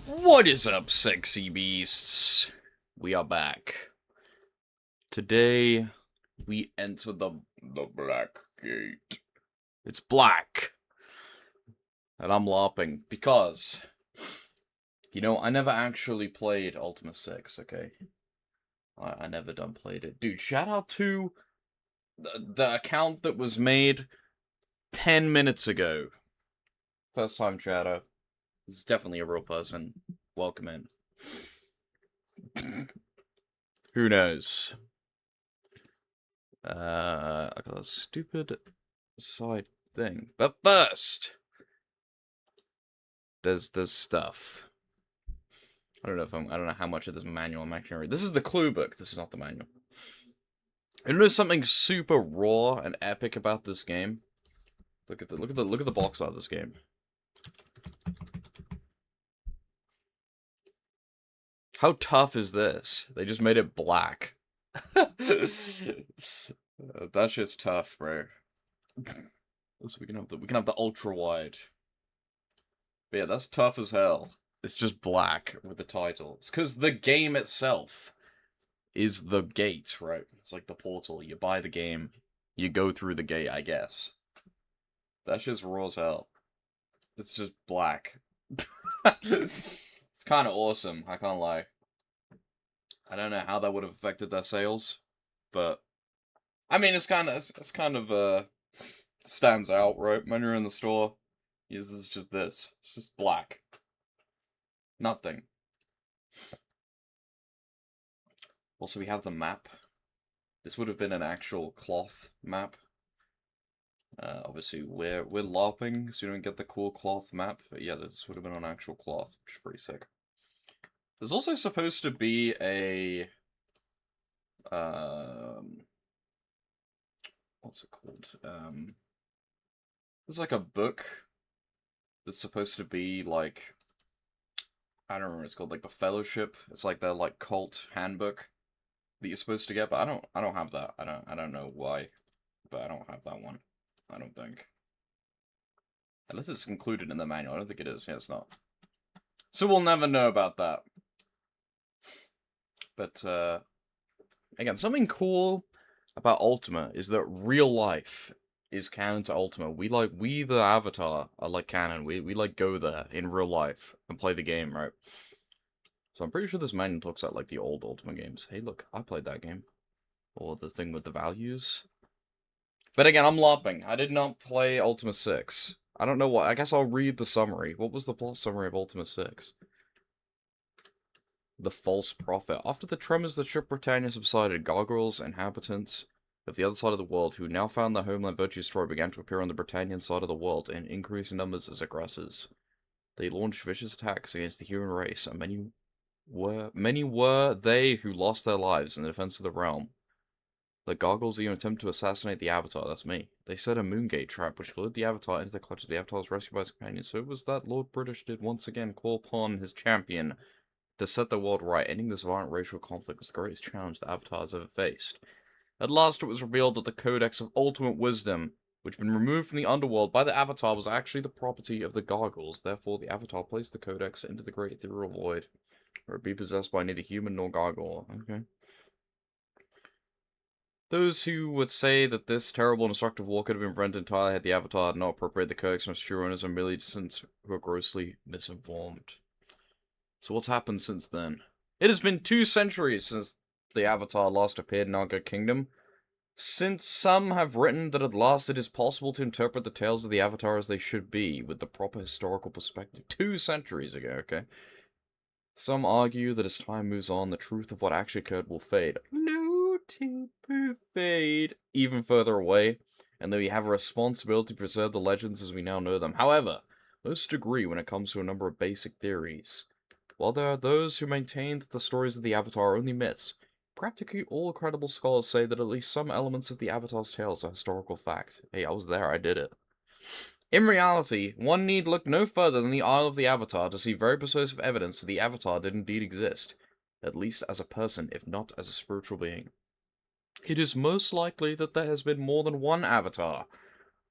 What is up, sexy beasts? We are back. Today, we enter the black gate. It's black. And I'm LARPing because, I never actually played Ultima 6, okay? I never done played it. Dude, shout out to the account that was made 10 minutes ago. First time chatter. This is definitely a real person. Welcome in. Who knows? I got a stupid side thing. But first, there's stuff. I don't know how much of this manual I'm actually reading. This is the clue book. This is not the manual. You know something super raw and epic about this game? Look at the box art of this game. How tough is this? They just made it black. That shit's tough, bro. So we can have the ultra wide. But yeah, that's tough as hell. It's just black with the title. It's because the game itself is the gate, right? It's like the portal. You buy the game, you go through the gate, I guess. That shit's raw as hell. It's just black. It's kind of awesome, I can't lie. I don't know how that would have affected their sales, but I mean, it's kind of stands out, right? When you're in the store, it's just this. It's just black. Nothing. Also, we have the map. This would have been an actual cloth map. Obviously, we're LARPing, so you don't get the cool cloth map. But yeah, this would have been on actual cloth, which is pretty sick. There's also supposed to be a... what's it called? There's like a book that's supposed to be like... I don't remember what it's called, like the Fellowship. It's like their like cult handbook that you're supposed to get, but I don't have that. I don't know why, but I don't have that one. I don't think. Unless it's included in the manual. I don't think it is. Yeah, it's not. So we'll never know about that. But again, something cool about Ultima is that real life is canon to Ultima. We the Avatar are like canon. We like go there in real life and play the game, right? So I'm pretty sure this manual talks about like the old Ultima games. Hey, look, I played that game. Or the thing with the values. But again, I'm LARPing. I did not play Ultima 6. I don't know what. I guess I'll read the summary. What was the plot summary of Ultima 6? The false prophet. After the tremors that shook Britannia subsided, gargoyles, inhabitants of the other side of the world, who now found their homeland virtue destroyed, began to appear on the Britannian side of the world in increasing numbers as aggressors. They launched vicious attacks against the human race, and many were they who lost their lives in the defense of the realm. The gargoyles even attempted to assassinate the Avatar, that's me. They set a moongate trap, which lured the Avatar into the clutch of the Avatar's rescued by his companions. So it was that Lord British did once again call upon his champion to set the world right, ending this violent racial conflict was the greatest challenge the Avatar has ever faced. At last it was revealed that the Codex of Ultimate Wisdom, which had been removed from the underworld by the Avatar, was actually the property of the gargoyles. Therefore, the Avatar placed the Codex into the Great Ethereal Void, where it be possessed by neither human nor gargoyle. Okay. Those who would say that this terrible and destructive war could have been prevented entirely had the Avatar not appropriated the Codex from its true owners are merely citizens who are grossly misinformed. So what's happened since then? It has been 2 centuries since the Avatar last appeared in our good kingdom. Since some have written that at last it is possible to interpret the tales of the Avatar as they should be, with the proper historical perspective. 2 centuries ago, okay? Some argue that as time moves on, the truth of what actually occurred will fade. To fade even further away, and that we have a responsibility to preserve the legends as we now know them. However, most agree when it comes to a number of basic theories. While there are those who maintain that the stories of the Avatar are only myths, practically all credible scholars say that at least some elements of the Avatar's tales are historical fact. Hey, I was there, I did it. In reality, one need look no further than the Isle of the Avatar to see very persuasive evidence that the Avatar did indeed exist, at least as a person, if not as a spiritual being. It is most likely that there has been more than one Avatar,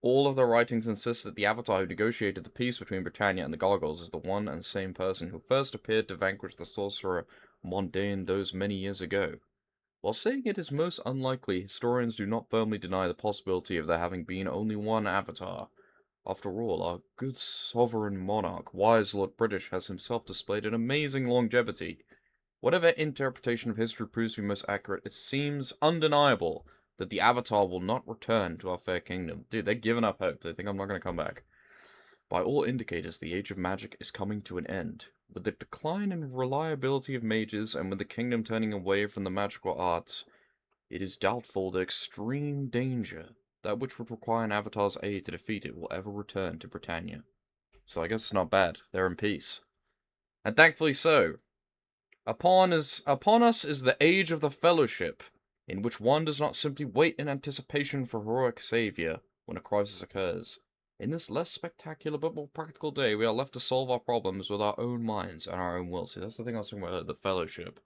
All of their writings insist that the Avatar who negotiated the peace between Britannia and the Gargoyles is the one and same person who first appeared to vanquish the sorcerer Mondain those many years ago. While saying it is most unlikely, historians do not firmly deny the possibility of there having been only one Avatar. After all, our good sovereign monarch, wise Lord British, has himself displayed an amazing longevity. Whatever interpretation of history proves to be most accurate, it seems undeniable that the Avatar will not return to our fair kingdom. Dude, they're giving up hope. They think I'm not going to come back. By all indicators, the age of magic is coming to an end. With the decline in reliability of mages, and with the kingdom turning away from the magical arts, it is doubtful that extreme danger, that which would require an Avatar's aid to defeat it, will ever return to Britannia. So I guess it's not bad. They're in peace. And thankfully so. Upon us is the age of the Fellowship, in which one does not simply wait in anticipation for heroic savior when a crisis occurs. In this less spectacular but more practical day, we are left to solve our problems with our own minds and our own will. See, that's the thing I was talking about, the Fellowship.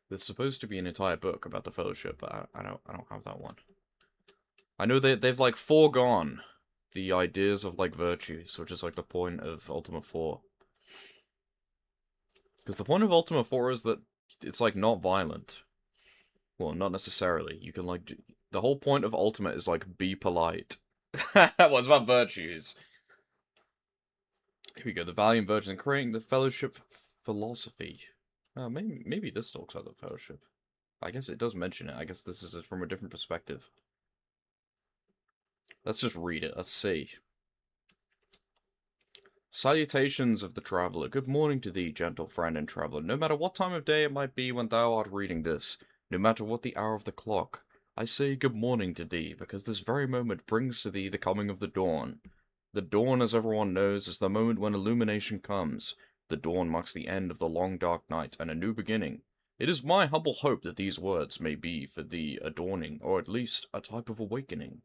There's supposed to be an entire book about the Fellowship, but I don't have that one. I know they've like foregone the ideas of like virtues, which is like the point of Ultima 4. Because the point of Ultima 4 is that it's like not violent. Well, not necessarily. You can like the whole point of Ultima is like be polite. What's about virtues? Here we go. The value and virtues and creating the Fellowship philosophy. Maybe this talks about the Fellowship. I guess it does mention it. I guess this is from a different perspective. Let's just read it. Let's see. Salutations of the traveller. Good morning to thee, gentle friend and traveller. No matter what time of day it might be when thou art reading this, no matter what the hour of the clock, I say good morning to thee, because this very moment brings to thee the coming of the dawn. The dawn, as everyone knows, is the moment when illumination comes. The dawn marks the end of the long dark night and a new beginning. It is my humble hope that these words may be for thee a dawning, or at least a type of awakening.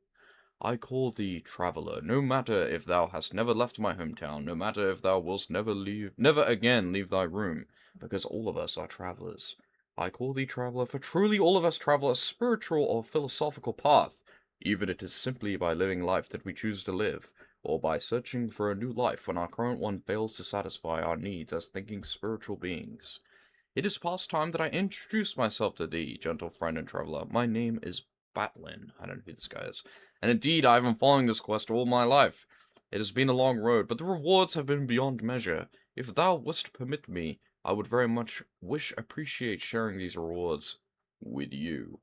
I call thee traveller, no matter if thou hast never left my hometown, no matter if thou wilt never again leave thy room, because all of us are travellers. I call thee traveller, for truly all of us travel a spiritual or philosophical path, even it is simply by living life that we choose to live, or by searching for a new life when our current one fails to satisfy our needs as thinking spiritual beings. It is past time that I introduce myself to thee, gentle friend and traveller. My name is Batlin. I don't know who this guy is. And indeed, I have been following this quest all my life. It has been a long road, but the rewards have been beyond measure. If thou wouldst permit me, I would very much appreciate sharing these rewards with you.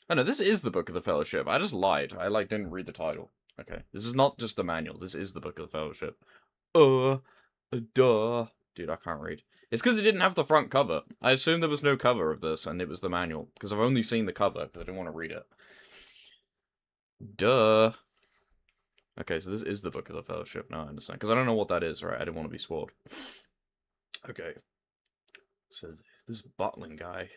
Oh no, this is the Book of the Fellowship. I just lied. I didn't read the title. Okay, this is not just the manual. This is the Book of the Fellowship. Duh. Dude, I can't read. It's because it didn't have the front cover. I assumed there was no cover of this, and it was the manual, because I've only seen the cover, because I didn't want to read it. Duh. Okay, so this is the Book of the Fellowship. Now I understand. Because I don't know what that is, right? I didn't want to be spoiled. Okay. So, this Butling guy.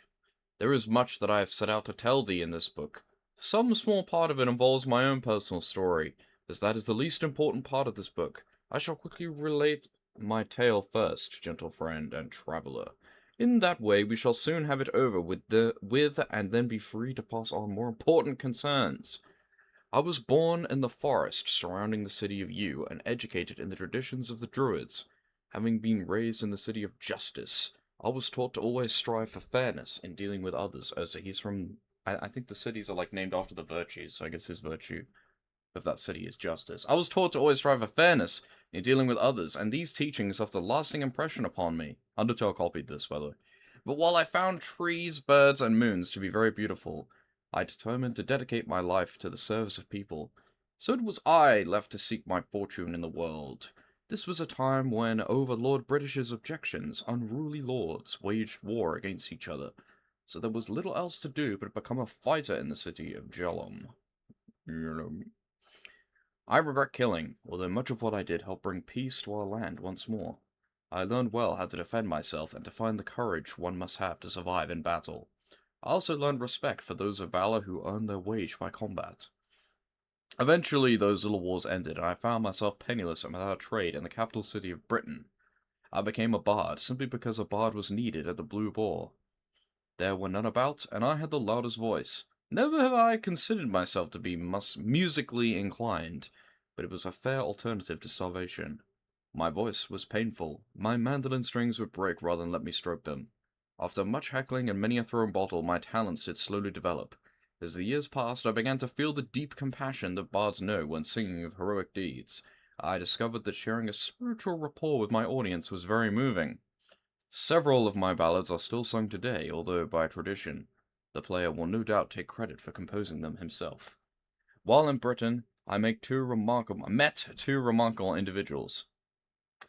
There is much that I have set out to tell thee in this book. Some small part of it involves my own personal story, as that is the least important part of this book. I shall quickly relate my tale first, gentle friend and traveller. In that way we shall soon have it over with and then be free to pass on more important concerns. I was born in the forest surrounding the city of Yu, and educated in the traditions of the Druids. Having been raised in the city of Justice, I was taught to always strive for fairness in dealing with others. Oh, so he's from... I think the cities are, like, named after the virtues, so I guess his virtue of that city is justice. I was taught to always strive for fairness in dealing with others, and these teachings left a lasting impression upon me. Undertale copied this, by the way. But while I found trees, birds, and moons to be very beautiful, I determined to dedicate my life to the service of people. So it was I left to seek my fortune in the world. This was a time when, over Lord British's objections, unruly lords waged war against each other, so there was little else to do but become a fighter in the city of Jellum. I regret killing, although much of what I did helped bring peace to our land once more. I learned well how to defend myself and to find the courage one must have to survive in battle. I also learned respect for those of valor who earn their wage by combat. Eventually, those little wars ended, and I found myself penniless and without a trade in the capital city of Britain. I became a bard, simply because a bard was needed at the Blue Boar. There were none about, and I had the loudest voice. Never have I considered myself to be musically inclined, but it was a fair alternative to starvation. My voice was painful. My mandolin strings would break rather than let me stroke them. After much heckling and many a thrown bottle, my talents did slowly develop. As the years passed, I began to feel the deep compassion that bards know when singing of heroic deeds. I discovered that sharing a spiritual rapport with my audience was very moving. Several of my ballads are still sung today, although by tradition. The player will no doubt take credit for composing them himself. While in Britain, met two remarkable individuals.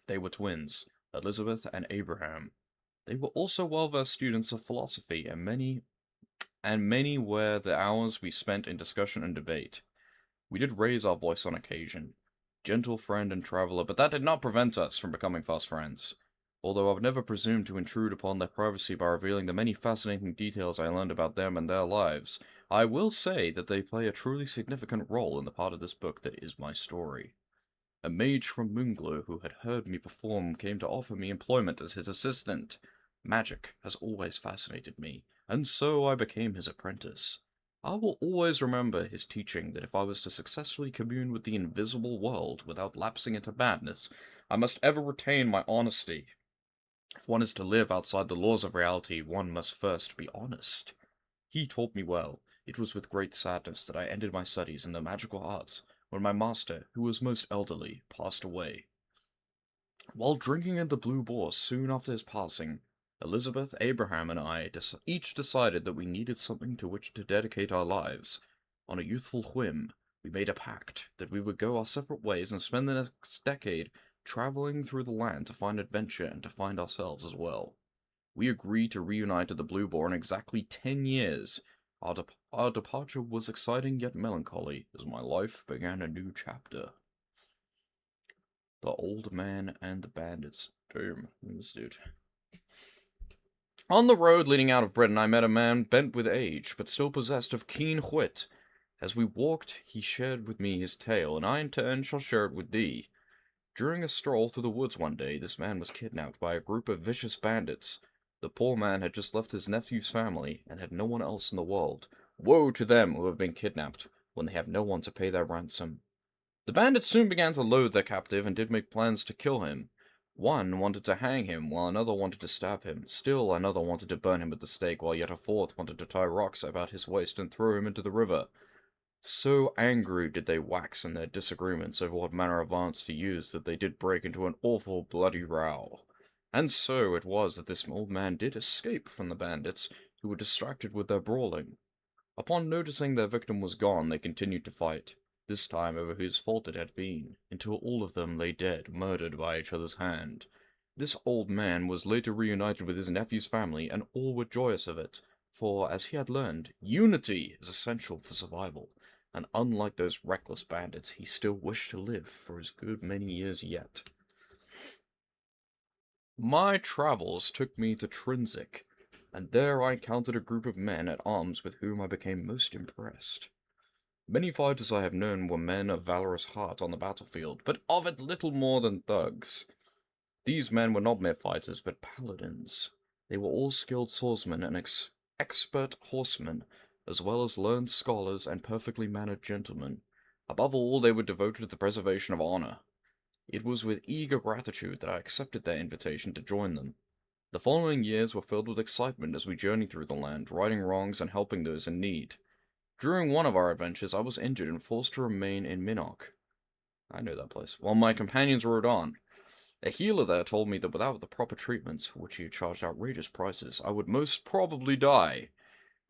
They were twins, Elizabeth and Abraham. They were also well-versed students of philosophy, and many were the hours we spent in discussion and debate. We did raise our voice on occasion. Gentle friend and traveler, but that did not prevent us from becoming fast friends. Although I've never presumed to intrude upon their privacy by revealing the many fascinating details I learned about them and their lives, I will say that they play a truly significant role in the part of this book that is my story. A mage from Moonglow who had heard me perform came to offer me employment as his assistant. Magic has always fascinated me, and so I became his apprentice. I will always remember his teaching that if I was to successfully commune with the invisible world without lapsing into madness, I must ever retain my honesty. If one is to live outside the laws of reality, one must first be honest. He taught me well. It was with great sadness that I ended my studies in the magical arts, when my master, who was most elderly, passed away. While drinking at the Blue Boar soon after his passing, Elizabeth, Abraham, and I each decided that we needed something to which to dedicate our lives. On a youthful whim, we made a pact that we would go our separate ways and spend the next decade traveling through the land to find adventure and to find ourselves as well. We agreed to reunite at the Blue Boar in exactly 10 years. Our departure was exciting yet melancholy, as my life began a new chapter. The Old Man and the Bandits. Damn, this dude. On the road leading out of Britain, I met a man bent with age, but still possessed of keen wit. As we walked, he shared with me his tale, and I in turn shall share it with thee. During a stroll through the woods one day, this man was kidnapped by a group of vicious bandits. The poor man had just left his nephew's family, and had no one else in the world. Woe to them who have been kidnapped, when they have no one to pay their ransom. The bandits soon began to loathe their captive, and did make plans to kill him. One wanted to hang him, while another wanted to stab him. Still another wanted to burn him at the stake, while yet a fourth wanted to tie rocks about his waist and throw him into the river. So angry did they wax in their disagreements over what manner of arms to use that they did break into an awful bloody row. And so it was that this old man did escape from the bandits, who were distracted with their brawling. Upon noticing their victim was gone, they continued to fight, this time over whose fault it had been, until all of them lay dead, murdered by each other's hand. This old man was later reunited with his nephew's family, and all were joyous of it, for, as he had learned, unity is essential for survival, and unlike those reckless bandits, he still wished to live for his good many years yet. My travels took me to Trinsic, and there I encountered a group of men at arms with whom I became most impressed. Many fighters I have known were men of valorous heart on the battlefield, but of it little more than thugs. These men were not mere fighters, but paladins. They were all skilled swordsmen and expert horsemen, as well as learned scholars and perfectly mannered gentlemen. Above all, they were devoted to the preservation of honor. It was with eager gratitude that I accepted their invitation to join them. The following years were filled with excitement as we journeyed through the land, righting wrongs and helping those in need. During one of our adventures, I was injured and forced to remain in Minnoch. I know that place. While my companions rode on. A healer there told me that without the proper treatments, for which he had charged outrageous prices, I would most probably die.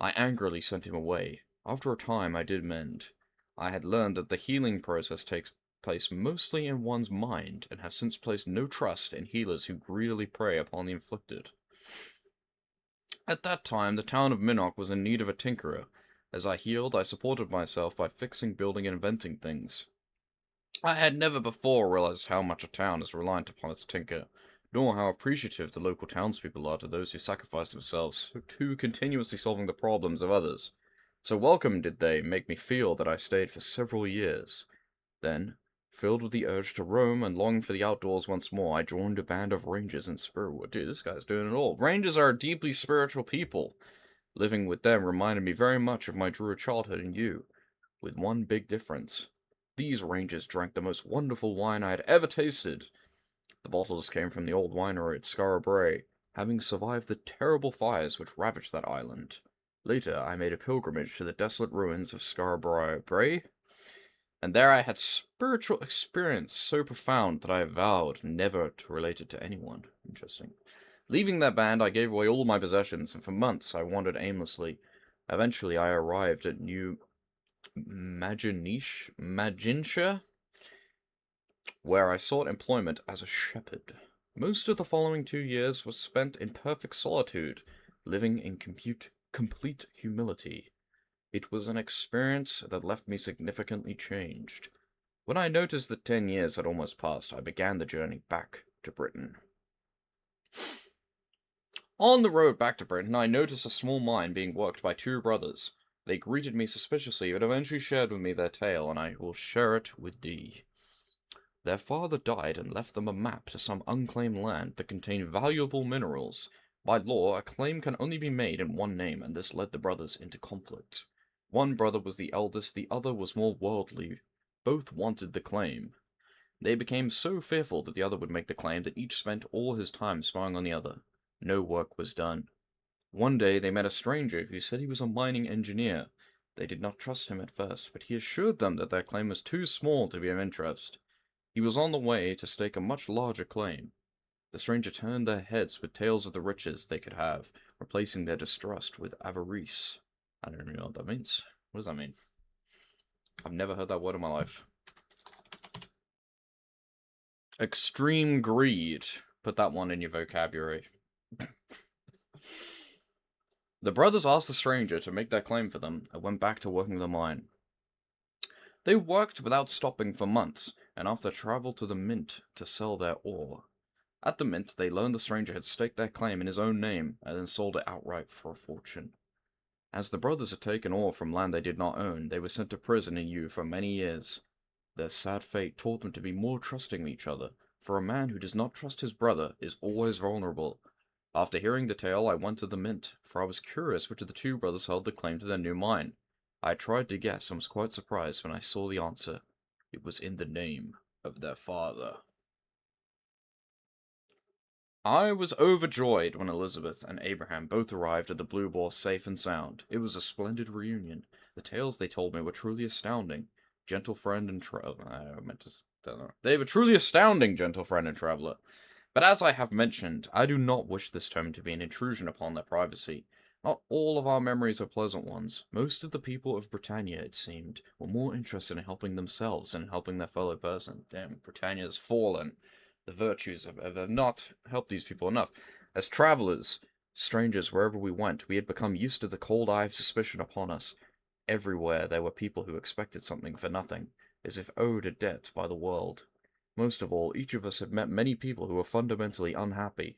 I angrily sent him away. After a time, I did mend. I had learned that the healing process takes place mostly in one's mind, and have since placed no trust in healers who greedily prey upon the afflicted. At that time, the town of Minnoch was in need of a tinkerer. As I healed, I supported myself by fixing, building, and inventing things. I had never before realized how much a town is reliant upon its tinker, nor how appreciative the local townspeople are to those who sacrifice themselves to continuously solving the problems of others. So welcome did they make me feel that I stayed for several years. Then, filled with the urge to roam and longing for the outdoors once more, I joined a band of rangers in Spiritwood. Dude, this guy's doing it all. Rangers are a deeply spiritual people. Living with them reminded me very much of my Druid childhood and you, with one big difference. These rangers drank the most wonderful wine I had ever tasted. The bottles came from the old winery at Skara, having survived the terrible fires which ravaged that island. Later, I made a pilgrimage to the desolate ruins of Skara, and there I had spiritual experience so profound that I vowed never to relate it to anyone. Interesting. Leaving that band, I gave away all my possessions, and for months I wandered aimlessly. Eventually, I arrived at New Magintia, where I sought employment as a shepherd. Most of the following 2 years was spent in perfect solitude, living in complete humility. It was an experience that left me significantly changed. When I noticed that 10 years had almost passed, I began the journey back to Britain. On the road back to Britain, I noticed a small mine being worked by two brothers. They greeted me suspiciously, but eventually shared with me their tale, and I will share it with thee. Their father died and left them a map to some unclaimed land that contained valuable minerals. By law, a claim can only be made in one name, and this led the brothers into conflict. One brother was the eldest, the other was more worldly. Both wanted the claim. They became so fearful that the other would make the claim that each spent all his time spying on the other. No work was done. One day they met a stranger who said he was a mining engineer. They did not trust him at first, but he assured them that their claim was too small to be of interest. He was on the way to stake a much larger claim. The stranger turned their heads with tales of the riches they could have, replacing their distrust with avarice. I don't even know what that means. What does that mean? I've never heard that word in my life. Extreme greed. Put that one in your vocabulary. The brothers asked the stranger to make their claim for them and went back to working the mine. They worked without stopping for months, and after travelled to the mint to sell their ore. At the mint, they learned the stranger had staked their claim in his own name, and then sold it outright for a fortune. As the brothers had taken ore from land they did not own, they were sent to prison in U for many years. Their sad fate taught them to be more trusting of each other, for a man who does not trust his brother is always vulnerable. After hearing the tale, I went to the mint, for I was curious which of the two brothers held the claim to their new mine. I tried to guess and was quite surprised when I saw the answer. It was in the name of their father. I was overjoyed when Elizabeth and Abraham both arrived at the Blue Boar safe and sound. It was a splendid reunion. The tales they told me were truly astounding. Gentle friend and They were truly astounding, gentle friend and traveler. But as I have mentioned, I do not wish this tome to be an intrusion upon their privacy. Not all of our memories are pleasant ones. Most of the people of Britannia, it seemed, were more interested in helping themselves than in helping their fellow person. Damn, Britannia's fallen. The virtues have not helped these people enough. As travelers, strangers wherever we went, we had become used to the cold eye of suspicion upon us. Everywhere there were people who expected something for nothing, as if owed a debt by the world. Most of all, each of us had met many people who were fundamentally unhappy.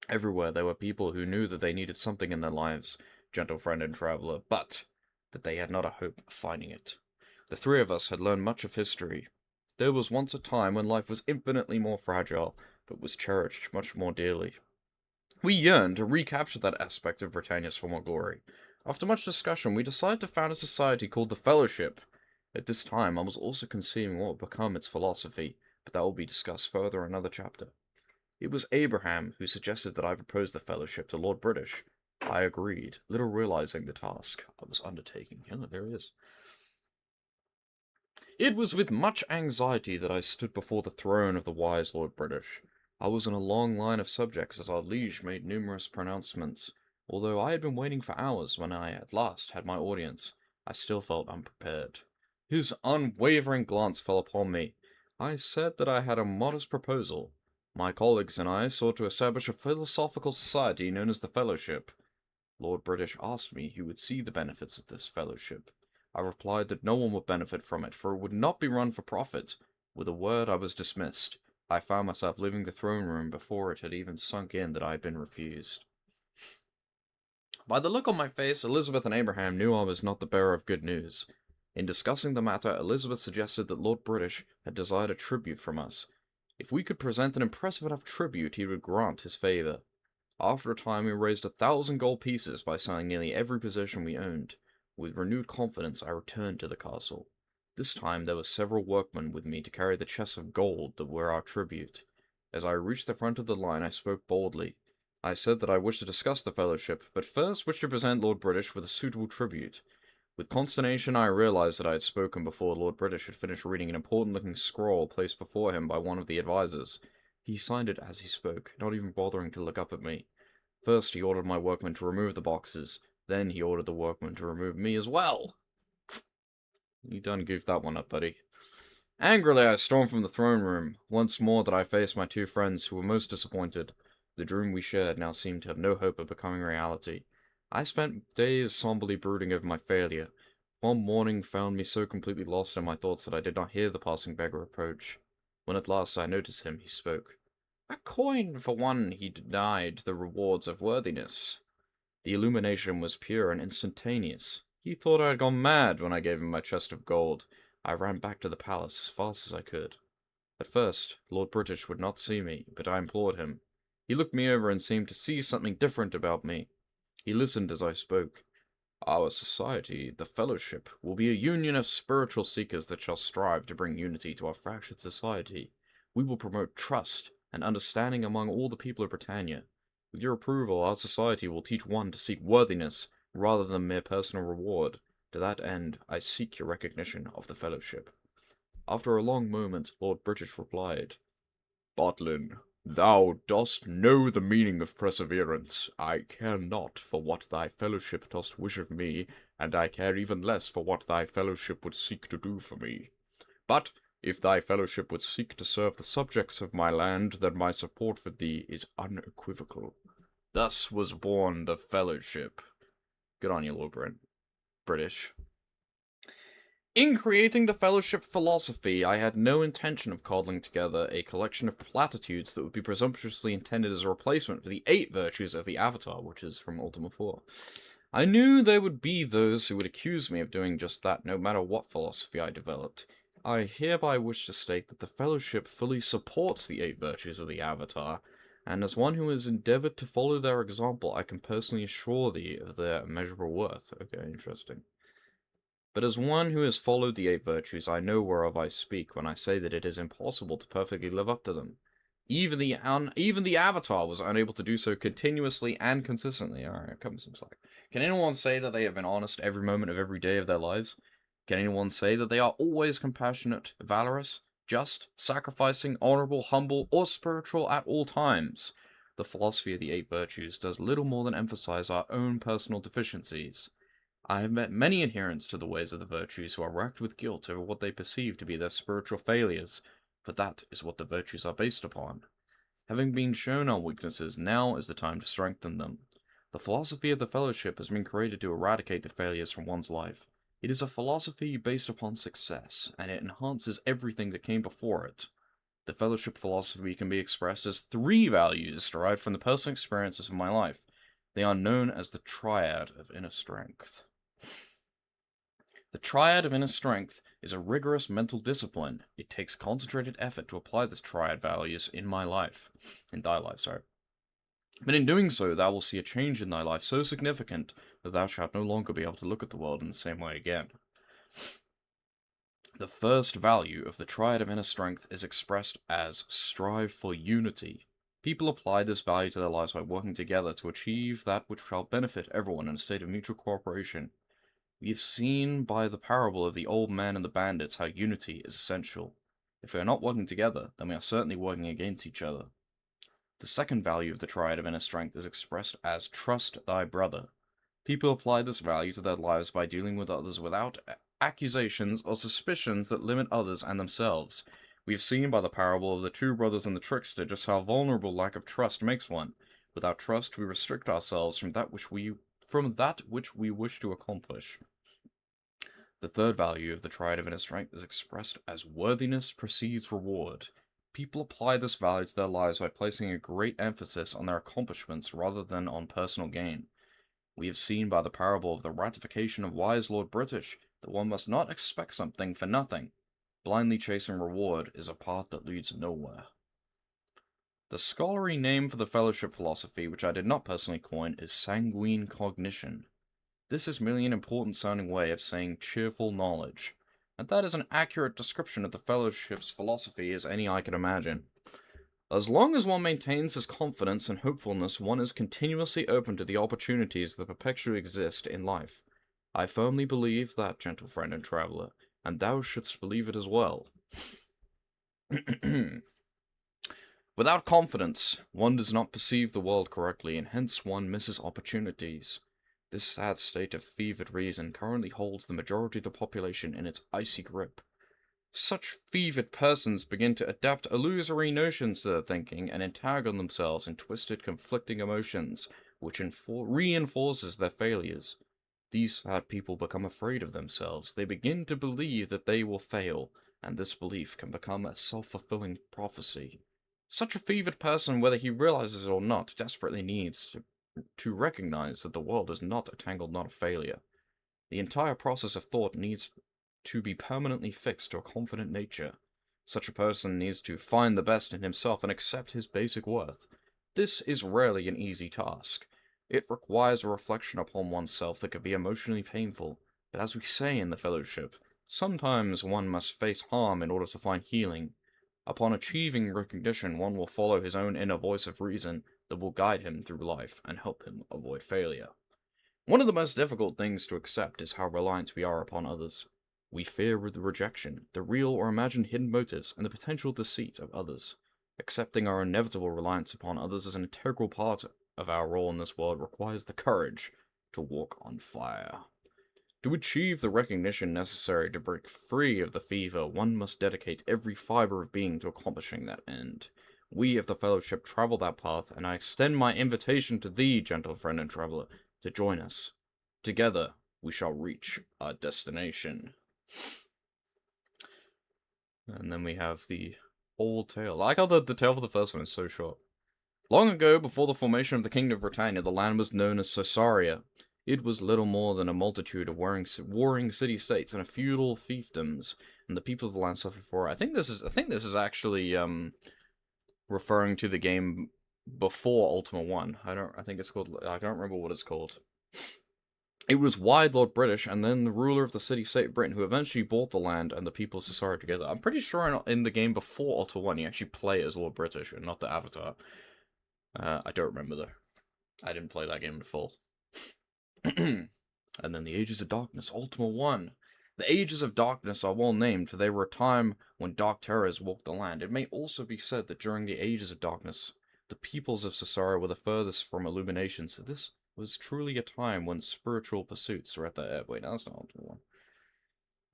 Everywhere there were people who knew that they needed something in their lives, gentle friend and traveler, but that they had not a hope of finding it. The three of us had learned much of history. There was once a time when life was infinitely more fragile, but was cherished much more dearly. We yearned to recapture that aspect of Britannia's former glory. After much discussion, we decided to found a society called the Fellowship. At this time, I was also conceiving what would become its philosophy, but that will be discussed further in another chapter. It was Abraham who suggested that I propose the fellowship to Lord British. I agreed, little realizing the task I was undertaking. Yeah, there he is. It was with much anxiety that I stood before the throne of the wise Lord British. I was in a long line of subjects as our liege made numerous pronouncements. Although I had been waiting for hours when I at last had my audience, I still felt unprepared. His unwavering glance fell upon me. I said that I had a modest proposal. My colleagues and I sought to establish a philosophical society known as the Fellowship. Lord British asked me who would see the benefits of this fellowship. I replied that no one would benefit from it, for it would not be run for profit. With a word I was dismissed. I found myself leaving the throne room before it had even sunk in that I had been refused. By the look on my face, Elizabeth and Abraham knew I was not the bearer of good news. In discussing the matter, Elizabeth suggested that Lord British had desired a tribute from us. If we could present an impressive enough tribute, he would grant his favour. After a time, we raised 1,000 gold pieces by selling nearly every possession we owned. With renewed confidence, I returned to the castle. This time, there were several workmen with me to carry the chests of gold that were our tribute. As I reached the front of the line, I spoke boldly. I said that I wished to discuss the fellowship, but first wished to present Lord British with a suitable tribute. With consternation, I realized that I had spoken before Lord British had finished reading an important-looking scroll placed before him by one of the advisors. He signed it as he spoke, not even bothering to look up at me. First, he ordered my workmen to remove the boxes. Then he ordered the workmen to remove me as well. You done goofed that one up, buddy. Angrily, I stormed from the throne room. Once more did I face my two friends who were most disappointed. The dream we shared now seemed to have no hope of becoming reality. I spent days somberly brooding over my failure. One morning found me so completely lost in my thoughts that I did not hear the passing beggar approach. When at last I noticed him, he spoke. A coin for one he denied the rewards of worthiness. The illumination was pure and instantaneous. He thought I had gone mad when I gave him my chest of gold. I ran back to the palace as fast as I could. At first, Lord British would not see me, but I implored him. He looked me over and seemed to see something different about me. He listened as I spoke. Our society, the Fellowship, will be a union of spiritual seekers that shall strive to bring unity to our fractured society. We will promote trust and understanding among all the people of Britannia. With your approval, our society will teach one to seek worthiness rather than mere personal reward. To that end, I seek your recognition of the Fellowship. After a long moment, Lord British replied, Botlin, thou dost know the meaning of perseverance. I care not for what thy fellowship dost wish of me, and I care even less for what thy fellowship would seek to do for me. But if thy fellowship would seek to serve the subjects of my land, then my support for thee is unequivocal. Thus was born the Fellowship. Good on you, Lord British. In creating the Fellowship philosophy, I had no intention of cobbling together a collection of platitudes that would be presumptuously intended as a replacement for the 8 virtues of the Avatar, which is from Ultima 4. I knew there would be those who would accuse me of doing just that, no matter what philosophy I developed. I hereby wish to state that the Fellowship fully supports the 8 virtues of the Avatar, and as one who has endeavored to follow their example, I can personally assure thee of their immeasurable worth. Okay, interesting. But as one who has followed the 8 virtues, I know whereof I speak when I say that it is impossible to perfectly live up to them. Even the Avatar was unable to do so continuously and consistently. Alright, cut me some slack. Can anyone say that they have been honest every moment of every day of their lives? Can anyone say that they are always compassionate, valorous, just, sacrificing, honorable, humble, or spiritual at all times? The philosophy of the 8 virtues does little more than emphasize our own personal deficiencies. I have met many adherents to the ways of the virtues who are racked with guilt over what they perceive to be their spiritual failures, for that is what the virtues are based upon. Having been shown our weaknesses, now is the time to strengthen them. The philosophy of the Fellowship has been created to eradicate the failures from one's life. It is a philosophy based upon success, and it enhances everything that came before it. The Fellowship philosophy can be expressed as 3 values derived from the personal experiences of my life. They are known as the Triad of Inner Strength. The Triad of Inner Strength is a rigorous mental discipline. It takes concentrated effort to apply this triad values in thy life. But in doing so, thou wilt see a change in thy life so significant that thou shalt no longer be able to look at the world in the same way again. The first value of the Triad of Inner Strength is expressed as strive for unity. People apply this value to their lives by working together to achieve that which shall benefit everyone in a state of mutual cooperation. We have seen by the parable of the old man and the bandits how unity is essential. If we are not working together, then we are certainly working against each other. The second value of the Triad of Inner Strength is expressed as trust thy brother. People apply this value to their lives by dealing with others without accusations or suspicions that limit others and themselves. We have seen by the parable of the 2 brothers and the trickster just how vulnerable lack of trust makes one. Without trust, we restrict ourselves from that which we wish to accomplish. The third value of the Triad of Inner Strength is expressed as worthiness precedes reward. People apply this value to their lives by placing a great emphasis on their accomplishments rather than on personal gain. We have seen by the parable of the ratification of wise Lord British that one must not expect something for nothing. Blindly chasing reward is a path that leads nowhere. The scholarly name for the fellowship philosophy, which I did not personally coin, is sanguine cognition. This is merely an important sounding way of saying cheerful knowledge, and that is an accurate description of the fellowship's philosophy as any I can imagine. As long as one maintains his confidence and hopefulness, one is continuously open to the opportunities that perpetually exist in life. I firmly believe that, gentle friend and traveler, and thou shouldst believe it as well. Without confidence, one does not perceive the world correctly, and hence one misses opportunities. This sad state of fevered reason currently holds the majority of the population in its icy grip. Such fevered persons begin to adapt illusory notions to their thinking and entangle themselves in twisted, conflicting emotions, which reinforces their failures. These sad people become afraid of themselves. They begin to believe that they will fail, and this belief can become a self-fulfilling prophecy. Such a fevered person, whether he realizes it or not, desperately needs to recognize that the world is not a tangled knot of failure. The entire process of thought needs to be permanently fixed to a confident nature. Such a person needs to find the best in himself and accept his basic worth. This is rarely an easy task. It requires a reflection upon oneself that can be emotionally painful, but as we say in the Fellowship, sometimes one must face harm in order to find healing. Upon achieving recognition, one will follow his own inner voice of reason that will guide him through life and help him avoid failure. One of the most difficult things to accept is how reliant we are upon others. We fear the rejection, the real or imagined hidden motives, and the potential deceit of others. Accepting our inevitable reliance upon others as an integral part of our role in this world requires the courage to walk on fire. To achieve the recognition necessary to break free of the fever, one must dedicate every fiber of being to accomplishing that end. We of the Fellowship travel that path, and I extend my invitation to thee, gentle friend and traveler, to join us. Together, we shall reach our destination. And then we have the old tale. I like how the tale for the first one is so short. Long ago, before the formation of the Kingdom of Britannia, the land was known as Caesarea. It was little more than a multitude of warring city-states and a feudal fiefdoms, and the people of the land suffered for it. I think this is actually referring to the game before Ultima 1. I don't remember what it's called. It was Wide Lord British, and then the ruler of the city-state Britain, who eventually bought the land and the people of Caesarea together. I'm pretty sure in the game before Ultima 1, you actually play as Lord British, and not the Avatar. I don't remember, though. I didn't play that game in full. And then the Ages of Darkness, Ultima 1. The Ages of Darkness are well named, for they were a time when dark terrors walked the land. It may also be said that during the Ages of Darkness, the peoples of Caesarea were the furthest from illumination, so this was truly a time when spiritual pursuits were at their ebb. Wait, no, that's not Ultima 1.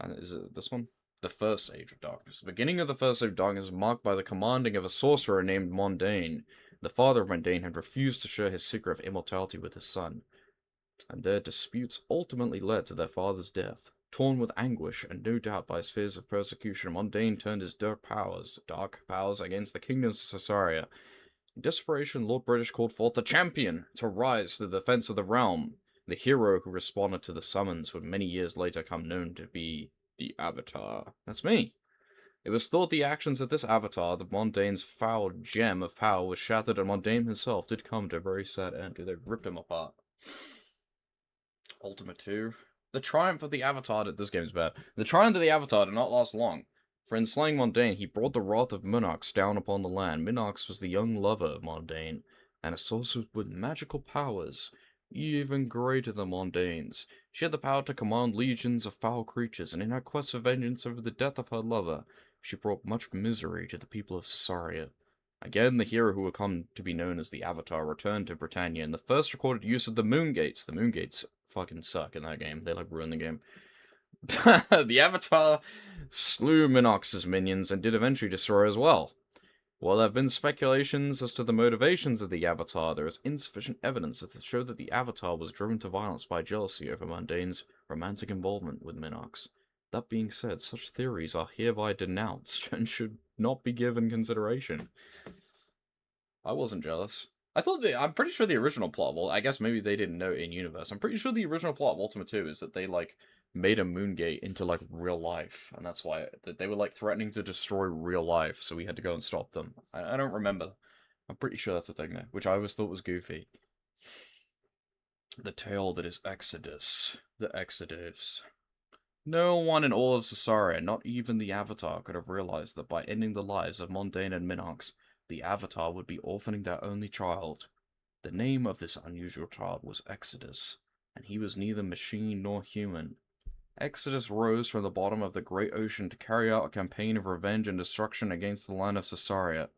And is it this one? The First Age of Darkness. The beginning of the First Age of Darkness is marked by the commanding of a sorcerer named Mondaine. The father of Mondaine had refused to share his secret of immortality with his son, and their disputes ultimately led to their father's death. Torn with anguish, and no doubt by his fears of persecution, Mondaine turned his dark powers against the kingdom of Caesarea. In desperation, Lord British called forth the champion to rise to the defense of the realm. The hero who responded to the summons would many years later come known to be the Avatar. That's me. It was thought the actions of this Avatar, the Mondaine's foul gem of power, was shattered, and Mondaine himself did come to a very sad end. They ripped him apart. Ultima 2. The triumph of the Avatar. This game's bad. The triumph of the Avatar did not last long. For in slaying Mondaine, he brought the wrath of Minox down upon the land. Minox was the young lover of Mondaine, and a sorcerer with magical powers, even greater than Mondaine's. She had the power to command legions of foul creatures, and in her quest for vengeance over the death of her lover, she brought much misery to the people of Caesarea. Again, the hero who would come to be known as the Avatar returned to Britannia in the first recorded use of the Moon Gates. The Moon Gates fucking suck in that game. They ruin the game. The Avatar slew Minox's minions and did eventually destroy as well. While there have been speculations as to the motivations of the Avatar, there is insufficient evidence to show that the Avatar was driven to violence by jealousy over Mondaine's romantic involvement with Minox. That being said, such theories are hereby denounced and should not be given consideration. I wasn't jealous. I'm pretty sure the original plot, well, I guess maybe they didn't know in-universe. I'm pretty sure the original plot of Ultima 2 is that they, made a Moongate into, real life. And that's why they were, threatening to destroy real life, so we had to go and stop them. I don't remember. I'm pretty sure that's a thing there, which I always thought was goofy. The tale that is Exodus. The Exodus. No one in all of Cesaria, not even the Avatar, could have realized that by ending the lives of Mundane and Minox, the Avatar would be orphaning their only child. The name of this unusual child was Exodus, and he was neither machine nor human. Exodus rose from the bottom of the great ocean to carry out a campaign of revenge and destruction against the land of Cesaria.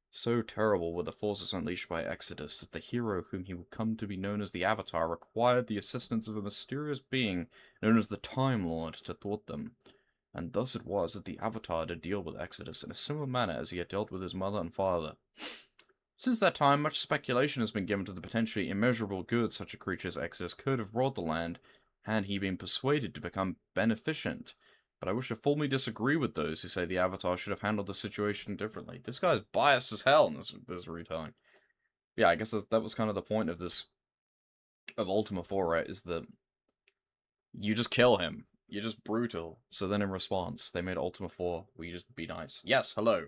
So terrible were the forces unleashed by Exodus that the hero whom he would come to be known as the Avatar required the assistance of a mysterious being known as the Time Lord to thwart them. And thus it was that the Avatar had to deal with Exodus in a similar manner as he had dealt with his mother and father. Since that time, much speculation has been given to the potentially immeasurable good such a creature as Exodus could have wrought the land, had he been persuaded to become beneficent. But I wish to formally disagree with those who say the Avatar should have handled the situation differently. This guy's biased as hell in this retelling. Yeah, I guess that was kind of the point of this, of Ultima 4, right, is that you just kill him. You're just brutal. So then in response, they made Ultima 4 where you just be nice. Yes, hello.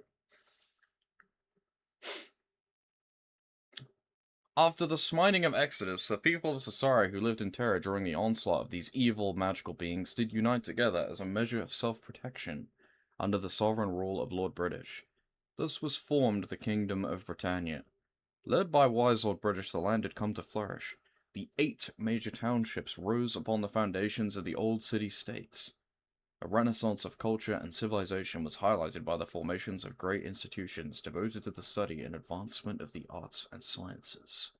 After the smiting of Exodus, the people of Cesaria who lived in terror during the onslaught of these evil magical beings did unite together as a measure of self-protection, under the sovereign rule of Lord British. Thus was formed the Kingdom of Britannia. Led by wise Lord British, the land had come to flourish. The 8 major townships rose upon the foundations of the old city-states. A renaissance of culture and civilization was highlighted by the formations of great institutions devoted to the study and advancement of the arts and sciences.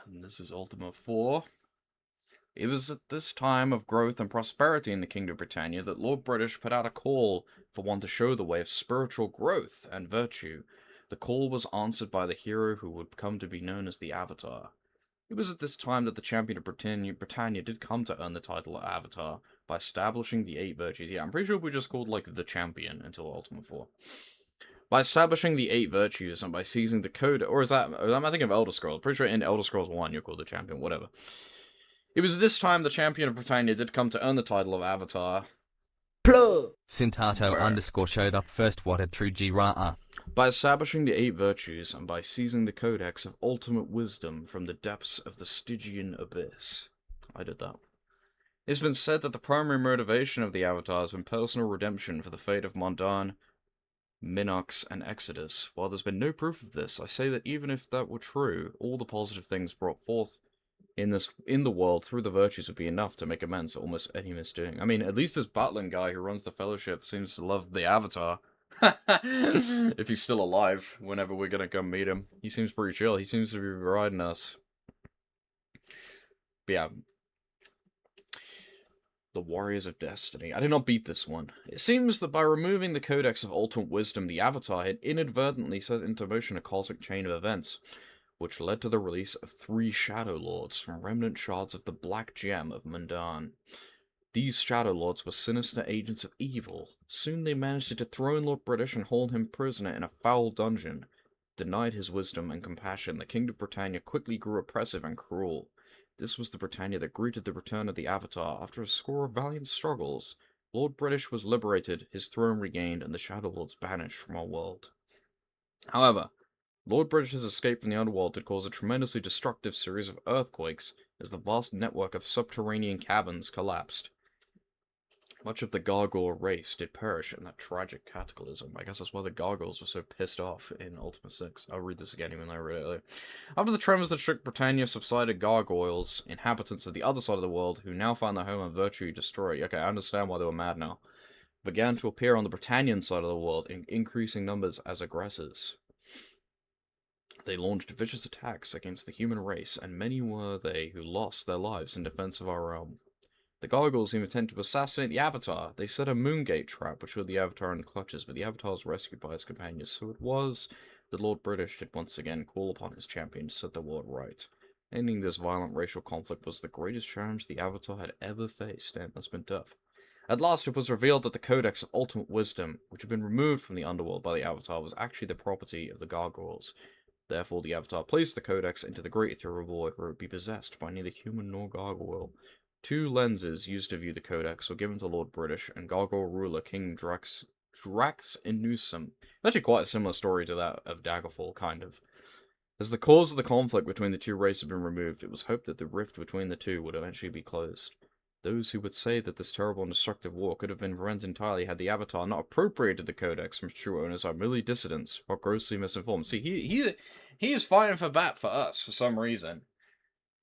And this is Ultima 4. It was at this time of growth and prosperity in the Kingdom of Britannia that Lord British put out a call for one to show the way of spiritual growth and virtue. The call was answered by the hero who would come to be known as the Avatar. It was at this time that the champion of Britannia did come to earn the title of Avatar by establishing the 8 virtues. Yeah, I'm pretty sure we just called, like, the champion until Ultima 4. By establishing the 8 virtues and by seizing the code, or am I thinking of Elder Scrolls? Pretty sure in Elder Scrolls 1 you're called the champion, whatever. It was this time the champion of Britannia did come to earn the title of Avatar. Sintato underscore showed up first. What a true G-Ra-a. By establishing the 8 virtues and by seizing the codex of ultimate wisdom from the depths of the Stygian abyss. I did that. It's been said that the primary motivation of the Avatar has been personal redemption for the fate of Mondan, Minox, and Exodus. While there's been no proof of this, I say that even if that were true, all the positive things brought forth in the world through the virtues would be enough to make amends for almost any misdoing. I mean, at least this battling guy who runs the Fellowship seems to love the Avatar. If he's still alive, whenever we're gonna go meet him. He seems pretty chill. He seems to be riding us. But yeah. The Warriors of Destiny. I did not beat this one. It seems that by removing the Codex of Ultimate Wisdom, the Avatar had inadvertently set into motion a cosmic chain of events, which led to the release of 3 Shadow Lords from remnant shards of the Black Gem of Mundan. These Shadow Lords were sinister agents of evil. Soon they managed to dethrone Lord British and hold him prisoner in a foul dungeon. Denied his wisdom and compassion, the Kingdom of Britannia quickly grew oppressive and cruel. This was the Britannia that greeted the return of the Avatar. After a score of valiant struggles, Lord British was liberated, his throne regained, and the Shadow Lords banished from our world. However, Lord British's escape from the underworld did cause a tremendously destructive series of earthquakes as the vast network of subterranean caverns collapsed. Much of the gargoyle race did perish in that tragic cataclysm. I guess that's why the gargoyles were so pissed off in Ultima 6. I'll read this again even though I read it earlier. After the tremors that shook Britannia subsided, gargoyles, inhabitants of the other side of the world, who now found their home on virtue destroyed. Okay, I understand why they were mad now. Began to appear on the Britannian side of the world in increasing numbers as aggressors. They launched vicious attacks against the human race, and many were they who lost their lives in defense of our realm. The gargoyles even attempted to assassinate the Avatar. They set a Moongate trap, which held the Avatar in the clutches, but the Avatar was rescued by his companions. So it was that Lord British did once again call upon his champion to set the world right. Ending this violent racial conflict was the greatest challenge the Avatar had ever faced, and that's been tough. At last it was revealed that the Codex of Ultimate Wisdom, which had been removed from the underworld by the Avatar, was actually the property of the gargoyles. Therefore, the Avatar placed the Codex into the Great Ethereal Void, where it would be possessed by neither human nor gargoyle. 2 lenses used to view the Codex were given to Lord British and gargoyle ruler King Drax and Newsom. Actually quite a similar story to that of Daggerfall, kind of. As the cause of the conflict between the two races had been removed, it was hoped that the rift between the two would eventually be closed. Those who would say that this terrible and destructive war could have been prevented entirely had the Avatar not appropriated the Codex from its true owners are merely dissidents or grossly misinformed. See, he is fighting for bat for us for some reason.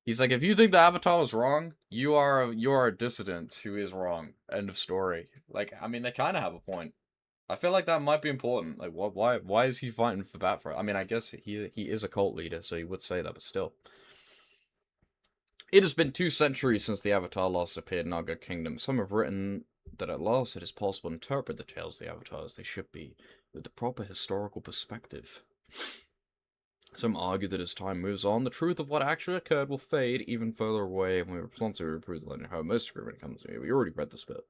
He's like, if you think the Avatar was wrong, you are a dissident who is wrong. End of story. Like, I mean, they kind of have a point. I feel like that might be important. Like, why is he fighting for bat for it? I mean, I guess he is a cult leader, so he would say that, but still. It has been 2 centuries since the Avatar last appeared in our good kingdom. Some have written that at last it is possible to interpret the tales of the Avatar as they should be, with the proper historical perspective. Some argue that as time moves on, the truth of what actually occurred will fade even further away, and we will plenty to reprove the legend. How most agree when it comes to me. We already read this bit.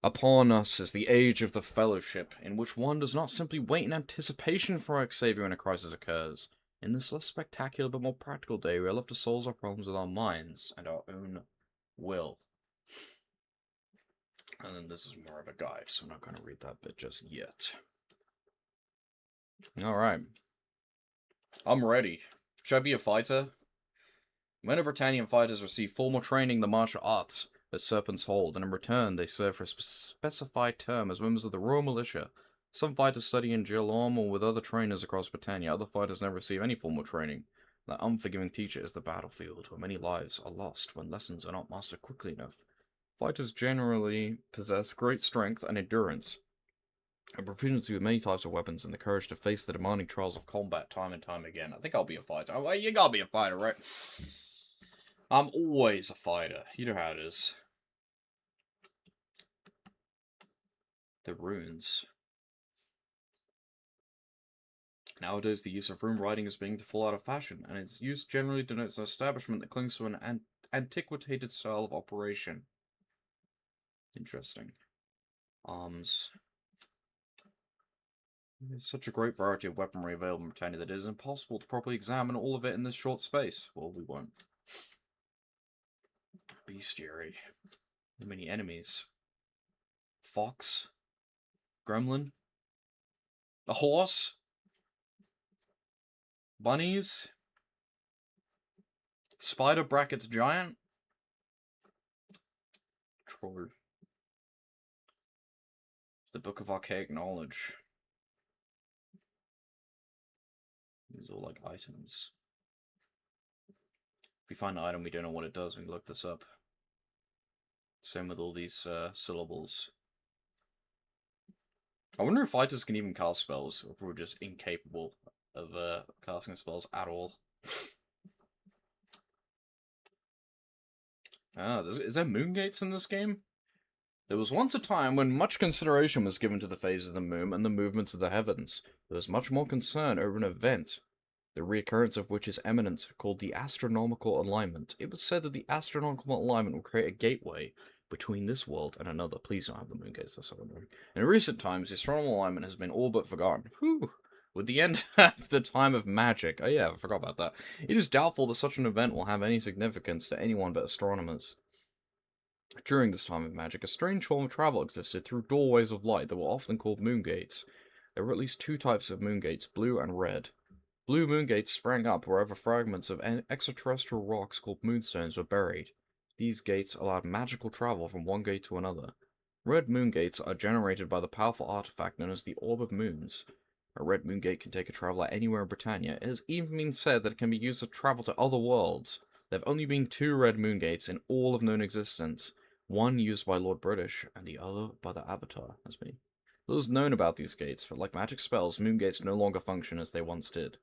Upon us is the age of the fellowship, in which one does not simply wait in anticipation for our Savior when a crisis occurs. In this less spectacular but more practical day, we are left to solve our problems with our minds and our own will. And then this is more of a guide, so I'm not going to read that bit just yet. Alright. I'm ready. Should I be a fighter? When Britannian fighters receive formal training in the martial arts that serpents hold, and in return they serve for a specified term as members of the Royal Militia. Some fighters study in Geelong or with other trainers across Britannia. Other fighters never receive any formal training. That unforgiving teacher is the battlefield, where many lives are lost when lessons are not mastered quickly enough. Fighters generally possess great strength and endurance, a proficiency with many types of weapons, and the courage to face the demanding trials of combat time and time again. I think I'll be a fighter. Oh, you gotta be a fighter, right? I'm always a fighter. You know how it is. The runes. Nowadays, the use of rune writing is beginning to fall out of fashion, and its use generally denotes an establishment that clings to an antiquated style of operation. Interesting. Arms. There's such a great variety of weaponry available in Britannia that it is impossible to properly examine all of it in this short space. Well, we won't. Bestiary. Many enemies. Fox. Gremlin. A horse. Bunnies. Spider brackets giant. Troll. The Book of Archaic Knowledge. These are all like items. If we find an item we don't know what it does, we can look this up. Same with all these syllables. I wonder if fighters can even cast spells, or if we're just incapable of casting spells at all. Is there moon gates in this game? There was once a time when much consideration was given to the phases of the moon and the movements of the heavens. There was much more concern over an event, the reoccurrence of which is eminent, called the astronomical alignment. It was said that the astronomical alignment will create a gateway between this world and another. Please don't have the moon gates, that's so annoying. In recent times, the astronomical alignment has been all but forgotten. Whew. With the end of the time of magic. Oh yeah, I forgot about that. It is doubtful that such an event will have any significance to anyone but astronomers. During this time of magic, a strange form of travel existed through doorways of light that were often called moongates. There were at least 2 types of moongates, blue and red. Blue moongates sprang up wherever fragments of extraterrestrial rocks called moonstones were buried. These gates allowed magical travel from one gate to another. Red moongates are generated by the powerful artifact known as the Orb of Moons. A red moongate can take a traveler anywhere in Britannia. It has even been said that it can be used to travel to other worlds. There have only been 2 red moongates in all of known existence. One used by Lord British, and the other by the Avatar, as me. Little is known about these gates, but like magic spells, moongates no longer function as they once did.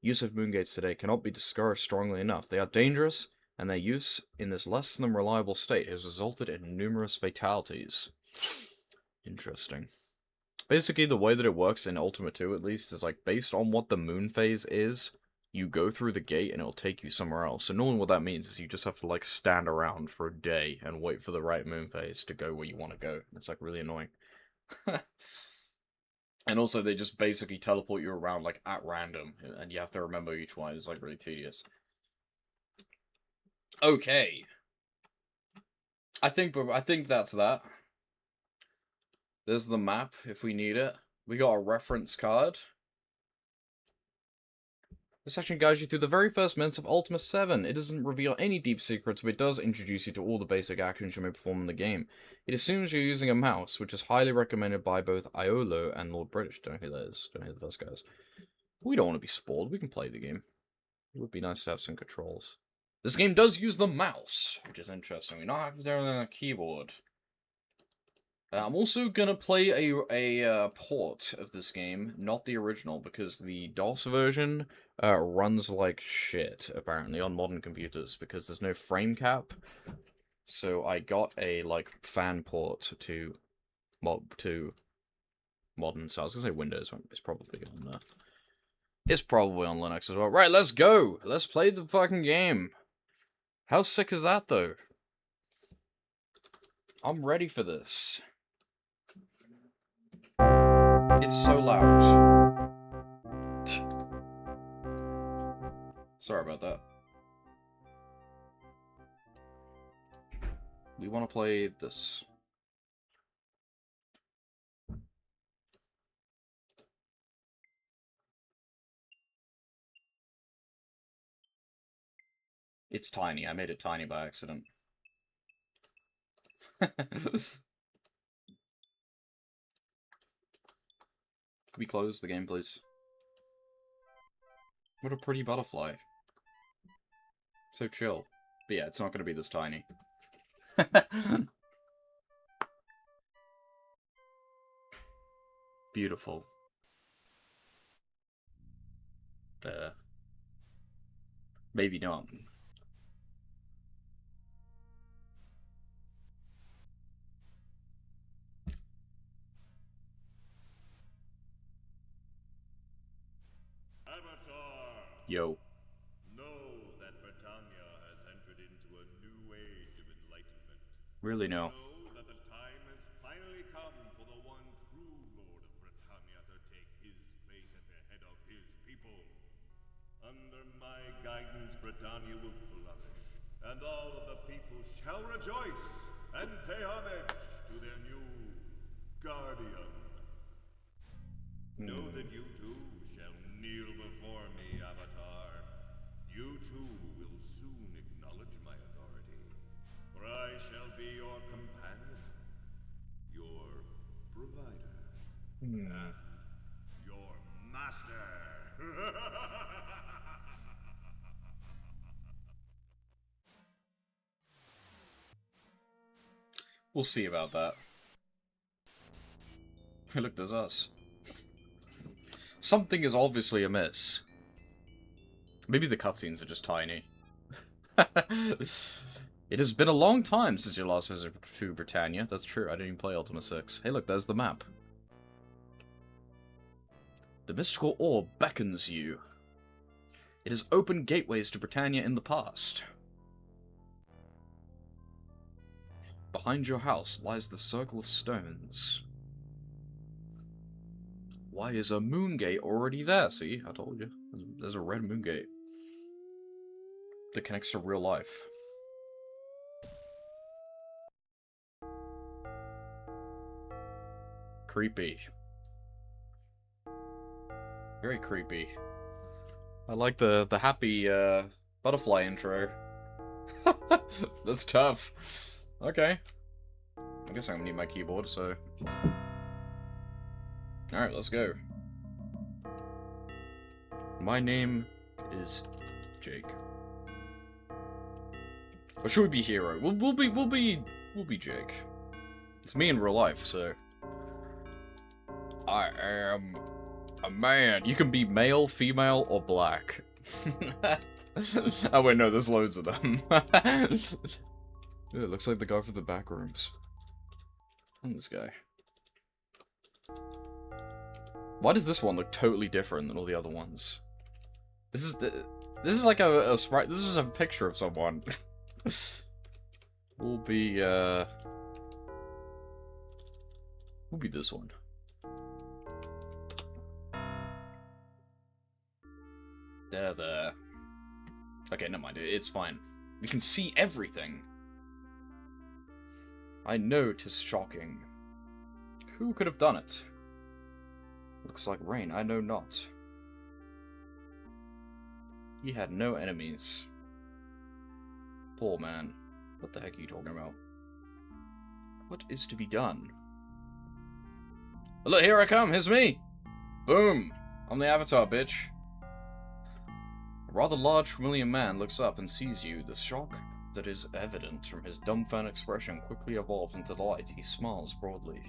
Use of moongates today cannot be discouraged strongly enough. They are dangerous, and their use in this less than reliable state has resulted in numerous fatalities. Interesting. Basically, the way that it works in Ultima 2, at least, is like based on what the moon phase is, you go through the gate and it'll take you somewhere else. So normally what that means is you just have to like stand around for a day and wait for the right moon phase to go where you want to go. It's like really annoying. And also they just basically teleport you around like at random, and you have to remember each one. It's like really tedious. Okay. I think that's that. There's the map if we need it. We got a reference card. This section guides you through the very first minutes of Ultima 7. It doesn't reveal any deep secrets, but it does introduce you to all the basic actions you may perform in the game. It assumes you're using a mouse, which is highly recommended by both Iolo and Lord British. Don't know who that is. Don't know who the first guy is. We don't want to be spoiled. We can play the game. It would be nice to have some controls. This game does use the mouse, which is interesting. We not have it there on a keyboard. I'm also gonna play a port of this game, not the original, because the DOS version runs like shit, apparently, on modern computers, because there's no frame cap. So I got a, like, fan port to modern, so I was gonna say Windows, it's probably on there. It's probably on Linux as well. Right, let's go! Let's play the fucking game! How sick is that, though? I'm ready for this. It's so loud. Sorry about that. We want to play this. It's tiny. I made it tiny by accident. Can we close the game, please? What a pretty butterfly. So chill. But yeah, it's not going to be this tiny. Beautiful. Maybe not. Yo. Know that Britannia has entered into a new age of enlightenment. Really no. Know that the time has finally come for the one true Lord of Britannia to take his place at the head of his people. Under my guidance, Britannia will flourish, and all of the people shall rejoice and pay homage to their new guardian. Know that you too shall kneel before me, Avatar. You too will soon acknowledge my authority, for I shall be your companion, your provider, and your master. We'll see about that. Look, there's us. Something is obviously amiss. Maybe the cutscenes are just tiny. It has been a long time since your last visit to Britannia. That's true, I didn't even play Ultima 6. Hey look, there's the map. The mystical orb beckons you. It has opened gateways to Britannia in the past. Behind your house lies the Circle of Stones. Why is a moon gate already there? See, I told you. There's a red moon gate that connects to real life. Creepy. Very creepy. I like the happy butterfly intro. That's tough. Okay. I guess I'm gonna need my keyboard, so... Alright, let's go. My name is Jake. Or should we be Hero? We'll be Jake. It's me in real life, so... I am a man. You can be male, female, or black. Oh wait, no, there's loads of them. It looks like the guy from the back rooms. And this guy. Why does this one look totally different than all the other ones? This is like a sprite. This is a picture of someone. We'll be this one. There. Okay, never mind. It's fine. We can see everything. I know 'tis shocking. Who could have done it? Looks like rain, I know not. He had no enemies. Poor man. What the heck are you talking about? What is to be done? Look, here I come, here's me! Boom! I'm the Avatar, bitch. A rather large, familiar man looks up and sees you. The shock that is evident from his dumbfounded expression quickly evolves into delight. He smiles broadly.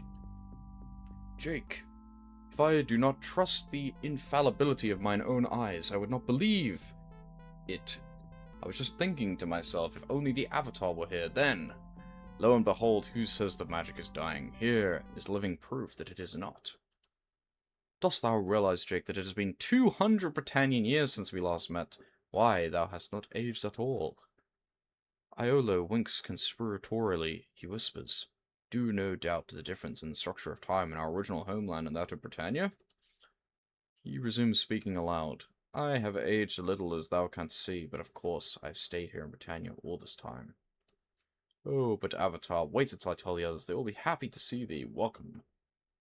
Jake, if I do not trust the infallibility of mine own eyes, I would not believe it. I was just thinking to myself, if only the Avatar were here, then... Lo and behold, who says that magic is dying? Here is living proof that it is not. Dost thou realize, Jake, that it has been 200 Britannian years since we last met? Why, thou hast not aged at all. Iolo winks conspiratorially. He whispers, do no doubt the difference in the structure of time in our original homeland and that of Britannia? He resumes speaking aloud. I have aged a little, as thou canst see, but of course I have stayed here in Britannia all this time. Oh, but Avatar, wait until I tell the others. They will be happy to see thee. Welcome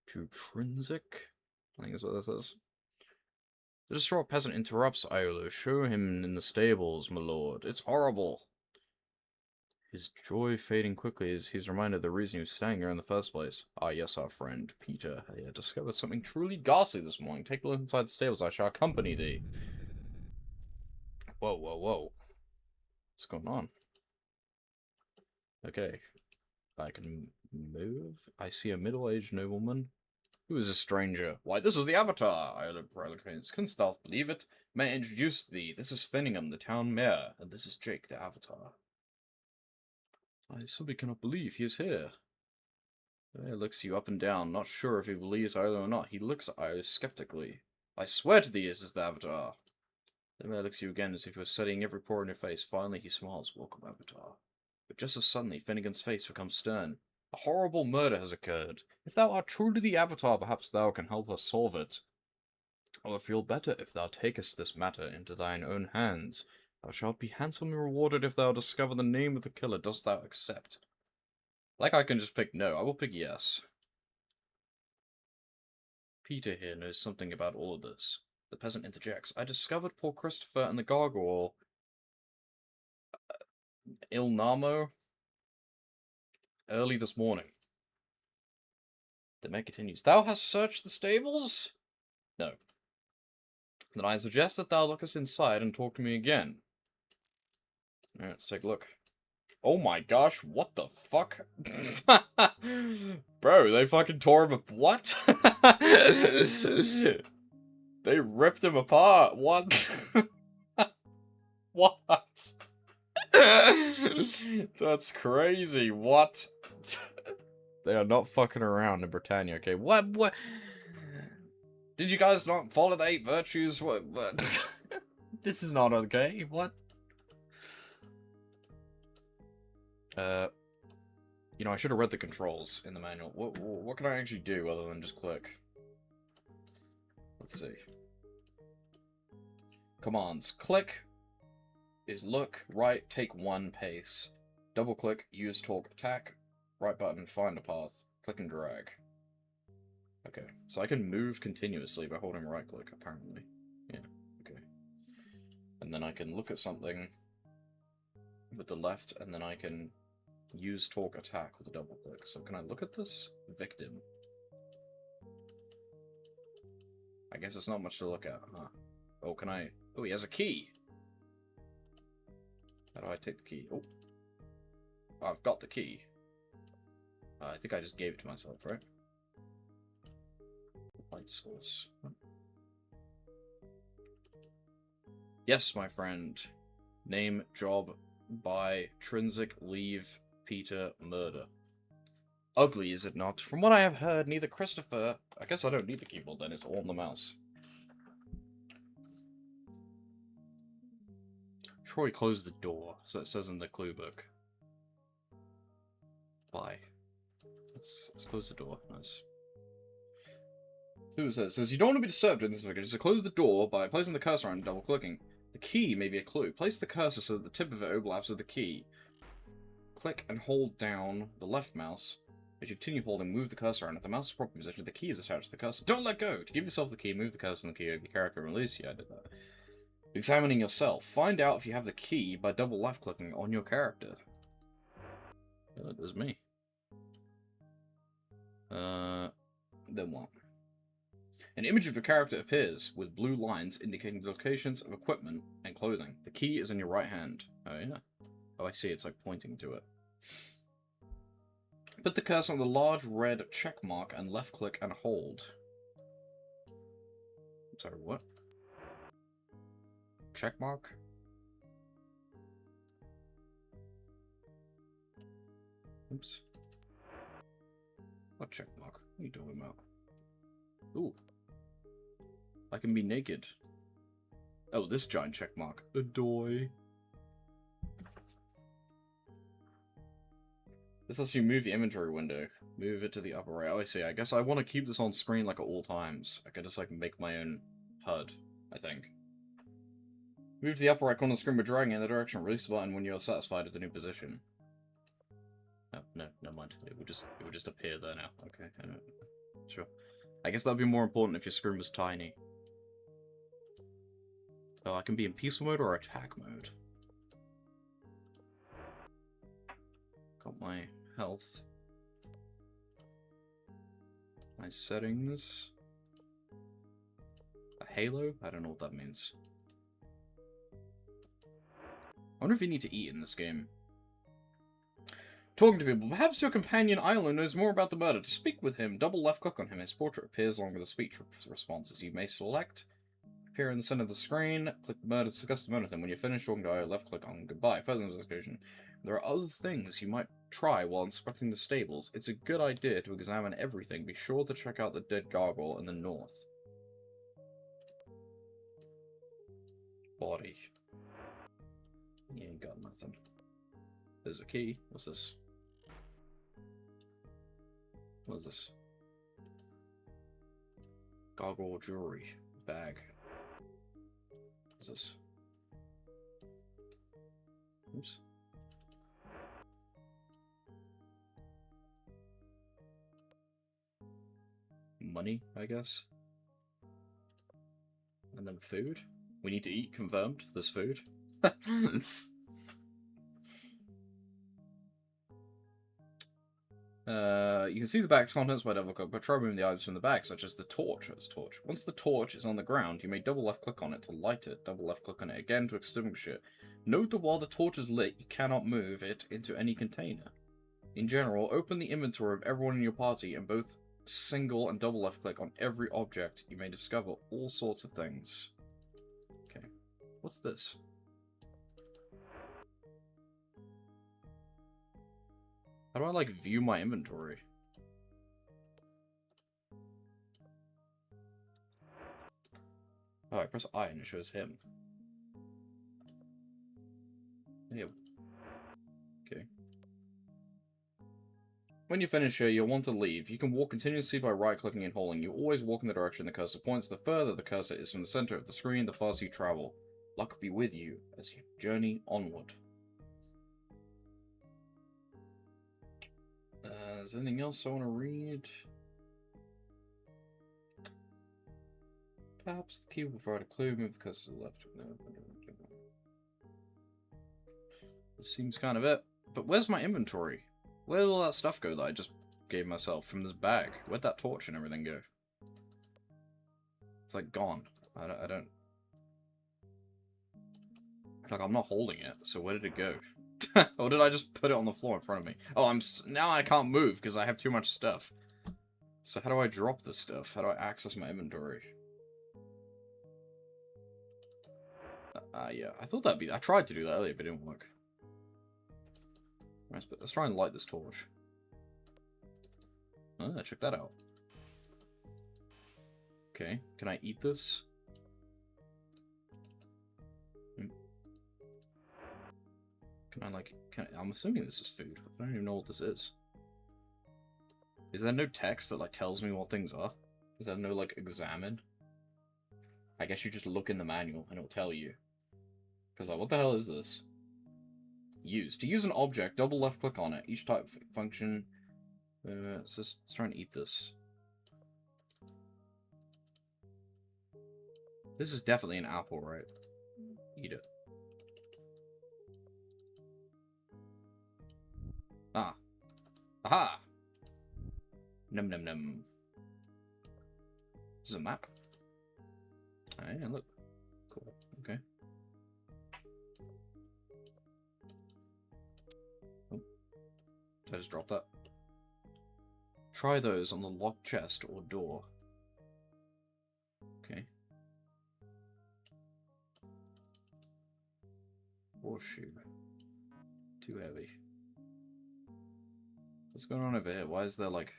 to Trinsic, I think is what this is. The distraught peasant interrupts Iolo. Show him in the stables, my lord. It's horrible. His joy fading quickly as he's reminded of the reason he was staying here in the first place. Ah, yes, our friend, Peter. I discovered something truly ghastly this morning. Take a look inside the stables. I shall accompany thee. Whoa, whoa, whoa. What's going on? Okay. I can move. I see a middle-aged nobleman. Who is a stranger? Why, this is the Avatar, Iolo proclaims. Canst thou believe it? May I introduce thee? This is Finningham, the town mayor, and this is Jake, the Avatar. I simply cannot believe he is here. He looks you up and down, not sure if he believes Iolo or not. He looks at Iolo skeptically. I swear to thee, this is the Avatar. The mayor looks at you again as if he was studying every pore in your face. Finally, he smiles. Welcome, Avatar. But just as suddenly, Finnegan's face becomes stern. A horrible murder has occurred. If thou art truly the Avatar, perhaps thou can help us solve it. I will feel better if thou takest this matter into thine own hands. Thou shalt be handsomely rewarded if thou discover the name of the killer. Dost thou accept? Like I can just pick no. I will pick yes. Peter here knows something about all of this. The peasant interjects. I discovered poor Christopher and the gargoyle Ilnamo early this morning. The man continues. Thou hast searched the stables? No. Then I suggest that thou lookest inside and talk to me again. Alright, let's take a look. Oh my gosh, what the fuck? Bro, they fucking tore him up. What? They ripped him apart. What? What? That's crazy. What? They are not fucking around in Britannia, okay? What? Did you guys not follow the 8 virtues? What? This is not okay. What? You know, I should have read the controls in the manual. What can I actually do other than just click? Let's see. Commands. Click is look, right, take 1 pace. Double click, use talk, attack. Right button, find a path. Click and drag. Okay, so I can move continuously by holding right click, apparently. Yeah, okay. And then I can look at something with the left, and then I can use talk attack with a double click. So can I look at this? Victim. I guess it's not much to look at, huh? Oh, can I... Oh, he has a key! How do I take the key? Oh. I've got the key. I think I just gave it to myself, right? Light source. What? Yes, my friend. Name, job, buy, Trinsic, leave, Peter, murder. Ugly, is it not? From what I have heard, neither Christopher... I guess I don't need the keyboard then, it's all on the mouse. Troy closed the door, so it says in the clue book. Bye. Let's close the door. Nice. So it says, you don't want to be disturbed during this video, just close the door by placing the cursor on and double clicking. The key may be a clue. Place the cursor so that the tip of it overlaps with the key. Click and hold down the left mouse As you continue holding, move the cursor around. If the mouse is properly positioned, the key is attached to the cursor. Don't let go! To give yourself the key, move the cursor and the key over your character and release. Yeah, I did that. Examining yourself. Find out if you have the key by double left-clicking on your character. Oh, that is me. Then what? An image of your character appears with blue lines indicating the locations of equipment and clothing. The key is in your right hand. Oh, yeah. Oh, I see. It's like pointing to it. Put the cursor on the large red check mark and left-click and hold. Sorry, what? Check mark? Oops. What check mark? What are you talking about? Ooh. I can be naked. Oh, this giant check mark. Adoy. This lets you move the inventory window. Move it to the upper right. Oh, I see. I guess I want to keep this on screen like at all times. I could just like make my own HUD, I think. Move to the upper right corner of the screen by dragging in the direction. Release the button when you're satisfied with the new position. Oh, no, never mind. It would just appear there now. Okay, sure. I guess that'd be more important if your screen was tiny. Oh, I can be in peaceful mode or attack mode. Got my health. My settings. A halo? I don't know what that means. I wonder if you need to eat in this game. Talking to people. Perhaps your companion Isla knows more about the murder. To speak with him, double left click on him. His portrait appears along with the speech responses. You may select. Appear in the center of the screen. Click the murder to discuss the murder with him. When you're finished talking to Isla, left click on goodbye. Further investigation. There are other things you might try while inspecting the stables. It's a good idea to examine everything. Be sure to check out the dead gargoyle in the north. Body. You ain't got nothing. There's a key. What's this? What is this? Gargoyle jewelry. Bag. What's this? Oops. Money, I guess. And then food. We need to eat, confirmed. There's food. You can see the bag's contents by double click, but try removing the items from the bag, such as the torch. Once the torch is on the ground, you may double left click on it to light it, double left click on it again to extinguish it. Note that while the torch is lit, you cannot move it into any container. In general, open the inventory of everyone in your party and both single and double left click on every object. You may discover all sorts of things. Okay. What's this? How do I, like, view my inventory? Oh, I press I and it shows him. Yeah. Okay. When you finish here, you'll want to leave. You can walk continuously by right-clicking and holding. You always walk in the direction the cursor points. The further the cursor is from the center of the screen, the faster you travel. Luck be with you as you journey onward. Is there anything else I want to read? Perhaps the key will provide a clue. Move the cursor to the left. No. This seems kind of it. But where's my inventory? Where did all that stuff go that I just gave myself from this bag? Where'd that torch and everything go? It's like gone. I don't... Like, I'm not holding it, so where did it go? Or did I just put it on the floor in front of me? Oh, now I can't move because I have too much stuff. So how do I drop this stuff? How do I access my inventory? Yeah. I thought that'd be... I tried to do that earlier, but it didn't work. Let's try and light this torch. Ah, check that out. Okay, can I eat this? Can I, like... I'm assuming this is food. I don't even know what this is. Is there no text that, like, tells me what things are? Is there no, like, examine? I guess you just look in the manual and it'll tell you. Because, like, what the hell is this? Use. To use an object, double left click on it. Each type function let's try and eat this. This is definitely an apple, right? Eat it. Ah. Aha! Num num num. This is a map. Oh, yeah, look. Cool. Okay. Oh. Did I just drop that? Try those on the locked chest or door. Okay. Horseshoe. Too heavy. What's going on over here? Why is there, like,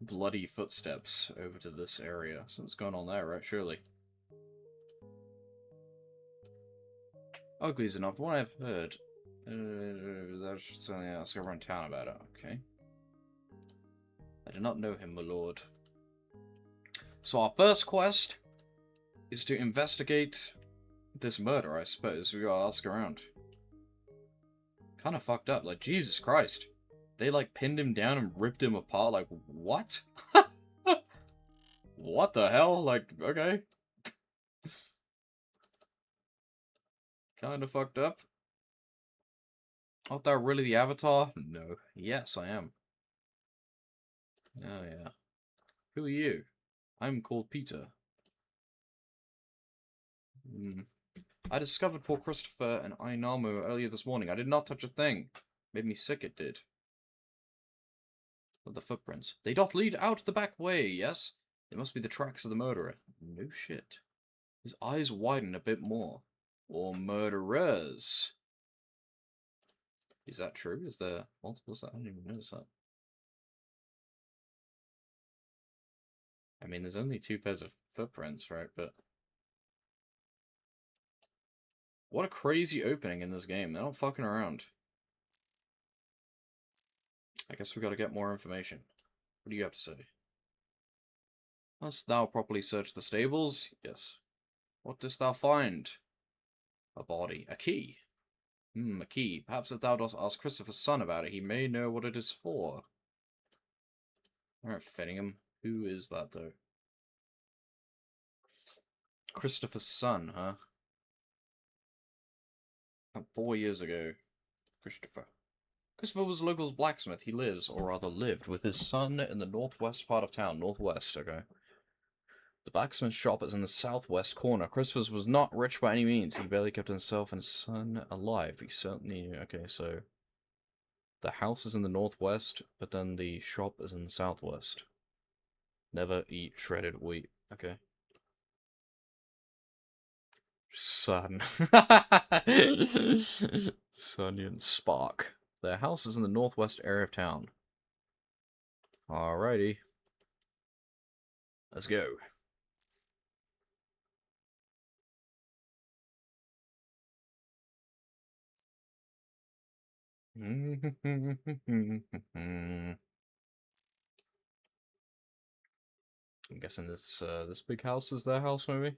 bloody footsteps over to this area? Something's going on there, right? Surely. Ugly's enough. From what I've heard. There's something else. Go around town about it. Okay. I do not know him, my lord. So our first quest is to investigate this murder, I suppose. We gotta ask around. Kind of fucked up. Like, Jesus Christ. They, like, pinned him down and ripped him apart. Like, what? What the hell? Like, okay. Kind of fucked up. Aren't that really the Avatar? No. Yes, I am. Oh, yeah. Who are you? I'm called Peter. I discovered poor Christopher and Ainamo earlier this morning. I did not touch a thing. Made me sick, it did. But the footprints. They doth lead out the back way, yes? They must be the tracks of the murderer. No shit. His eyes widen a bit more. Or murderers. Is that true? Is there multiples? I didn't even notice that. I mean, there's only 2 pairs of footprints, right? But what a crazy opening in this game. They're not fucking around. I guess we gotta get more information. What do you have to say? Hast thou properly searched the stables? Yes. What didst thou find? A body. A key. A key. Perhaps if thou dost ask Christopher's son about it, he may know what it is for. Alright, Finningham. Who is that, though? Christopher's son, huh? About 4 years ago. Christopher. Christopher was the local's blacksmith. He lives, or rather lived, with his son in the northwest part of town. Northwest, okay. The blacksmith shop is in the southwest corner. Christopher was not rich by any means. He barely kept himself and his son alive. He certainly... Okay, so... The house is in the northwest, but then the shop is in the southwest. Never eat shredded wheat. Okay. Sun. Sun Spark. Their house is in the northwest area of town. Alrighty. Let's go. I'm guessing this this big house is their house, maybe?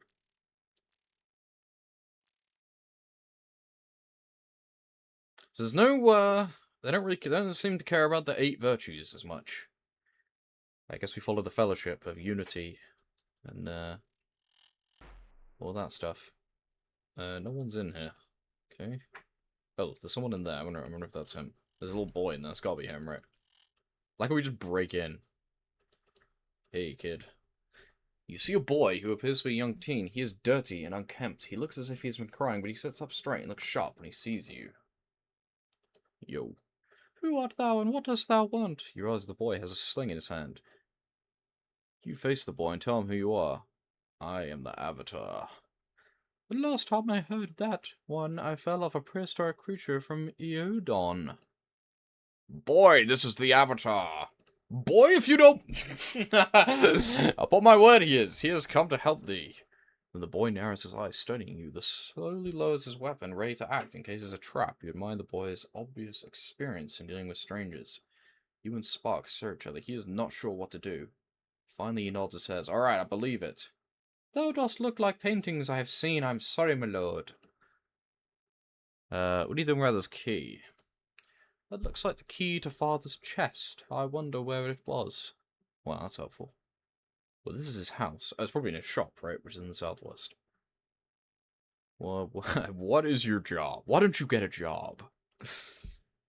So there's no, they don't seem to care about the 8 virtues as much. I guess we follow the fellowship of unity and, all that stuff. No one's in here. Okay. Oh, there's someone in there. I wonder if that's him. There's a little boy in there. It's gotta be him, right? Like, we just break in. Hey, kid. You see a boy who appears to be a young teen. He is dirty and unkempt. He looks as if he's been crying, but he sits up straight and looks sharp when he sees you. Yo. Who art thou, and what dost thou want? You realize the boy has a sling in his hand. You face the boy and tell him who you are. I am the Avatar. The last time I heard that one, I fell off a prehistoric creature from Eodon. Boy, this is the Avatar. Boy, if you don't... Upon my word, he is. He has come to help thee. When the boy narrows his eyes, studying you, the slowly lowers his weapon, ready to act in case it's a trap. You admire the boy's obvious experience in dealing with strangers. You and Spark search each other. He is not sure what to do. Finally, he nods his head. Alright, I believe it. Thou dost look like paintings I have seen. I'm sorry, my lord. What do you think about this key? That looks like the key to Father's chest. I wonder where it was. Wow, that's helpful. Well, this is his house. Oh, it's probably in his shop, right? Which is in the southwest. Well, what is your job? Why don't you get a job?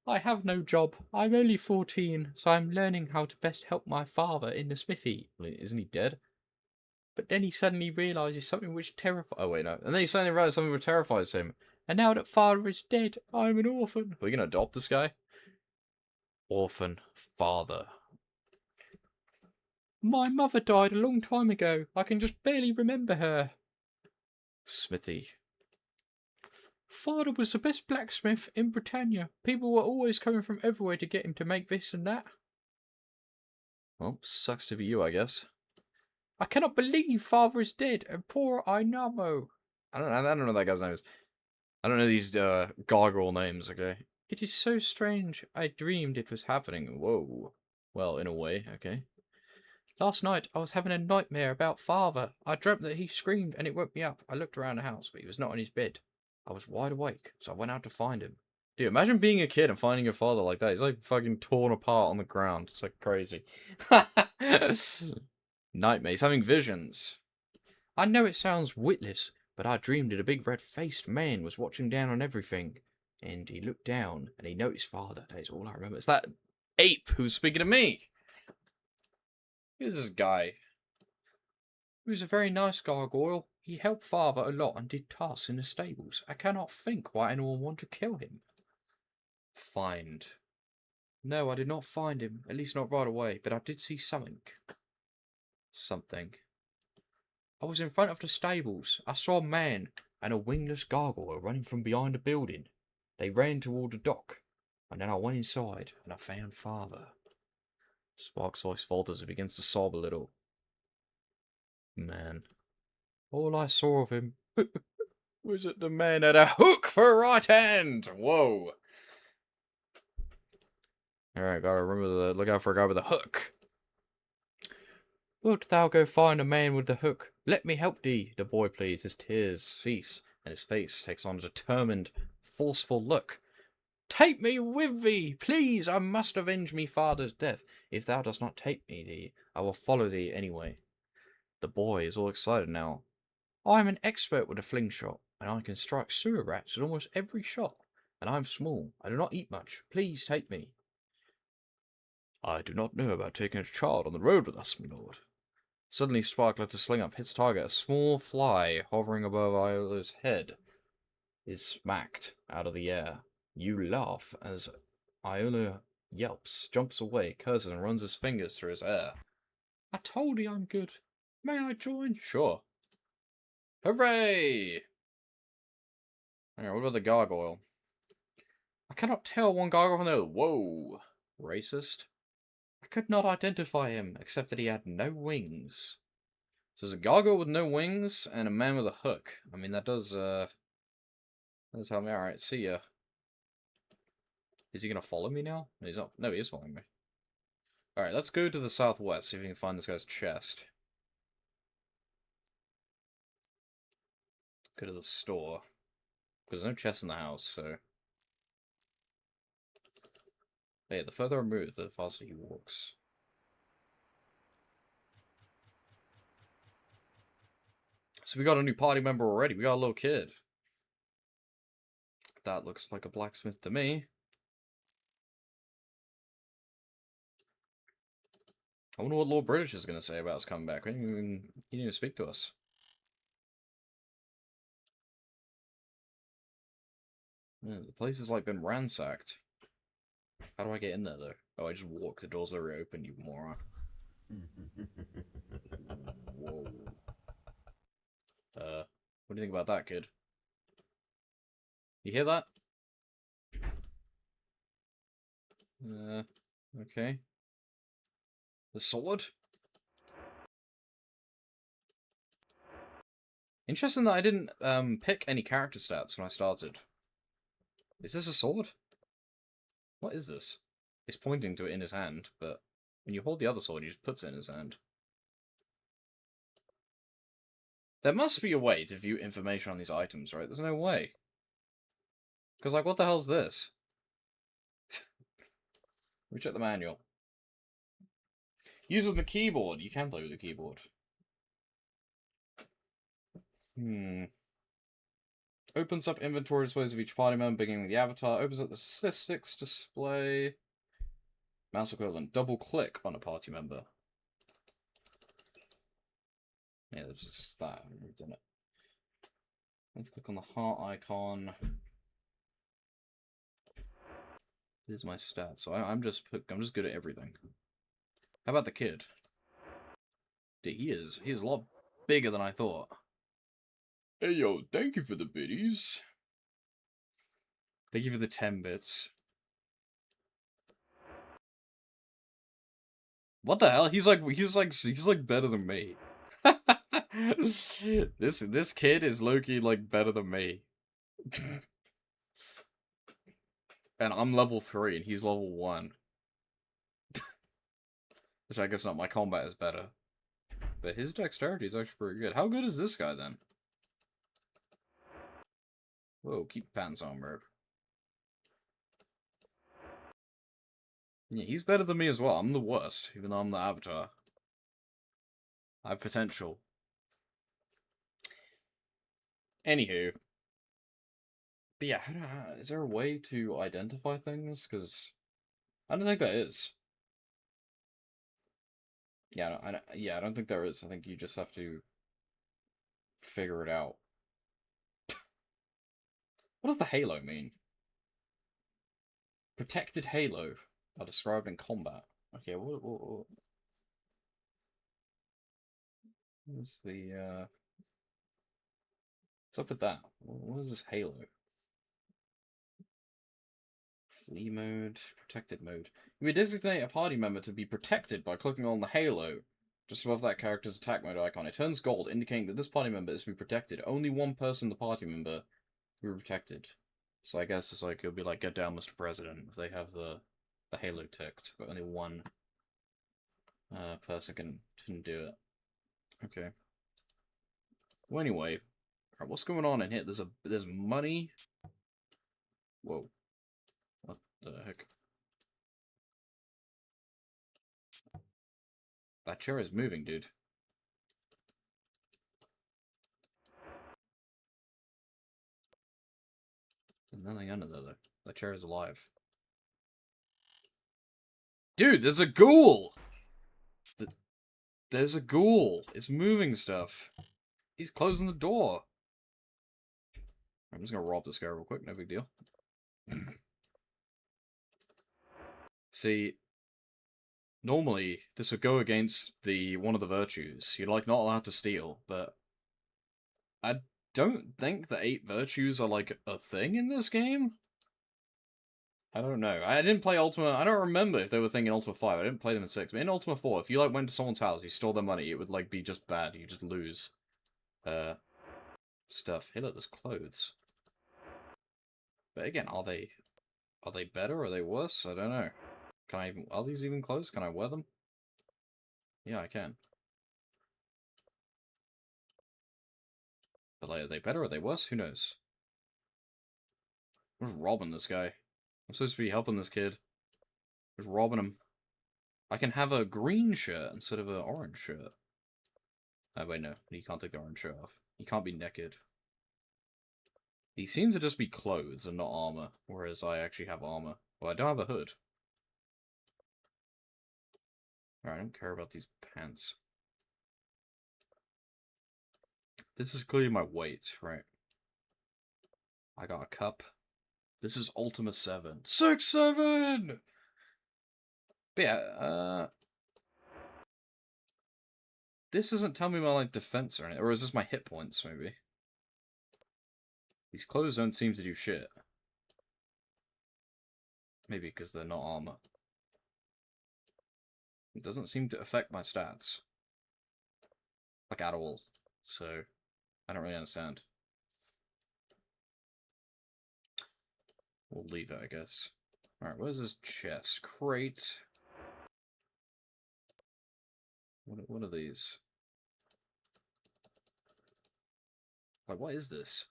I have no job. I'm only 14, so I'm learning how to best help my father in the smithy. Wait, isn't he dead? But then he suddenly realizes something which terrifies. Oh wait, no. And then he suddenly realizes something which terrifies him. And now that father is dead, I'm an orphan. Are we gonna adopt this guy? Orphan father. My mother died a long time ago. I can just barely remember her. Smithy. Father was the best blacksmith in Britannia. People were always coming from everywhere to get him to make this and that. Well, sucks to be you, I guess. I cannot believe Father is dead, and poor Ainamo. I don't know that guy's names. I don't know these gargoyle names, okay? It is so strange. I dreamed it was happening. Whoa. Well, in a way, okay. Last night, I was having a nightmare about Father. I dreamt that he screamed, and it woke me up. I looked around the house, but he was not on his bed. I was wide awake, so I went out to find him. Dude, imagine being a kid and finding your father like that. He's like fucking torn apart on the ground. It's like crazy. Nightmare. He's having visions. I know it sounds witless, but I dreamed that a big red-faced man was watching down on everything. And he looked down, and he noticed Father. That is all I remember. It's that ape who's speaking to me. Who's this guy? He was a very nice gargoyle. He helped Father a lot and did tasks in the stables. I cannot think why anyone would want to kill him. Find. No, I did not find him. At least not right away, but I did see something. Something. I was in front of the stables. I saw a man and a wingless gargoyle running from behind a building. They ran toward the dock, and then I went inside and I found Father. Spark's voice falters and begins to sob a little. Man. All I saw of him was that the man had a hook for a right hand. Whoa. Alright, gotta remember look out for a guy with a hook. Wilt thou go find a man with the hook? Let me help thee, the boy pleads. His tears cease, and his face takes on a determined, forceful look. Take me with thee, please. I must avenge me father's death. If thou dost not take me thee, I will follow thee anyway. The boy is all excited now. I am an expert with a fling shot, and I can strike sewer rats with almost every shot. And I am small. I do not eat much. Please take me. I do not know about taking a child on the road with us, my lord. Suddenly Spark lets a sling up, hits target. A small fly hovering above Iola's head is smacked out of the air. You laugh as Iola yelps, jumps away, curses, and runs his fingers through his hair. I told you I'm good. May I join? Sure. Hooray! Alright, what about the gargoyle? I cannot tell one gargoyle from the other. Whoa. Racist? I could not identify him, except that he had no wings. So there's a gargoyle with no wings, and a man with a hook. I mean, that does help me. Alright, see ya. Is he gonna follow me now? No, he's not. No, he is following me. Alright, let's go to the southwest, see if we can find this guy's chest. Go to the store. Because there's no chest in the house, so... Yeah, the further removed, the faster he walks. So we got a new party member already. We got a little kid. That looks like a blacksmith to me. I wonder what Lord British is going to say about us coming back. He didn't even speak to us. Yeah, the place has like been ransacked. How do I get in there though? Oh, I just walk. The doors are open, you moron. Whoa. What do you think about that, kid? You hear that? Okay. The sword? Interesting that I didn't pick any character stats when I started. Is this a sword? What is this? It's pointing to it in his hand, but when you hold the other sword, he just puts it in his hand. There must be a way to view information on these items, right? There's no way. Because, like, what the hell's this? We check the manual. Using the keyboard. You can play with the keyboard. Opens up inventory displays of each party member, beginning with the avatar. Opens up the statistics display. Mouse equivalent. Double click on a party member. Yeah, it's just that. We've done it. Let's click on the heart icon. Here's my stats. So I'm just good at everything. How about the kid? Dude, he's a lot bigger than I thought. Hey yo, thank you for the biddies. Thank you for the 10 bits. What the hell? He's like better than me. This kid is low-key like better than me. And I'm level 3 and he's level 1. Which I guess not, my combat is better. But his dexterity is actually pretty good. How good is this guy then? Whoa, keep pants on, bro. Yeah, he's better than me as well. I'm the worst, even though I'm the avatar. I have potential. Anywho. But yeah, is there a way to identify things? Because I don't think there is. Yeah, I don't think there is. I think you just have to figure it out. What does the halo mean? Protected halo are described in combat. Okay, what is the, what's up with that? What is this halo? Flee mode, protected mode. You may designate a party member to be protected by clicking on the halo just above that character's attack mode icon. It turns gold, indicating that this party member is to be protected. Only one person, the party member, will be protected. So I guess it's like, it'll be like, get down, Mr. President, if they have the halo ticked, but only one person can do it. Okay. Well, anyway, right, what's going on in here? There's money. Whoa. What the heck? That chair is moving, dude. There's nothing under there, though. That chair is alive. Dude, there's a ghoul! There's a ghoul! It's moving stuff. He's closing the door. I'm just gonna rob this guy real quick, no big deal. See, normally this would go against one of the virtues. You're like not allowed to steal, but I don't think the 8 virtues are like a thing in this game. I don't know. I didn't play Ultima. I don't remember if they were thinking Ultima 5. I didn't play them in 6. But in Ultima 4, if you like went to someone's house, you stole their money, it would like be just bad. You just lose stuff. Hey, look, there's clothes. But again, are they better or are they worse? I don't know. Are these even clothes? Can I wear them? Yeah, I can. But like, are they better or are they worse? Who knows? I'm just robbing this guy. I'm supposed to be helping this kid. Just robbing him. I can have a green shirt instead of an orange shirt. Oh wait, no. You can't take the orange shirt off. You can't be naked. These seem to just be clothes and not armor, whereas I actually have armor. Well, I don't have a hood. Alright, I don't care about these pants. This is clearly my weight, right? I got a cup. This is Ultima 7. 6-7! But yeah, this doesn't tell me my, like, defense or anything. Or is this my hit points, maybe? These clothes don't seem to do shit. Maybe because they're not armor. It doesn't seem to affect my stats. Like, at all. So, I don't really understand. We'll leave it, I guess. Alright, where's this chest? Crate. What are these? Like, what is this?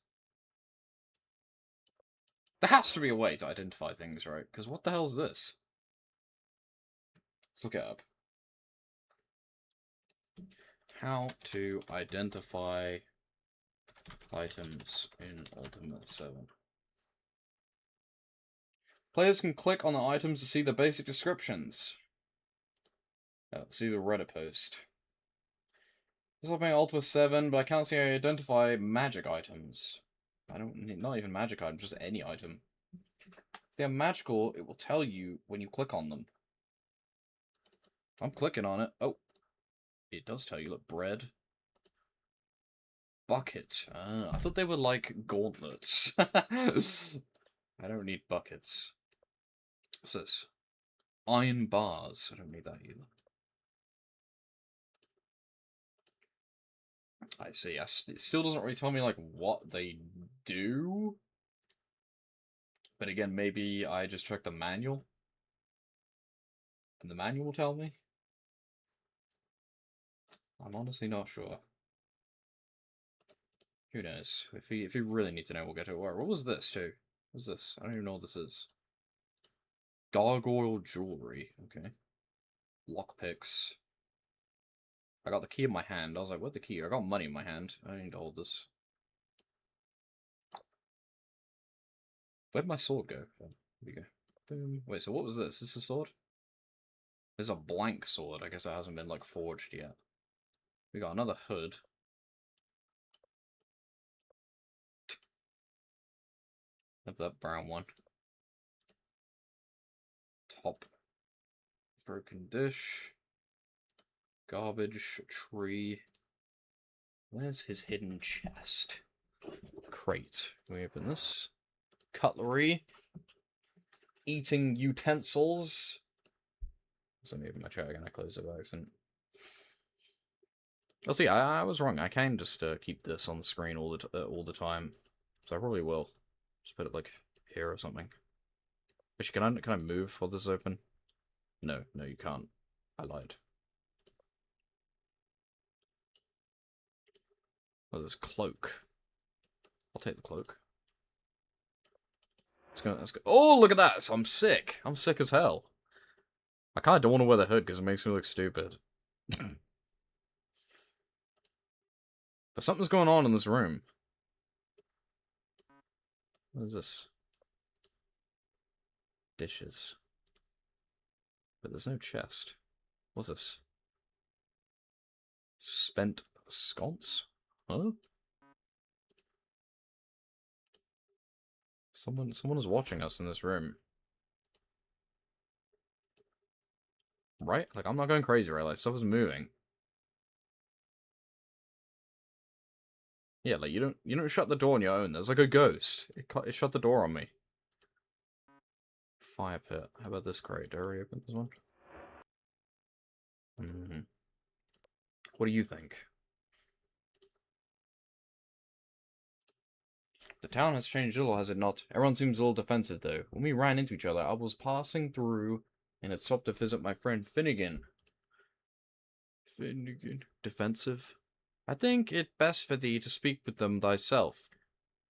There has to be a way to identify things, right? Because what the hell's this? Let's look it up. How to identify items in Ultima 7. Players can click on the items to see the basic descriptions. See the Reddit post. This is playing Ultima 7, but I can't see how you identify magic items. I don't need, not even magic items, just any item. If they're magical, it will tell you when you click on them. I'm clicking on it. Oh, it does tell you. Look, bread. Bucket. I thought they were like gauntlets. I don't need buckets. What's this? Iron bars. I don't need that either. I see. It still doesn't really tell me, like, what they do. But again, maybe I just check the manual. And the manual will tell me. I'm honestly not sure. Who knows? If you really need to know, we'll get to it. What was this, too? What was this? I don't even know what this is. Gargoyle jewelry. Okay. Lockpicks. I got the key in my hand. I was like, where'd the key? I got money in my hand. I don't need to hold this. Where'd my sword go? Oh, here we go. Boom. Wait, so what was this? Is this a sword? There's a blank sword. I guess it hasn't been, like, forged yet. We got another hood. Have that brown one. Top. Broken dish. Garbage. Tree. Where's his hidden chest? Crate. Can we open this? Cutlery. Eating utensils. So let me open my chair again. I closed it by accident. Oh, see, I was wrong. I can just keep this on the screen all the time. So I probably will. Just put it like here or something. Actually, can I move while this is open? No, you can't. I lied. Oh, there's cloak. I'll take the cloak. Let's go. Oh, look at that! So I'm sick. I'm sick as hell. I kind of don't want to wear the hood because it makes me look stupid. But something's going on in this room. What is this? Dishes. But there's no chest. What's this? Spent sconce? Huh? Someone is watching us in this room. Right? Like, I'm not going crazy, right? Like, stuff is moving. Yeah, like, you don't shut the door on your own. There's like a ghost. It shut the door on me. Fire pit. How about this crate? Do I already open this one? What do you think? The town has changed a little, has it not? Everyone seems a little defensive, though. When we ran into each other, I was passing through and had stopped to visit my friend Finnegan. Finnegan. Defensive? I think it best for thee to speak with them thyself.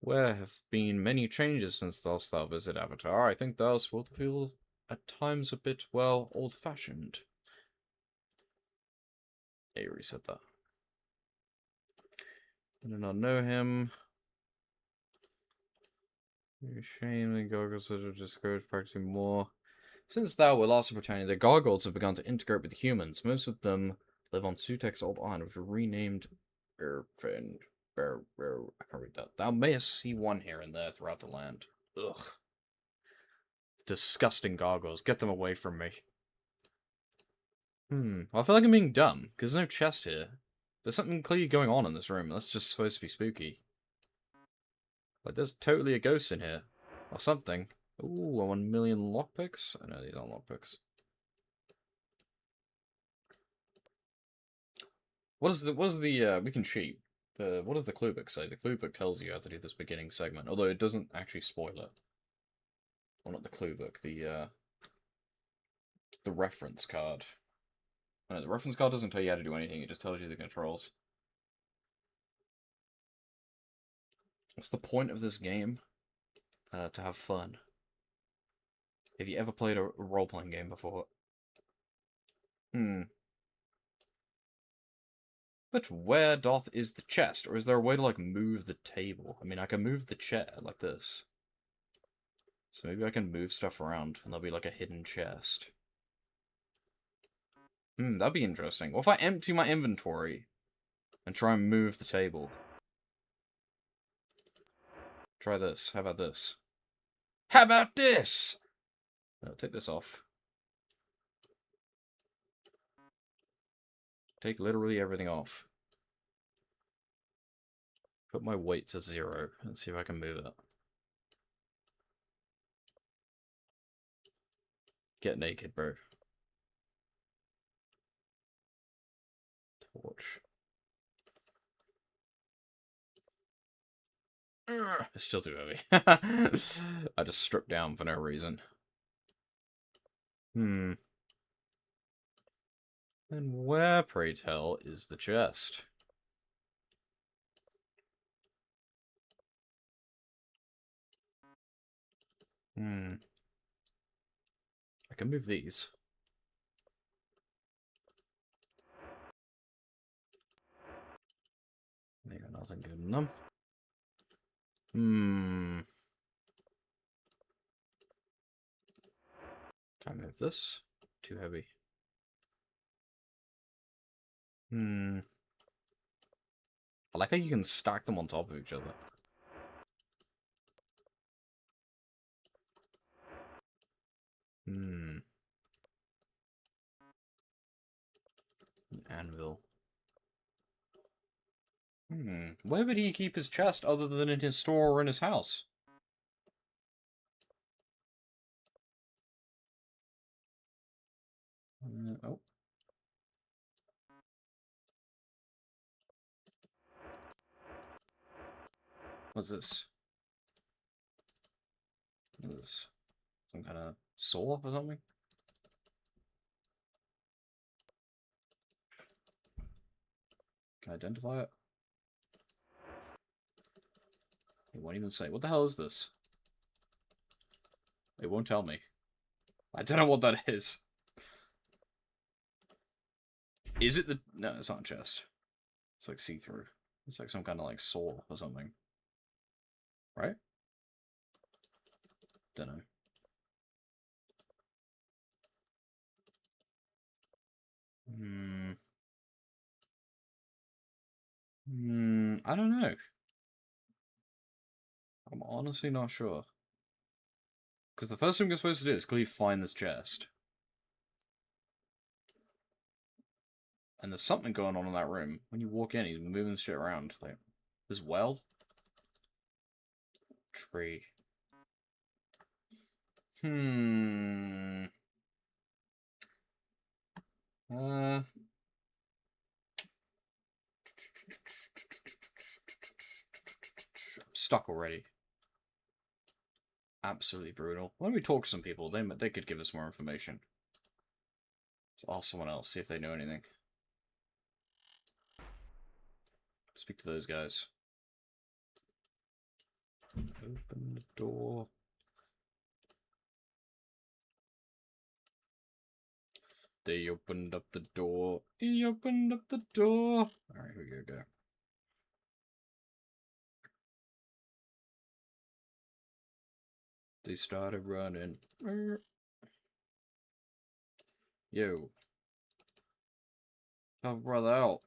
Where have been many changes since thou visit Avatar. I think thou wilt feel at times a bit, well, old-fashioned. Yeah, you already said that. I do not know him. Shame the gargoyles have discouraged practicing more. Since thou were last in Britannia, the gargoyles have begun to integrate with humans. Most of them live on Sutek's old island, which was renamed Erfin. I can't read that. Thou mayest see one here and there throughout the land. Ugh. Disgusting gargoyles. Get them away from me. I feel like I'm being dumb, because there's no chest here. There's something clearly going on in this room. That's just supposed to be spooky. Like, there's totally a ghost in here. Or something. Ooh, 1 million lockpicks? I know these aren't lockpicks. What is the, we can cheat. What does the clue book say? The clue book tells you how to do this beginning segment, although it doesn't actually spoil it. Well, not the clue book, the reference card. Oh, no, the reference card doesn't tell you how to do anything, it just tells you the controls. What's the point of this game? To have fun. Have you ever played a role-playing game before? Hmm. But where doth is the chest? Or is there a way to, like, move the table? I mean, I can move the chair like this. So maybe I can move stuff around, and there'll be, like, a hidden chest. That'd be interesting. What if I empty my inventory and try and move the table? Try this. How about this? How about this? No, take this off. Take literally everything off. Put my weight to 0 and see if I can move it. Get naked, bro. Torch. It's still too heavy. I just stripped down for no reason. And where, pray tell, is the chest? I can move these. They got nothing good in them. Can I move this? Too heavy. I like how you can stack them on top of each other. An anvil. Where would he keep his chest other than in his store or in his house? Oh. What's this? What is this? Some kind of saw or something? Can I identify it? It won't even say. What the hell is this? It won't tell me. I don't know what that is. Is it the... No, it's not a chest. It's like see-through. It's like some kind of like saw or something. Right? Dunno. I don't know. I'm honestly not sure. Because the first thing you're supposed to do is clearly find this chest. And there's something going on in that room. When you walk in, he's moving shit around. Like, this well? Tree. I'm stuck already. Absolutely brutal. Why don't we talk to some people? They could give us more information. Let's ask someone else, see if they know anything. Speak to those guys. Open the door. They opened up the door. He opened up the door. Alright, here we go. They started running. Yo. Oh, brother out.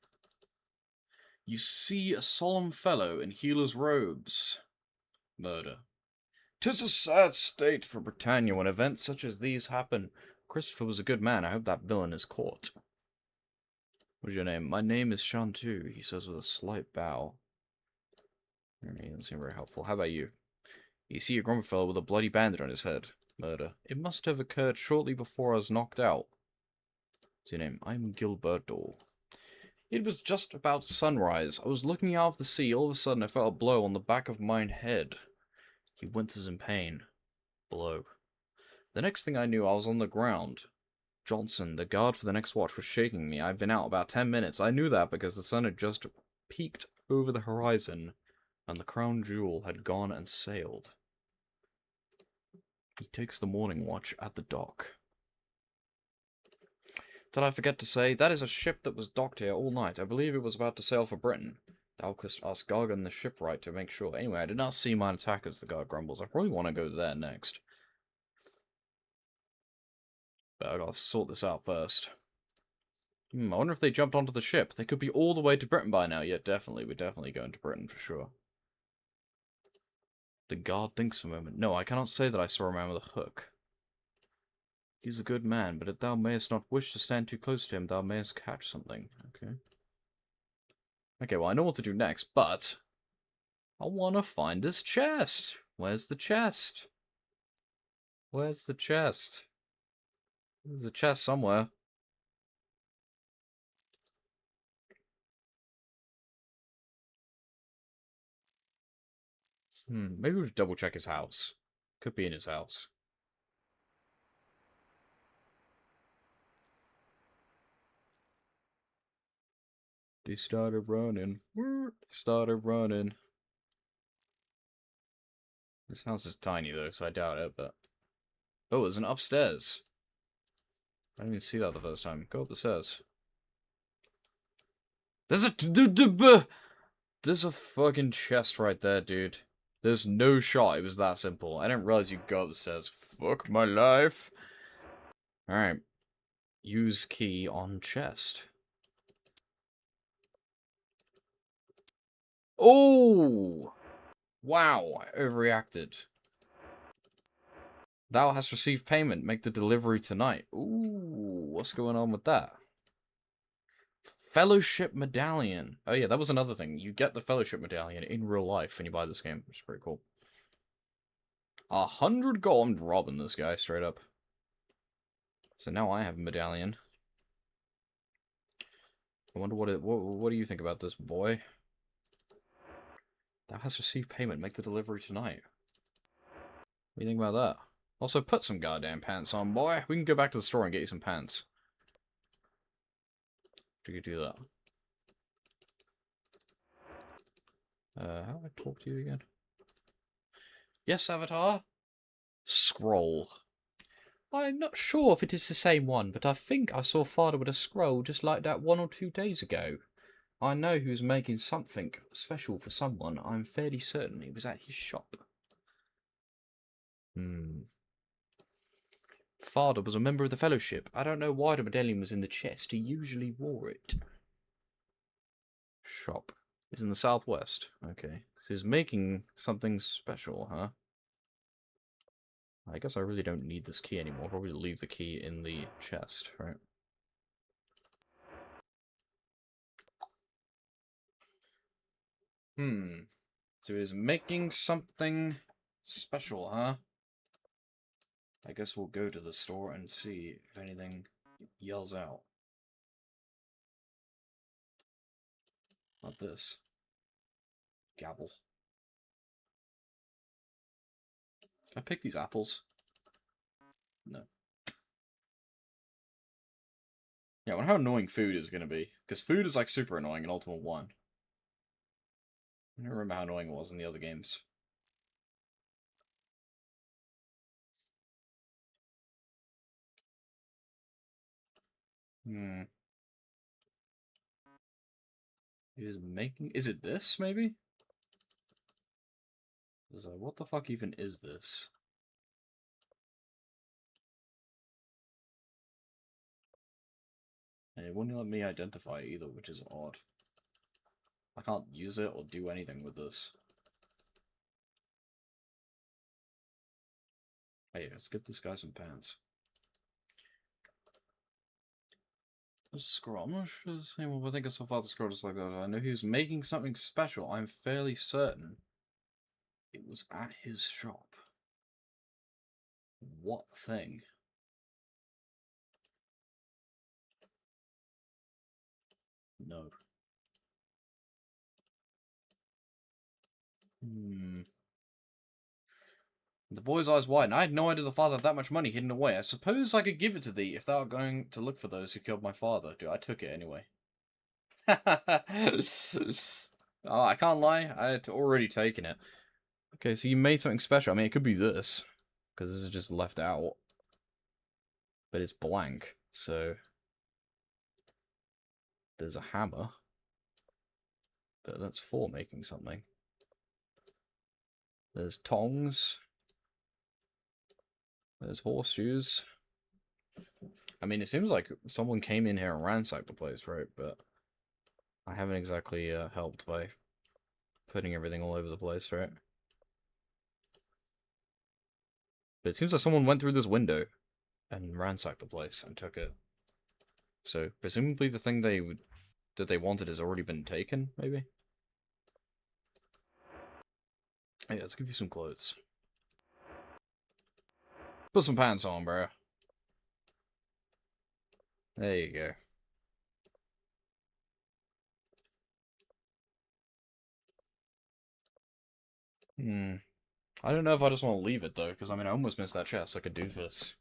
You see a solemn fellow in healer's robes. Murder. 'Tis a sad state for Britannia when events such as these happen. Christopher was a good man. I hope that villain is caught. What's your name? My name is Shantu, he says with a slight bow. He doesn't seem very helpful. How about you? You see a grumpy fellow with a bloody bandage on his head. Murder. It must have occurred shortly before I was knocked out. What's your name? I'm Gilberto. It was just about sunrise. I was looking out of the sea. All of a sudden, I felt a blow on the back of mine head. He winces in pain. Blow. The next thing I knew, I was on the ground. Johnson, the guard for the next watch, was shaking me. I'd been out about 10 minutes. I knew that because the sun had just peeked over the horizon, and the crown jewel had gone and sailed. He takes the morning watch at the dock. Did I forget to say, that is a ship that was docked here all night. I believe it was about to sail for Britain. Thou couldst ask Gargan the shipwright to make sure. Anyway, I did not see mine attackers, the guard grumbles. I probably want to go there next. But I gotta sort this out first. I wonder if they jumped onto the ship. They could be all the way to Britain by now. Yeah, definitely. We're definitely going to Britain for sure. The guard thinks for a moment. No, I cannot say that I saw a man with a hook. He is a good man, but if thou mayest not wish to stand too close to him, thou mayest catch something. Okay. Okay, well, I know what to do next, but I want to find this chest. Where's the chest? Where's the chest? There's a chest somewhere. Maybe we should double check his house. Could be in his house. He started running. Started running. This house is tiny though, so I doubt it, but... Oh, there's an upstairs. I didn't even see that the first time. Go up the stairs. There's a... There's a fucking chest right there, dude. There's no shot. It was that simple. I didn't realize you could go up the stairs. Fuck my life. Alright. Use key on chest. Oh! Wow, I overreacted. Thou hast received payment. Make the delivery tonight. Ooh, what's going on with that? Fellowship Medallion. Oh yeah, that was another thing. You get the Fellowship Medallion in real life when you buy this game, which is pretty cool. 100 gold. I'm robbing this guy straight up. So now I have a medallion. I wonder what do you think about this, boy? Thou hast received payment. Make the delivery tonight. What do you think about that? Also, put some goddamn pants on, boy. We can go back to the store and get you some pants. We could do that. How do I talk to you again? Yes, Avatar? Scroll. I'm not sure if it is the same one, but I think I saw Father with a scroll just like that 1 or 2 days ago. I know he was making something special for someone. I'm fairly certain he was at his shop. Father was a member of the Fellowship. I don't know why the medallion was in the chest. He usually wore it. Shop. He's in the southwest. Okay. So he's making something special, huh? I guess I really don't need this key anymore. I'll probably leave the key in the chest, right? So he's making something special, huh? I guess we'll go to the store and see if anything yells out. Not this. Gabble. Can I pick these apples? No. Yeah, I wonder how annoying food is going to be. Because food is like super annoying in Ultima 1. I don't remember how annoying it was in the other games. Is it this, maybe? What the fuck even is this? And it wouldn't let me identify it either, which is odd. I can't use it or do anything with this. Hey, let's give this guy some pants. The scroll. I'm not sure the same one, but I think I saw Father Scroll just like that. I know he was making something special. I'm fairly certain it was at his shop. What thing? No. The boy's eyes widened. I had no idea the father had that much money hidden away. I suppose I could give it to thee if thou art going to look for those who killed my father. Dude, I took it anyway. Oh, I can't lie. I had already taken it. Okay, so you made something special. I mean, it could be this. Because this is just left out. But it's blank, so... There's a hammer. But that's for making something. There's tongs. There's horseshoes. I mean, it seems like someone came in here and ransacked the place, right? But I haven't exactly helped by putting everything all over the place, right? But it seems like someone went through this window and ransacked the place and took it. So, presumably the thing that they wanted has already been taken, maybe? Hey, let's give you some clothes. Put some pants on, bro. There you go. I don't know if I just want to leave it, though, because, I mean, I almost missed that chest. I could do this.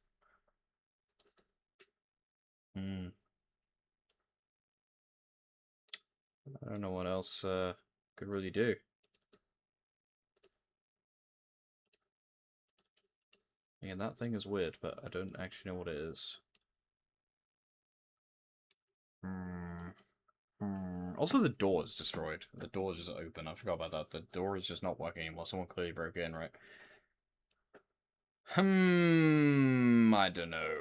I don't know what else could really do. Yeah, that thing is weird, but I don't actually know what it is. Also, the door is destroyed. The door is just open. I forgot about that. The door is just not working anymore. Someone clearly broke in, right? I don't know.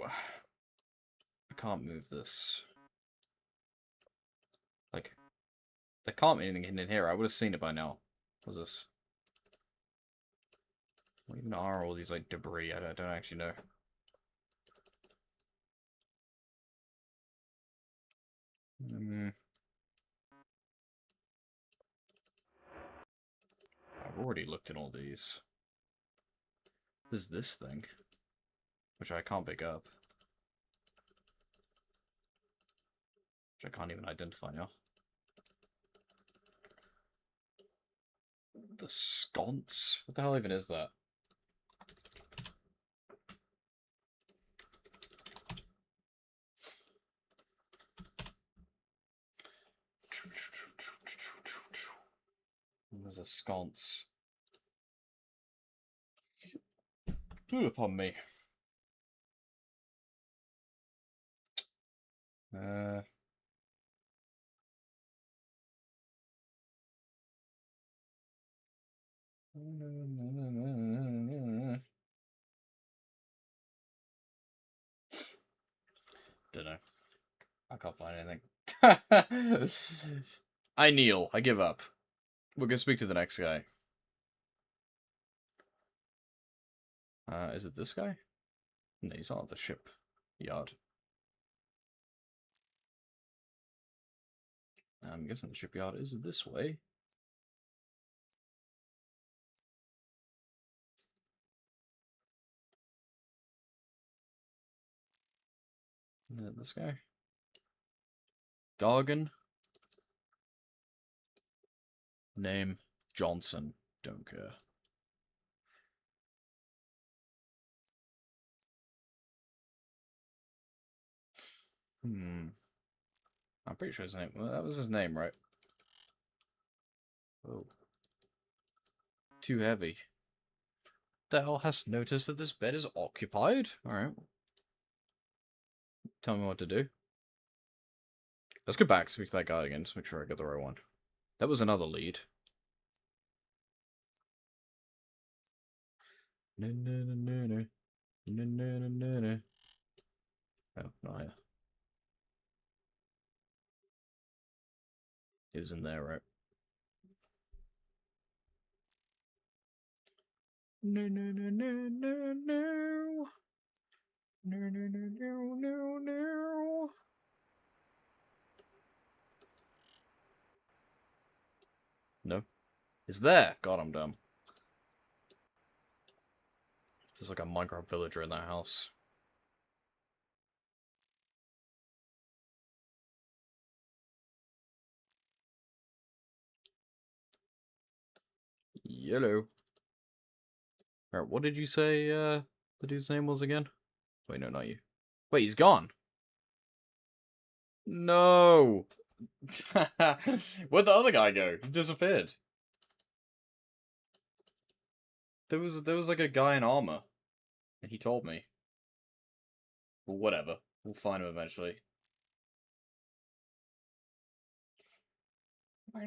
I can't move this. Like, there can't be anything hidden in here. I would have seen it by now. What's this? What even are all these, like, debris? I don't actually know. I've already looked at all these. There's this thing, which I can't pick up. Which I can't even identify now. The sconce? What the hell even is that? There's a sconce. Ooh, upon me. Dunno. I can't find anything. I kneel. I give up. We're gonna speak to the next guy. Is it this guy? No, he's not at the ship yard. I'm guessing the shipyard is this way. Is it this guy? Gargan. Name Johnson. Don't care. I'm pretty sure his name. Well, that was his name, right? Oh. Too heavy. The hell has noticed that this bed is occupied? Alright. Tell me what to do. Let's go back, speak to that guy again, just make sure I get the right one. That was another lead. No, no, no, no, no. No, no, no, no, no. Oh, not here. It was in there, right? No, no, no, no, no, no. No, no, no, no, no, no. No. It's there. God, I'm dumb. There's like a Minecraft villager in that house. Yellow. Alright, what did you say the dude's name was again? Wait, no, not you. Wait, he's gone. No! Where'd the other guy go? He disappeared. There was like a guy in armor. And he told me. Well, whatever. We'll find him eventually. We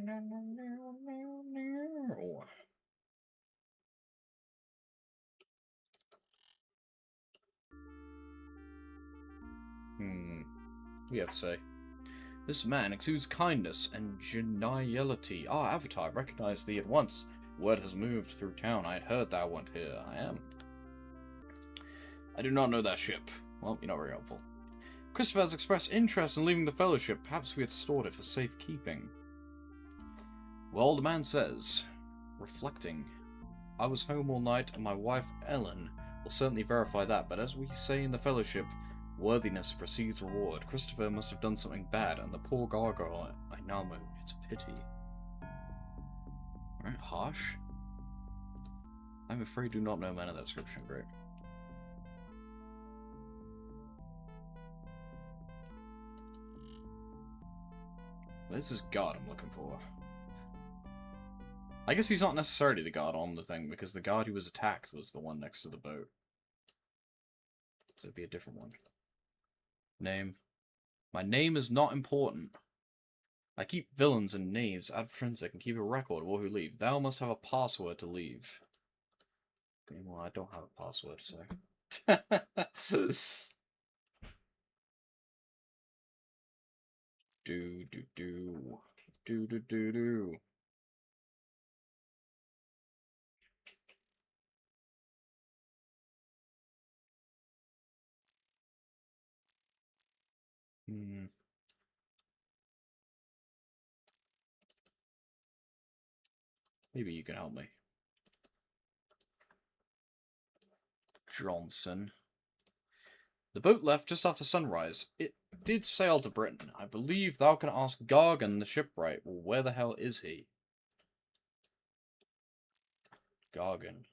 have to say. This man exudes kindness and geniality. Ah, Avatar, I recognized thee at once. Word has moved through town. I had heard thou went here. I am. I do not know that ship. Well, you're not very helpful. Christopher has expressed interest in leaving the Fellowship. Perhaps we had stored it for safekeeping. Well, the man says, reflecting, I was home all night, and my wife, Ellen, will certainly verify that, but as we say in the Fellowship, worthiness precedes reward. Christopher must have done something bad, and the poor gargoyle, I now know, it's a pity. Alright, harsh. I'm afraid do not know men of that description. Great. This is guard I'm looking for. I guess he's not necessarily the guard on the thing, because the guard who was attacked was the one next to the boat. So it'd be a different one. Name. My name is not important. I keep villains and knaves out of forensic and keep a record of all who leave. Thou must have a password to leave. Okay, well, I don't have a password, so... do. Maybe you can help me. Johnson. The boat left just after sunrise. It did sail to Britain. I believe thou can ask Gargan the shipwright. Well, where the hell is he? Gargan.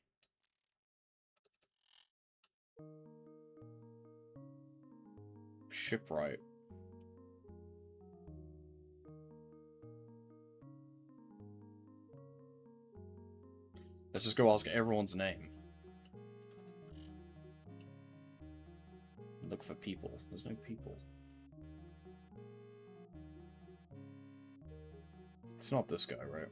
Shipwright. Let's just go ask everyone's name. Look for people. There's no people. It's not this guy, right?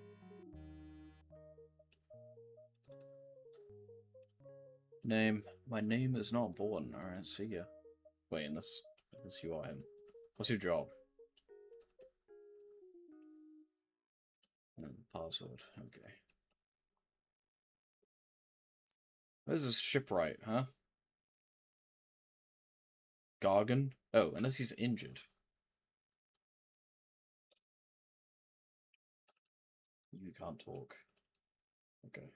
Name. My name is not Born. Alright, see ya. Wait, unless you are him. What's your job? Password. Okay. Where's this shipwright, huh? Gargan? Oh, unless he's injured. You can't talk. Okay.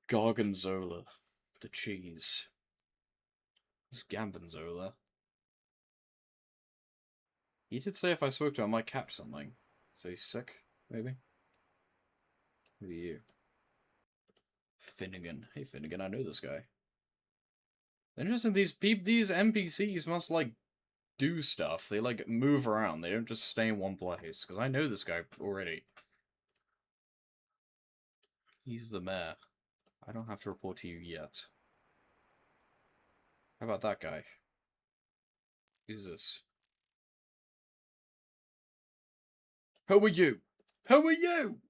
Gargonzola. The cheese. This Gambanzola. He did say if I spoke to him I might catch something. So he's sick, maybe? Who are you? Finnegan. Hey Finnegan, I know this guy. Interesting, these NPCs must, like, do stuff. They, like, move around. They don't just stay in one place. Because I know this guy already. He's the mayor. I don't have to report to you yet. How about that guy? Who's this? Who are you? Who are you?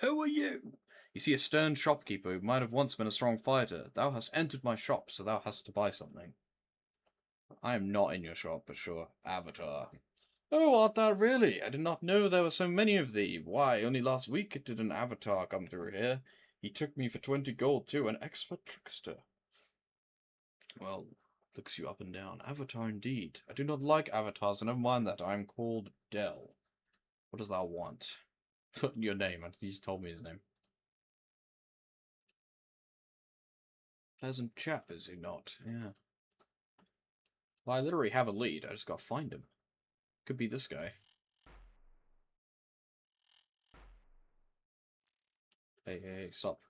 Who are you? You see a stern shopkeeper who might have once been a strong fighter. Thou hast entered my shop, so thou hast to buy something. I am not in your shop, but sure. Avatar. Oh, art thou really? I did not know there were so many of thee. Why, only last week did an avatar come through here. He took me for 20 gold, too, an expert trickster. Well, looks you up and down. Avatar indeed. I do not like avatars, and never mind that. I am called Dell. What does thou want? Your name. He just told me his name. Pleasant chap, is he not? Yeah. Well, I literally have a lead. I just gotta find him. Could be this guy. Hey, stop.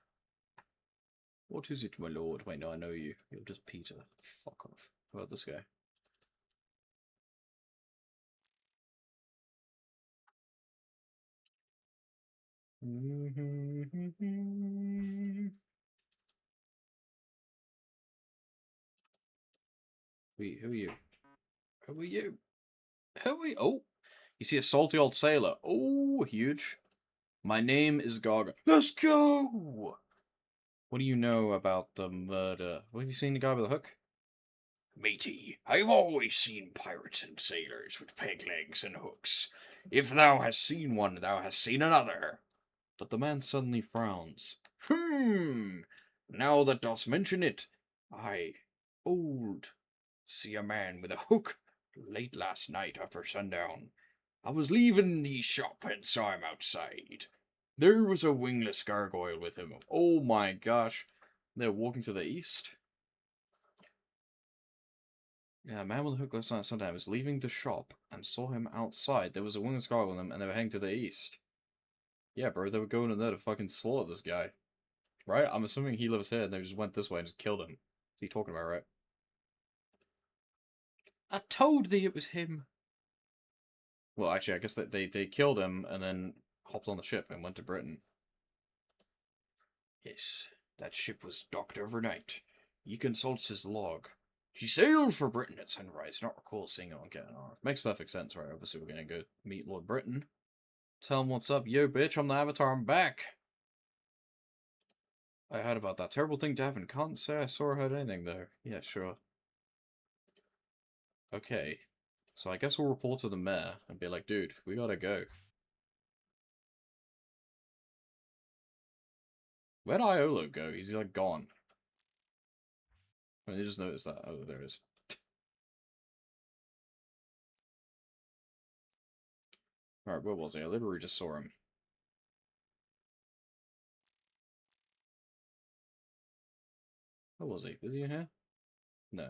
What is it, my lord? Wait, no, I know you. You're just Peter. Fuck off. How about this guy? Wait, who are you? Who are you? Who are you? Oh! You see a salty old sailor. Oh, huge. My name is Gargan. Let's go! What do you know about the murder? What, have you seen the guy with the hook? Matey, I've always seen pirates and sailors with peg legs and hooks. If thou hast seen one, thou hast seen another. But the man suddenly frowns. Now that dost mention it, I, old, see a man with a hook late last night after sundown. I was leaving the shop and saw him outside. There was a wingless gargoyle with him. Oh my gosh. They're walking to the east? Yeah, a man with a hook last night Sunday was leaving the shop and saw him outside. There was a wingless guy with him and they were heading to the east. Yeah, bro, they were going in there to fucking slaughter this guy. Right? I'm assuming he lives here and they just went this way and just killed him. What's he talking about, right? I told thee it was him. Well, actually, I guess that they killed him and then hopped on the ship and went to Britain. Yes, that ship was docked overnight. He consults his log. She sailed for Britain at sunrise. Not recall seeing her on getting off. Makes perfect sense, right? Obviously, we're gonna go meet Lord Britain. Tell him what's up. Yo, bitch, I'm the Avatar. I'm back. I heard about that terrible thing to happen. Can't say I saw or heard anything, though. Yeah, sure. Okay. So I guess we'll report to the mayor and be like, dude, we gotta go. Where'd Iolo go? He's like gone. I mean, just noticed that. Oh, there it is. Alright, where was he? I literally just saw him. Where was he? Was he in here? No.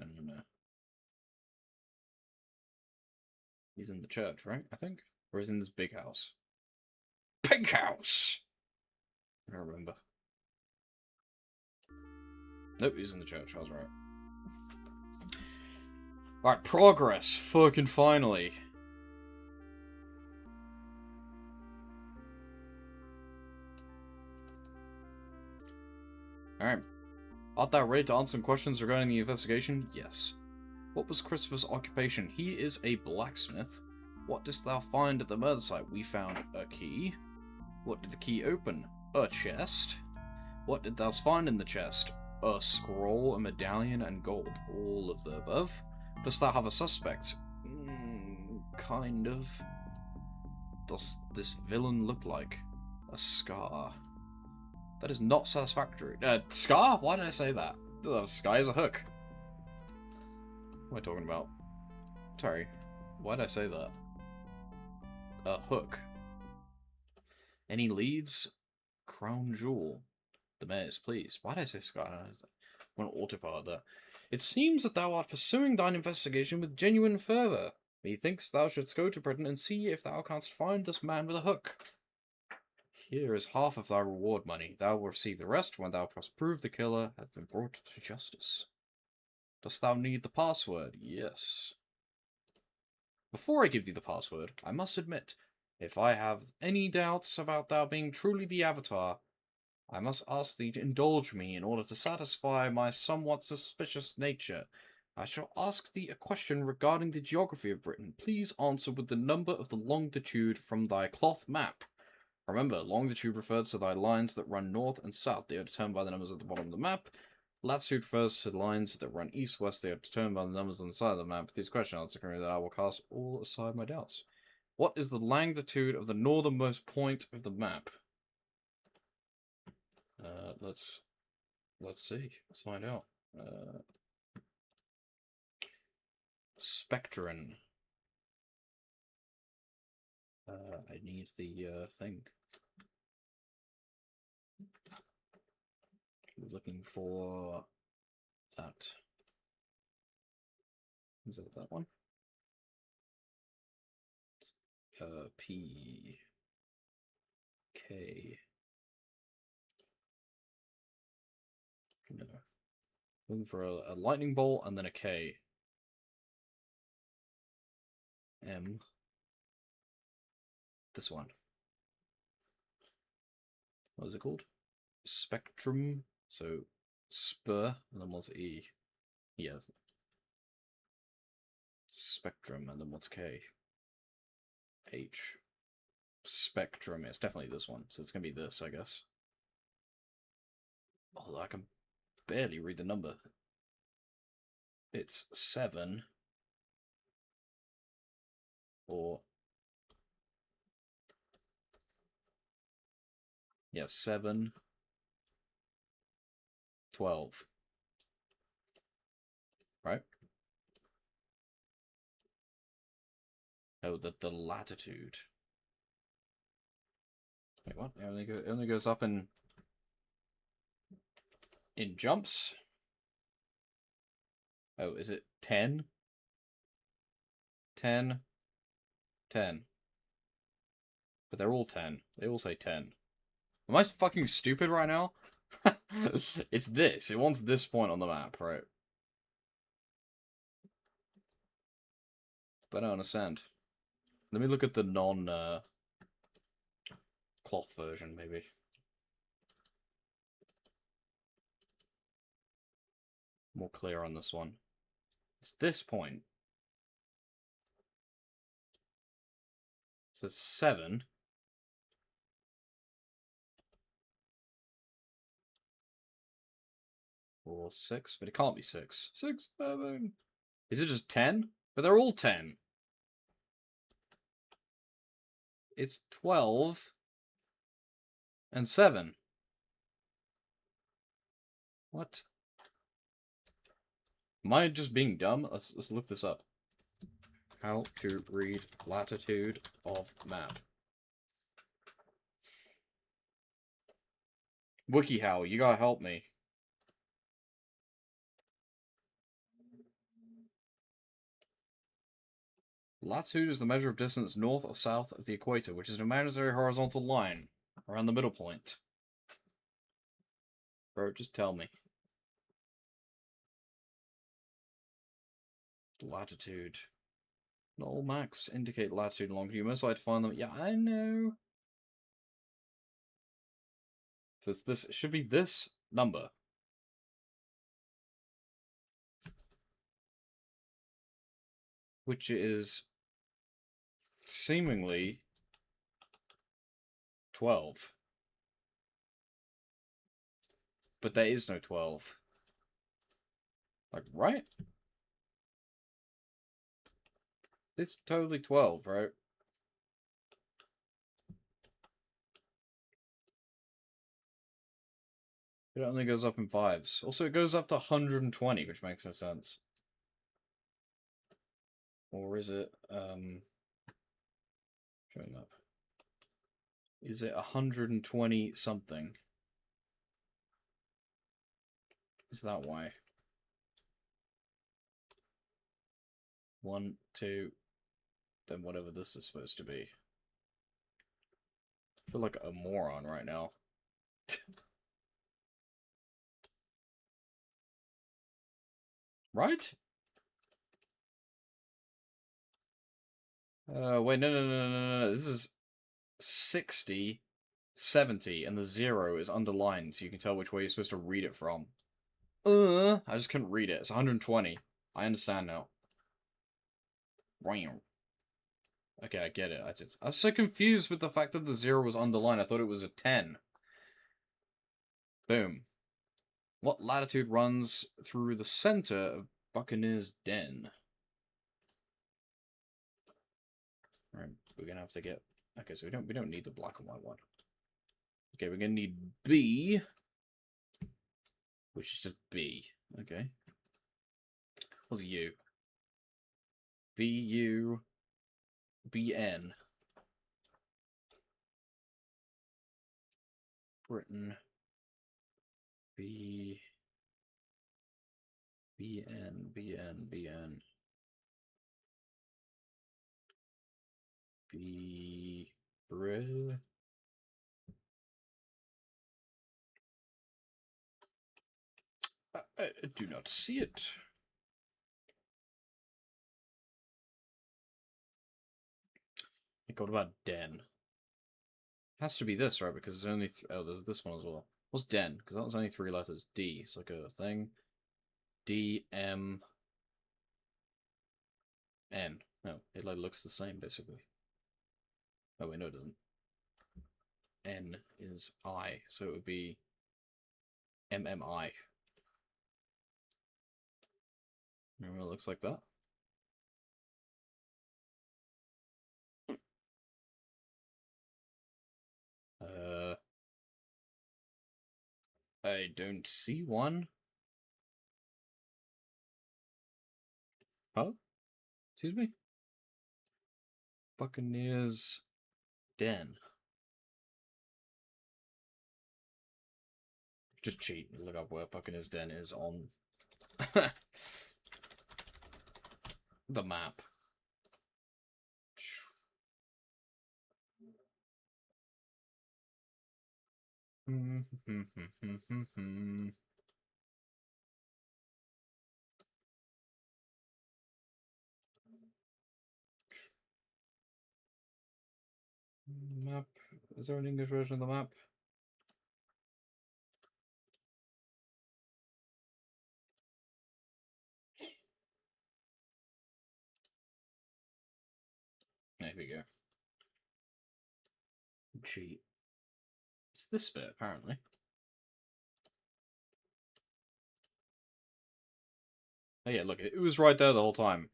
He's in the church, right? I think? Or is he in this big house? Pig house! I don't remember. Nope, he's in the church. I was right. Alright, progress. Fucking finally. Alright. Art thou ready to answer some questions regarding the investigation? Yes. What was Christopher's occupation? He is a blacksmith. What didst thou find at the murder site? We found a key. What did the key open? A chest. What did thou find in the chest? A scroll, a medallion, and gold. All of the above. Dost thou have a suspect? Kind of. Does this villain look like? A scar. That is not satisfactory. Scar? Why did I say that? Sky is a hook. What am I talking about? Sorry. Why did I say that? A hook. Any leads? Crown jewel. The mayor is pleased. Why did I say Sky? I want autopilot there. It seems that thou art pursuing thine investigation with genuine fervour. Methinks thou shouldst go to Britain and see if thou canst find this man with a hook. Here is half of thy reward money. Thou wilt receive the rest when thou hast proved the killer hath been brought to justice. Dost thou need the password? Yes. Before I give thee the password, I must admit, if I have any doubts about thou being truly the Avatar, I must ask thee to indulge me in order to satisfy my somewhat suspicious nature. I shall ask thee a question regarding the geography of Britain. Please answer with the number of the longitude from thy cloth map. Remember, longitude refers to thy lines that run north and south. They are determined by the numbers at the bottom of the map. Latitude refers to the lines that run east-west. They are determined by the numbers on the side of the map. These questions answer that I will cast all aside my doubts. What is the longitude of the northernmost point of the map? Let's see. Let's find out. Spectrum. I need the thing. We're looking for that. Is it that one? P K. No. Looking for a lightning bolt and then a K. M. This one. What is it called? Spectrum. So spur and then what's E? Yes. Spectrum and then what's K? H. Spectrum. It's definitely this one, so it's gonna be this, I guess. Although I can barely read the number. It's 7 or yeah, 7, 12. Right? Oh, the latitude. Wait, what? It only goes up in jumps? Oh, is it 10? 10, 10. But they're all 10. They all say 10. Am I fucking stupid right now? It's this. It wants this point on the map, right? But I don't understand. Let me look at the cloth version, maybe. More clear on this one. It's this point. So it's 7. Or 6, but it can't be 6. 6, 7. Is it just 10? But they're all 10. It's 12 and 7. What? Am I just being dumb? Let's look this up. How to read latitude of map. WikiHow, you gotta help me. Latitude is the measure of distance north or south of the equator, which is an imaginary horizontal line around the middle point. Bro, just tell me. Latitude. Not all maps indicate latitude and longitude. Most likely to find them. Yeah, I know. So it's this. It should be this number. Which is seemingly 12. But there is no 12. Like, right? It's totally 12, right? It only goes up in 5s. Also, it goes up to 120, which makes no sense. Or is it, showing up. Is it 120 something? Is that why? 1, 2, then whatever this is supposed to be. I feel like a moron right now. Right? Wait, no. This is 60, 70, and the 0 is underlined, so you can tell which way you're supposed to read it from. I just couldn't read it. It's 120. I understand now. Wow. Okay, I get it. I was so confused with the fact that the 0 was underlined. I thought it was a 10. Boom. What latitude runs through the center of Buccaneer's Den? Alright, we're gonna have to get... Okay, so we don't need the black and white one. Okay, we're gonna need B, which is just B. Okay. What's U? B-U... B-N. Britain. B... B-N, B-N, B-N. B... Bri... I do not see it. What about Den? Has to be this, right? Because there's only... oh, there's this one as well. What's Den? Because that was only 3 letters. D. It's like a thing. D, M... N. No, it like looks the same, basically. Oh wait, no it doesn't. N is I, so it would be MMI. Remember, it looks like that. I don't see one. Huh? Excuse me? Buccaneers Den. Just cheat and look up where Buccaneers Den is on the map. Map. Is there an English version of the map? There we go. Cheat. It's this bit, apparently. Oh yeah, look, it was right there the whole time.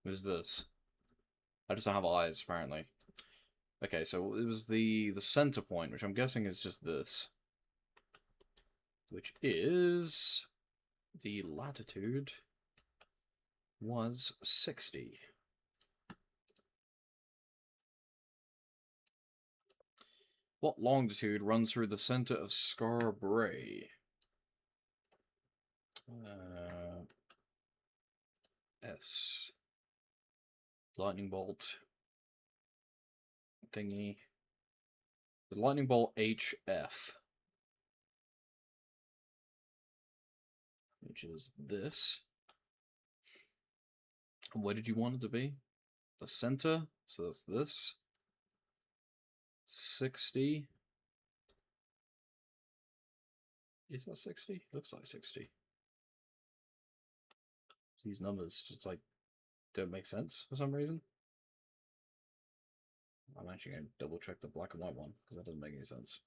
It was this. I just don't have eyes, apparently. Okay, so it was the center point, which I'm guessing is just this. Which is... the latitude was 60. What longitude runs through the center of Scarborough? S. Lightning bolt. Thingy. The lightning bolt HF. Which is this. Where did you want it to be? The center. So that's this. 60. Is that 60? Looks like 60. These numbers just like don't make sense for some reason. I'm actually going to double check the black and white one because that doesn't make any sense.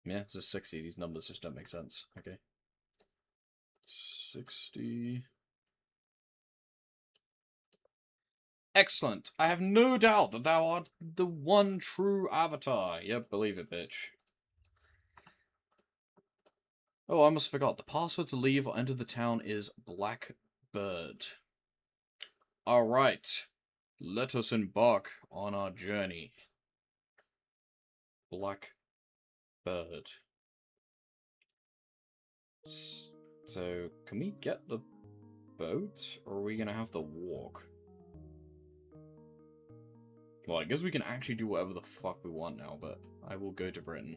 Yeah, it's just 60. These numbers just don't make sense. Okay. 60. Excellent. I have no doubt that thou art the one true avatar. Yep, believe it, bitch. Oh, I almost forgot. The password to leave or enter the town is Blackbird. Alright. Let us embark on our journey. Blackbird. So, can we get the boat? Or are we gonna have to walk? Well, I guess we can actually do whatever the fuck we want now, but I will go to Britain.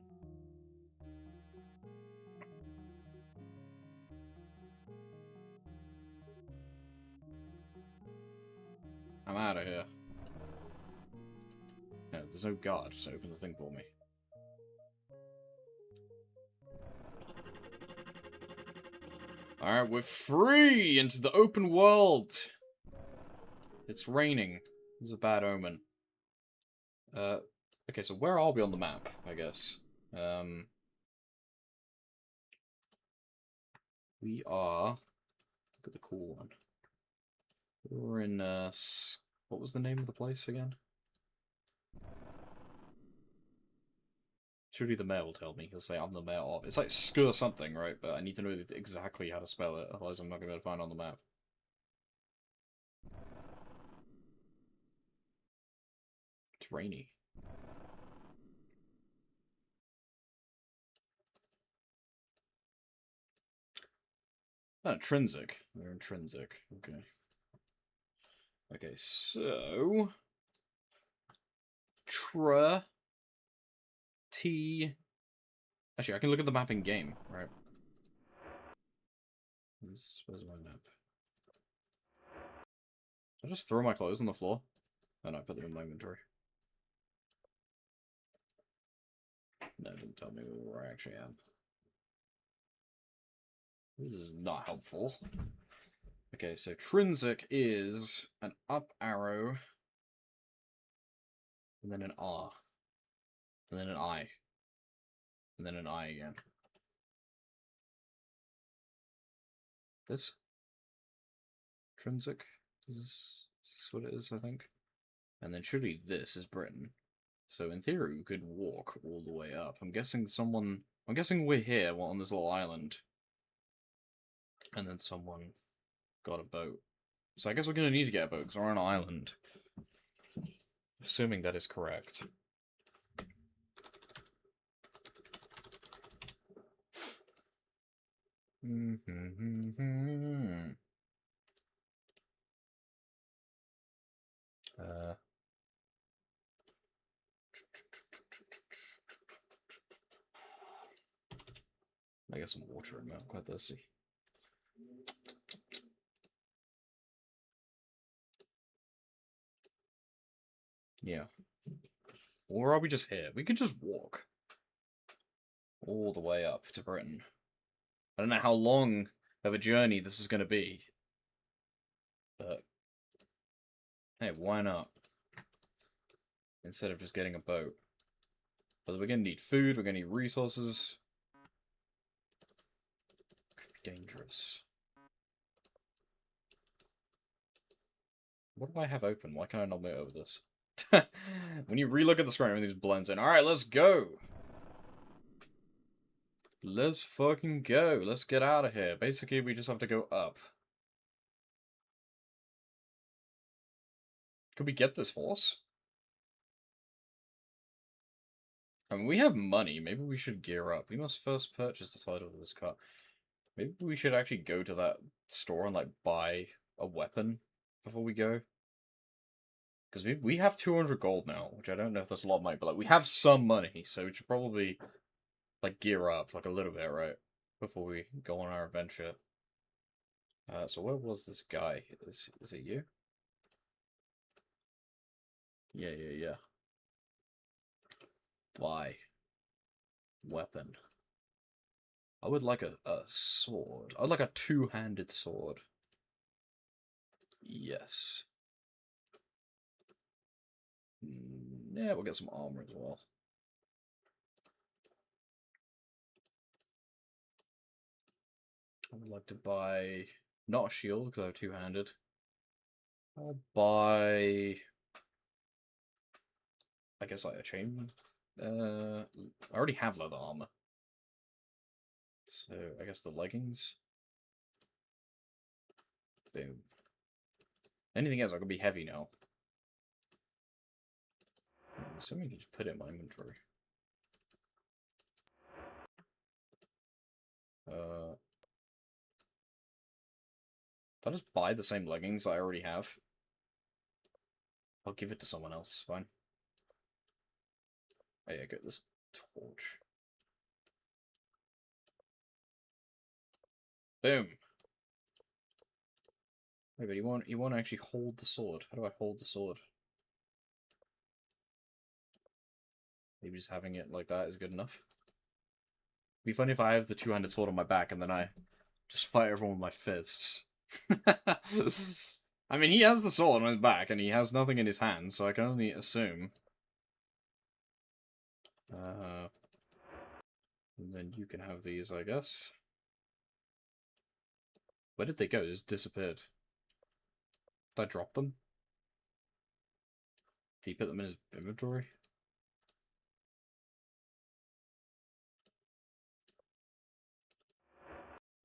I'm out of here. No, there's no guard, so open the thing for me. Alright, we're free into the open world! It's raining. This is a bad omen. Okay, so where are we on the map, I guess? We are... Look at the cool one. We're in, what was the name of the place again? Surely the mayor will tell me. He'll say, I'm the mayor of... It's like Skur something, right? But I need to know exactly how to spell it, otherwise I'm not going to be able to find it on the map. It's rainy. Oh, intrinsic. They're intrinsic. Okay. Okay, so... T... Actually, I can look at the map in game, right? Where's my map? Did I just throw my clothes on the floor? Oh no, I put them in my inventory. No, it didn't tell me where I actually am. This is not helpful. Okay, so Trinsic is an up arrow, and then an R, and then an I, and then an I again. This? Trinsic? Is this what it is, I think? And then surely this is Britain. So in theory, we could walk all the way up. I'm guessing we're here, on this little island. And then someone got a boat. So I guess we're gonna need to get a boat, because we're on an island. Assuming that is correct. I get some water in there. I'm quite thirsty. Yeah. Or are we just here? We could just walk all the way up to Britain. I don't know how long of a journey this is going to be. But hey, why not? Instead of just getting a boat. But we're going to need food, we're going to need resources. Could be dangerous. What do I have open? Why can't I not move over this? When you relook at the screen, everything just blends in. Alright, let's go! Let's fucking go. Let's get out of here. Basically, we just have to go up. Could we get this horse? I mean, we have money. Maybe we should gear up. We must first purchase the title of this car. Maybe we should actually go to that store and, like, buy a weapon before we go. Because we have 200 gold now, which I don't know if that's a lot of money, but, like, we have some money, so we should probably, like, gear up, like, a little bit, right? Before we go on our adventure. So where was this guy? Is it you? Yeah. Buy. Weapon. I would like a sword. I'd like a two-handed sword. Yes. Yeah, we'll get some armor as well. I would like to buy... not a shield, because I have two-handed. I'll buy... I guess like a chain. I already have leather armor. So, I guess the leggings. Boom. Anything else, I could be heavy now. I'm assuming you can just put it in my inventory. I'll just buy the same leggings I already have. I'll give it to someone else, fine. Oh yeah, get this torch. Boom! Wait, but you won't actually hold the sword. How do I hold the sword? Maybe just having it like that is good enough. It'd be funny if I have the two-handed sword on my back and then I just fight everyone with my fists. I mean, he has the sword on his back and he has nothing in his hand, so I can only assume. And then you can have these, I guess. Where did they go? They just disappeared. Did I drop them? Did he put them in his inventory?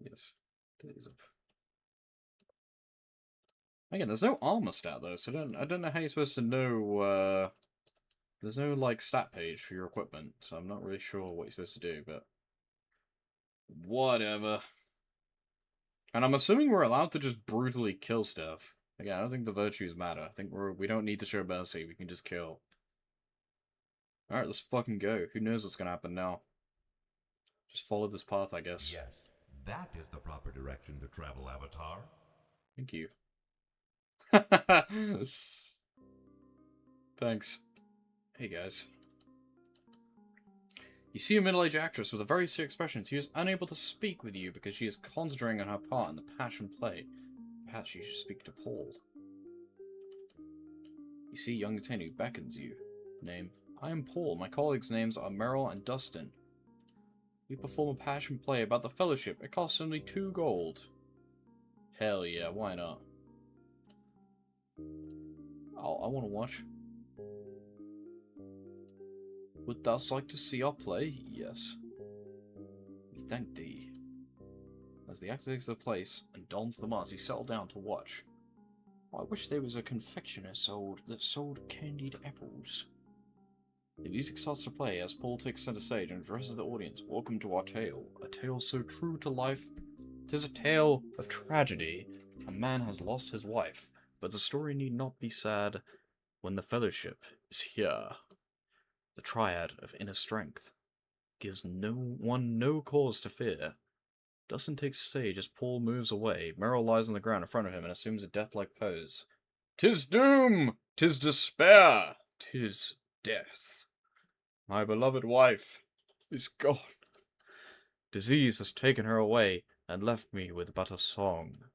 Yes. Days of... Again, there's no armor stat though, so I don't know how you're supposed to know, there's no, like, stat page for your equipment, so I'm not really sure what you're supposed to do, but... whatever. And I'm assuming we're allowed to just brutally kill stuff. Again, I don't think the virtues matter. I think we don't need to show mercy, we can just kill. Alright, let's fucking go. Who knows what's gonna happen now? Just follow this path, I guess. Yes, that is the proper direction to travel, Avatar. Thank you. Thanks. Hey guys. You see a middle-aged actress with a very serious expression. She is unable to speak with you because she is concentrating on her part in the passion play. Perhaps you should speak to Paul. You see, young Tenny beckons you. Name. I am Paul. My colleagues' names are Merrill and Dustin. We perform a passion play about the Fellowship. It costs only 2 gold. Hell yeah, why not? I want to watch. Would thou like to see our play? Yes. We thank thee. As the actor takes the place and dons the mask, you settle down to watch. I wish there was a confectioner that sold candied apples. The music starts to play as Paul takes center stage and addresses the audience. Welcome to our tale. A tale so true to life. 'Tis a tale of tragedy. A man has lost his wife, but the story need not be sad when the Fellowship is here. The triad of inner strength gives no cause to fear. Dustin takes the stage as Paul moves away. Merrill lies on the ground in front of him and assumes a death-like pose. 'Tis doom! 'Tis despair! 'Tis death! My beloved wife is gone. Disease has taken her away and left me with but a song.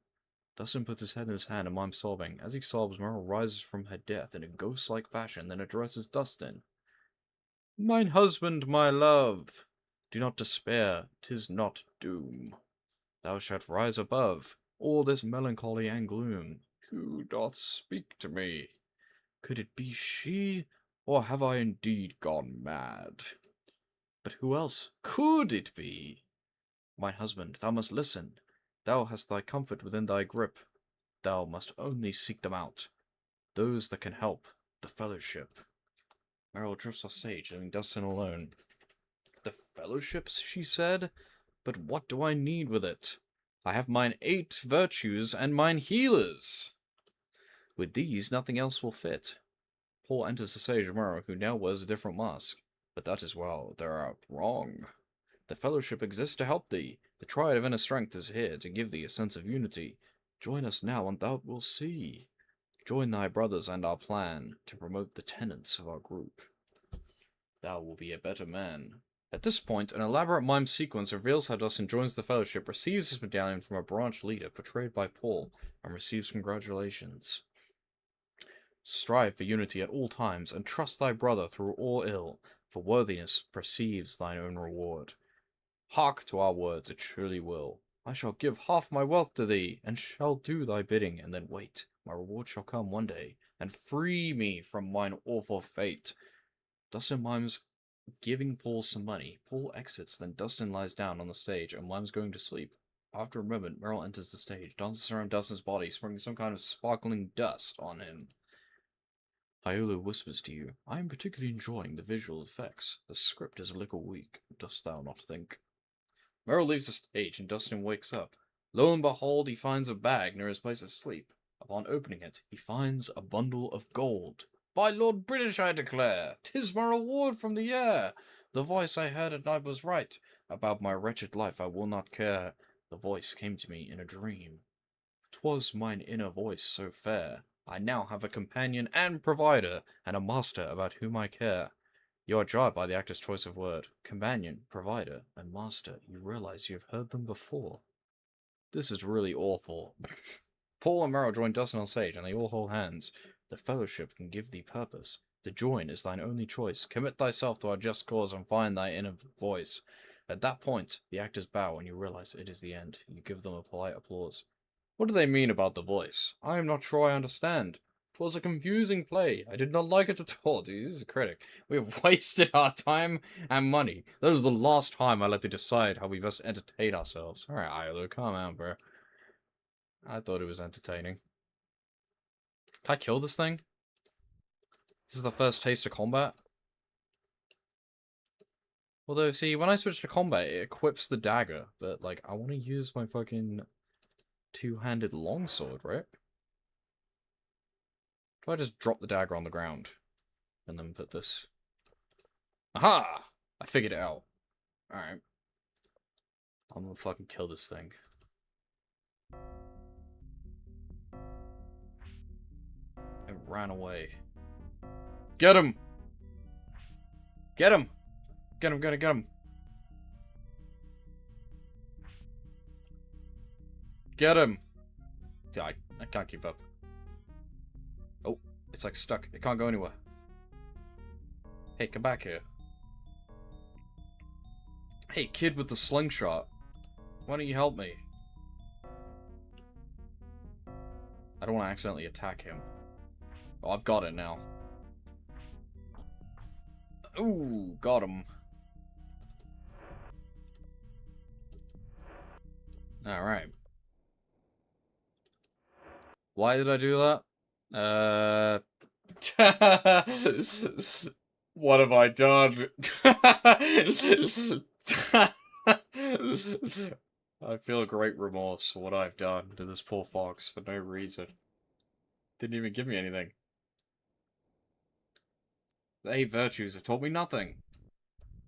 Dustin puts his head in his hand and mimes sobbing. As he sobs, Merrill rises from her death in a ghost-like fashion, then addresses Dustin. Mine husband, my love, do not despair, 'tis not doom. Thou shalt rise above all this melancholy and gloom. Who doth speak to me? Could it be she, or have I indeed gone mad? But who else could it be? Mine husband, thou must listen. Thou hast thy comfort within thy grip. Thou must only seek them out. Those that can help the Fellowship. Merrill drifts off stage, leaving Dustin alone. The Fellowship, she said? But what do I need with it? I have mine 8 virtues and mine healers. With these, nothing else will fit. Paul enters the stage of Merrill, who now wears a different mask. But that is well, thou art wrong. The Fellowship exists to help thee. The triad of inner strength is here to give thee a sense of unity. Join us now, and thou wilt see. Join thy brothers and our plan to promote the tenets of our group. Thou will be a better man. At this point, an elaborate mime sequence reveals how Dustin joins the Fellowship, receives his medallion from a branch leader portrayed by Paul, and receives congratulations. Strive for unity at all times, and trust thy brother through all ill, for worthiness perceives thine own reward. Hark to our words, it surely will. I shall give half my wealth to thee, and shall do thy bidding, and then wait. My reward shall come one day, and free me from mine awful fate. Dustin mimes giving Paul some money. Paul exits, then Dustin lies down on the stage, and mimes going to sleep. After a moment, Merrill enters the stage, dances around Dustin's body, spraying some kind of sparkling dust on him. Iolu whispers to you, I am particularly enjoying the visual effects. The script is a little weak, dost thou not think? Merrill leaves the stage, and Dustin wakes up. Lo and behold, he finds a bag near his place of sleep. Upon opening it, he finds a bundle of gold. By Lord British, I declare, 'tis my reward from the air. The voice I heard at night was right. About my wretched life I will not care. The voice came to me in a dream. 'Twas mine inner voice so fair. I now have a companion and provider, and a master about whom I care. You are jarred by the actor's choice of word. Companion, provider, and master. You realize you have heard them before. This is really awful. Paul and Merrill join Dustin on stage, and they all hold hands. The Fellowship can give thee purpose. To join is thine only choice. Commit thyself to our just cause and find thy inner voice. At that point, the actors bow, and you realize it is the end. You give them a polite applause. What do they mean about the voice? I am not sure I understand. 'Twas a confusing play. I did not like it at all. Dude, this is a critic. We have wasted our time and money. That was the last time I let you decide how we best entertain ourselves. Alright, Iolo, calm down, bro. I thought it was entertaining. Can I kill this thing? This is the first taste of combat. Although, see, when I switch to combat, it equips the dagger. But, like, I want to use my fucking two-handed longsword, right? Do I just drop the dagger on the ground? And then put this... Aha! I figured it out. Alright. I'm gonna fucking kill this thing. It ran away. Get him! Get him! Get him, get him! Get him! I can't keep up. Oh, it's like stuck. It can't go anywhere. Hey, come back here. Hey, kid with the slingshot. Why don't you help me? I don't want to accidentally attack him. Oh, I've got it now. Ooh, got him. Alright. Why did I do that? What have I done? I feel great remorse for what I've done to this poor fox for no reason. Didn't even give me anything. The 8 virtues have taught me nothing.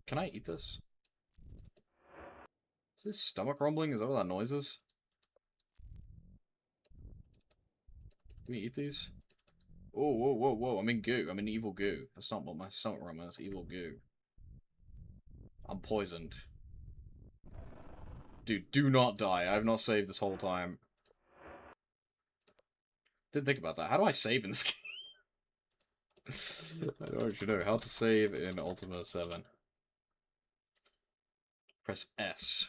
Can I eat this? Is this stomach rumbling? Is that what that noise is? Can we eat these? Whoa, whoa, whoa, whoa. I'm in goo. I'm in evil goo. That's not what my stomach rumbling is. Evil goo. I'm poisoned. Dude, do not die. I have not saved this whole time. Didn't think about that. How do I save in this game? I don't actually know. How to save in Ultima 7. Press S.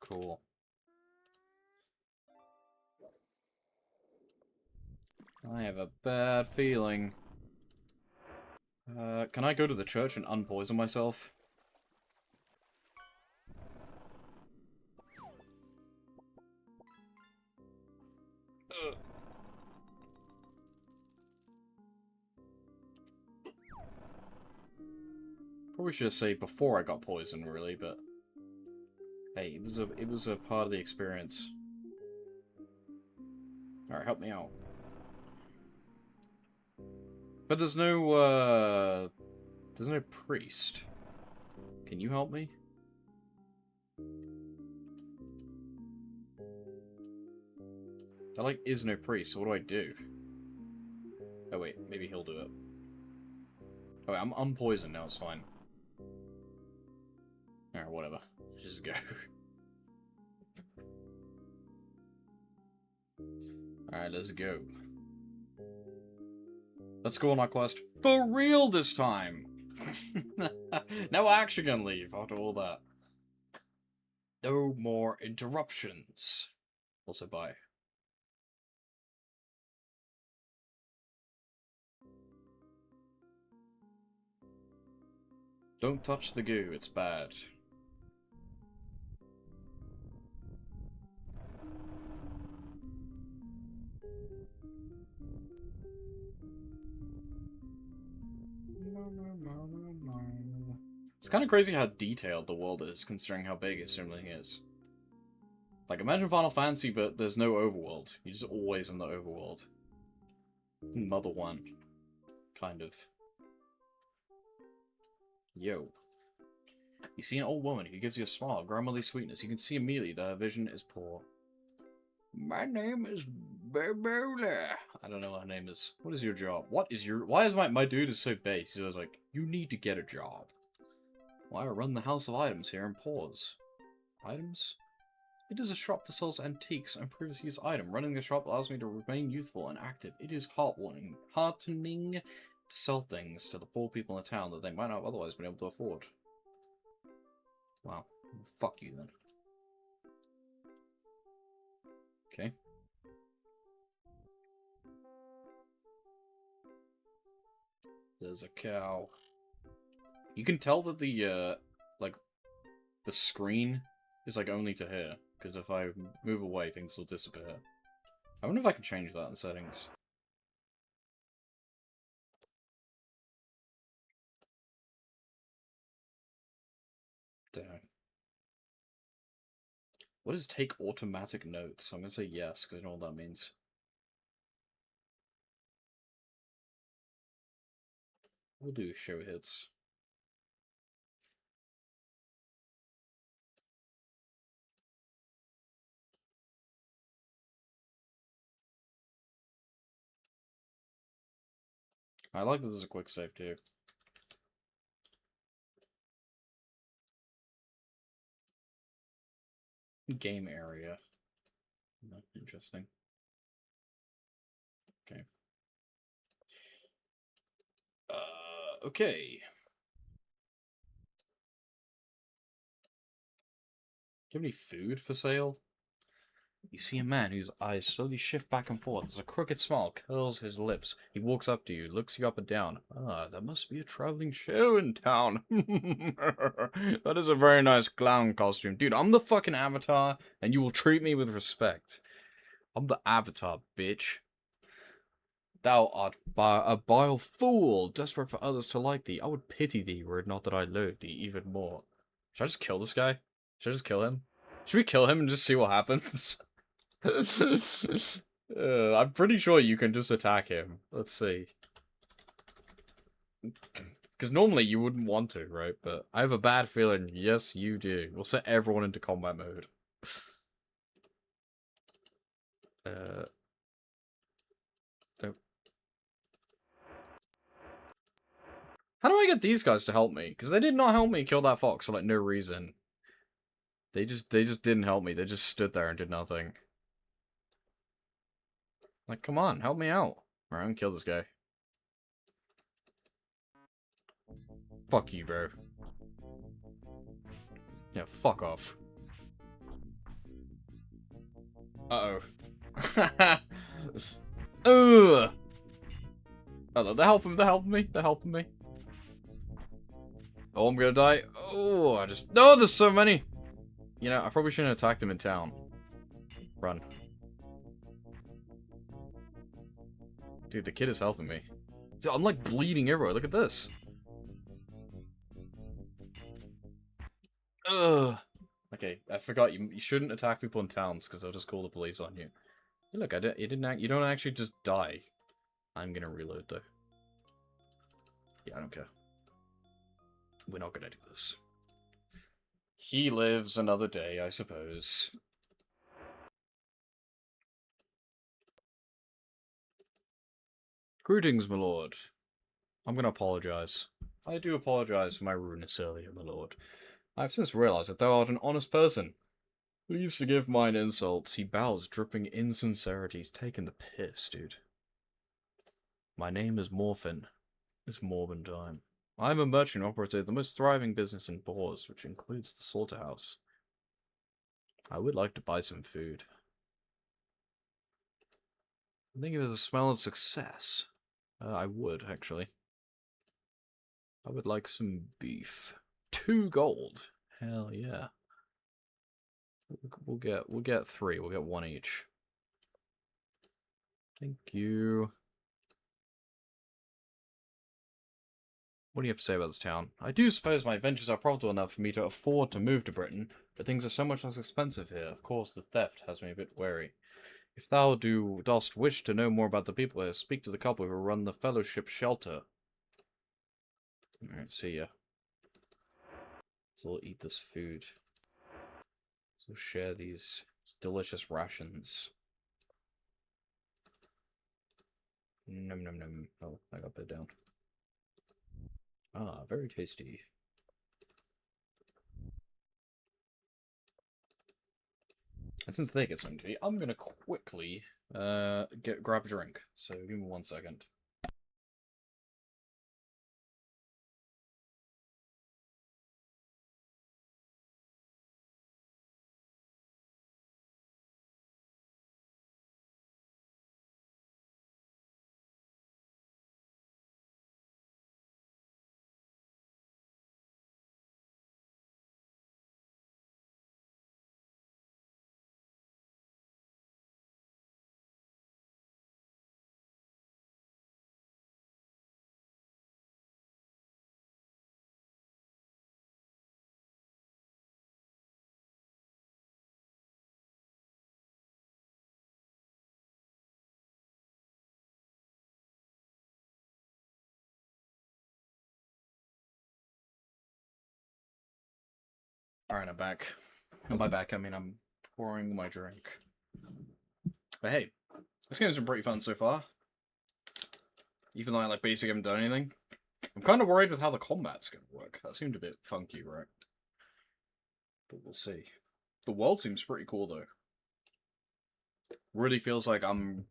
Cool. I have a bad feeling. Can I go to the church and unpoison myself? Probably should have saved before I got poisoned, really, but hey, it was a part of the experience. All right, help me out. But there's no priest. Can you help me? There, like, is no priest, so what do I do? Oh, wait, maybe he'll do it. Oh, wait, I'm unpoisoned now, it's fine. Alright, whatever. Just go. Alright, let's go. Let's go on our quest. For real this time! No action can leave after all that. No more interruptions. Also, bye. Don't touch the goo, it's bad. It's kind of crazy how detailed the world is, considering how big it certainly is. Like, imagine Final Fantasy, but there's no overworld. You're just always in the overworld. Mother 1. Kind of. Yo. You see an old woman who gives you a smile, grandmotherly sweetness. You can see immediately that her vision is poor. My name is Babola. I don't know what her name is. What is your job? What is your... Why is my dude is so base? He's always like, you need to get a job. Why, I run the House of Items here in Pause. Items? It is a shop that sells antiques and previously used items. Running the shop allows me to remain youthful and active. It is heartening to sell things to the poor people in the town that they might not have otherwise been able to afford. Wow. Fuck you then. Okay. There's a cow. You can tell that the, like, the screen is, like, only to here. Because if I move away, things will disappear. I wonder if I can change that in settings. Damn. What does take automatic notes? I'm gonna say yes, because I know what that means. We'll do show hits. I like that there's a quick save too. Game area. Interesting. Okay. Okay. Do you have any food for sale? You see a man whose eyes slowly shift back and forth as a crooked smile curls his lips. He walks up to you, looks you up and down. Ah, there must be a traveling show in town. That is a very nice clown costume. Dude, I'm the fucking Avatar, and you will treat me with respect. I'm the Avatar, bitch. Thou art a vile fool, desperate for others to like thee. I would pity thee were it not that I loathe thee even more. Should I just kill this guy? Should I just kill him? Should we kill him and just see what happens? I'm pretty sure you can just attack him. Let's see. Because normally you wouldn't want to, right? But I have a bad feeling, yes, you do. We'll set everyone into combat mode. Don't. How do I get these guys to help me? Because they did not help me kill that fox for, like, no reason. They just didn't help me. They just stood there and did nothing. Like, come on, help me out. Alright, I'm gonna kill this guy. Fuck you, bro. Yeah, fuck off. Uh-oh. Ugh! Oh, they're helping me, they're helping me. Oh, I'm gonna die. Oh, No, there's so many! You know, I probably shouldn't attack them in town. Run. Dude, the kid is helping me. Dude, I'm like bleeding everywhere, look at this. Ugh. Okay, I forgot, you shouldn't attack people in towns, because they'll just call the police on you. Hey, look, you don't actually just die. I'm gonna reload, though. Yeah, I don't care. We're not gonna do this. He lives another day, I suppose. Greetings, my lord. I'm gonna apologize. I do apologize for my rudeness earlier, my lord. I've since realized that thou art an honest person. Please forgive mine insults. He bows, dripping insincerity. He's taking the piss, dude. My name is Morphin. It's Morbin time. I'm a merchant operator, the most thriving business in Boars, which includes the slaughterhouse. I would like to buy some food. I think it was a smell of success. I would, actually. I would like some beef. 2 gold. Hell yeah. We'll get 3. We'll get 1 each. Thank you. What do you have to say about this town? I do suppose my ventures are profitable enough for me to afford to move to Britain, but things are so much less expensive here. Of course, the theft has me a bit wary. If thou dost wish to know more about the people here, speak to the couple who run the Fellowship Shelter. Alright, see ya. So we'll eat this food. So share these delicious rations. Num num num. Oh, I got bit down. Ah, very tasty. And since they get something to eat, I'm gonna quickly grab a drink. So give me 1 second. Alright, I'm back. And by back, I mean I'm pouring my drink. But hey, this game's been pretty fun so far. Even though I like basically haven't done anything. I'm kind of worried with how the combat's gonna work. That seemed a bit funky, right? But we'll see. The world seems pretty cool though. Really feels like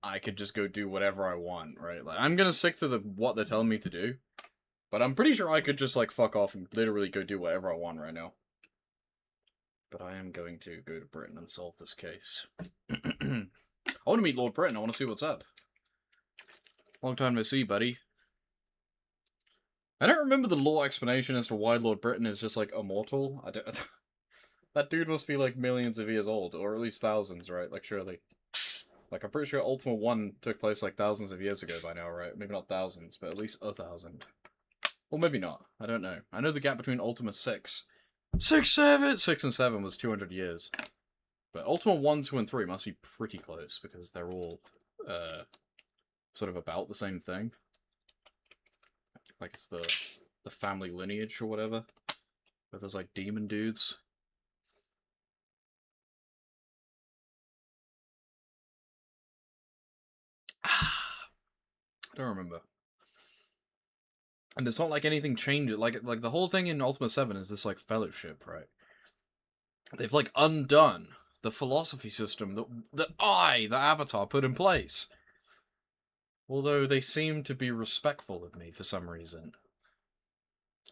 I could just go do whatever I want, right? Like I'm gonna stick to what they're telling me to do, but I'm pretty sure I could just like fuck off and literally go do whatever I want right now. But I am going to go to Britain and solve this case. I want to meet Lord Britain. I want to see what's up. Long time no see, buddy. I don't remember the lore explanation as to why Lord Britain is just like immortal. I don't. That dude must be like millions of years old, or at least thousands, right? Like surely. Like I'm pretty sure Ultima 1 took place like thousands of years ago by now, right? Maybe not thousands, but at least 1,000. Or maybe not. I don't know. I know the gap between Ultima 6 6 and 7 was 200 years. But Ultima 1, 2, and 3 must be pretty close, because they're all, sort of about the same thing. Like, it's the family lineage or whatever. But there's, like, demon dudes. I don't remember. And it's not like anything changes. Like the whole thing in Ultima 7 is this, like, fellowship, right? They've, like, undone the philosophy system that the Avatar, put in place. Although they seem to be respectful of me for some reason.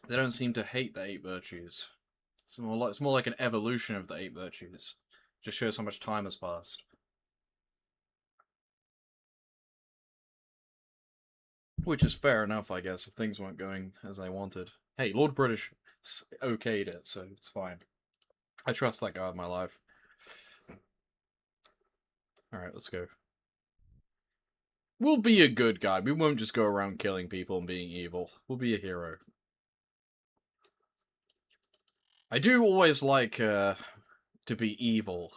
They don't seem to hate the 8 virtues. It's more like an evolution of the 8 virtues. Just shows how much time has passed. Which is fair enough, I guess, if things weren't going as they wanted. Hey, Lord British okayed it, so it's fine. I trust that guy in my life. Alright, let's go. We'll be a good guy. We won't just go around killing people and being evil. We'll be a hero. I do always like, to be evil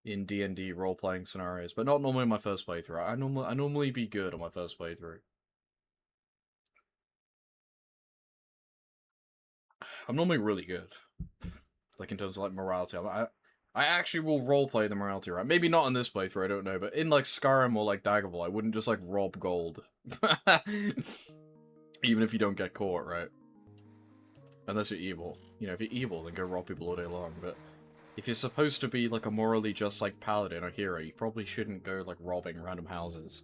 in D&D role-playing scenarios, but not normally in my first playthrough. I normally be good on my first playthrough. I'm normally really good. Like, in terms of, like, morality. I actually will roleplay the morality, right? Maybe not in this playthrough, I don't know, but in, like, Skyrim or, like, Daggerfall, I wouldn't just, like, rob gold. Even if you don't get caught, right? Unless you're evil. You know, if you're evil, then go rob people all day long, but if you're supposed to be, like, a morally just, like, paladin or hero, you probably shouldn't go, like, robbing random houses.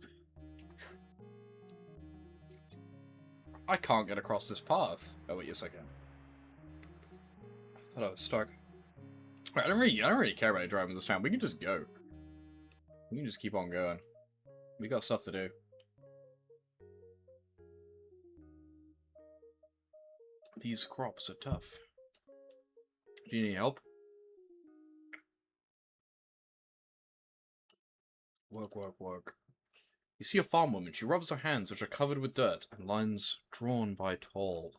I can't get across this path. Oh, wait a second. I thought I was stuck. I don't really care about driving this town. We can just go. We can just keep on going. We got stuff to do. These crops are tough. Do you need help? Work, work, work. You see a farm woman. She rubs her hands, which are covered with dirt, and lines drawn by toil.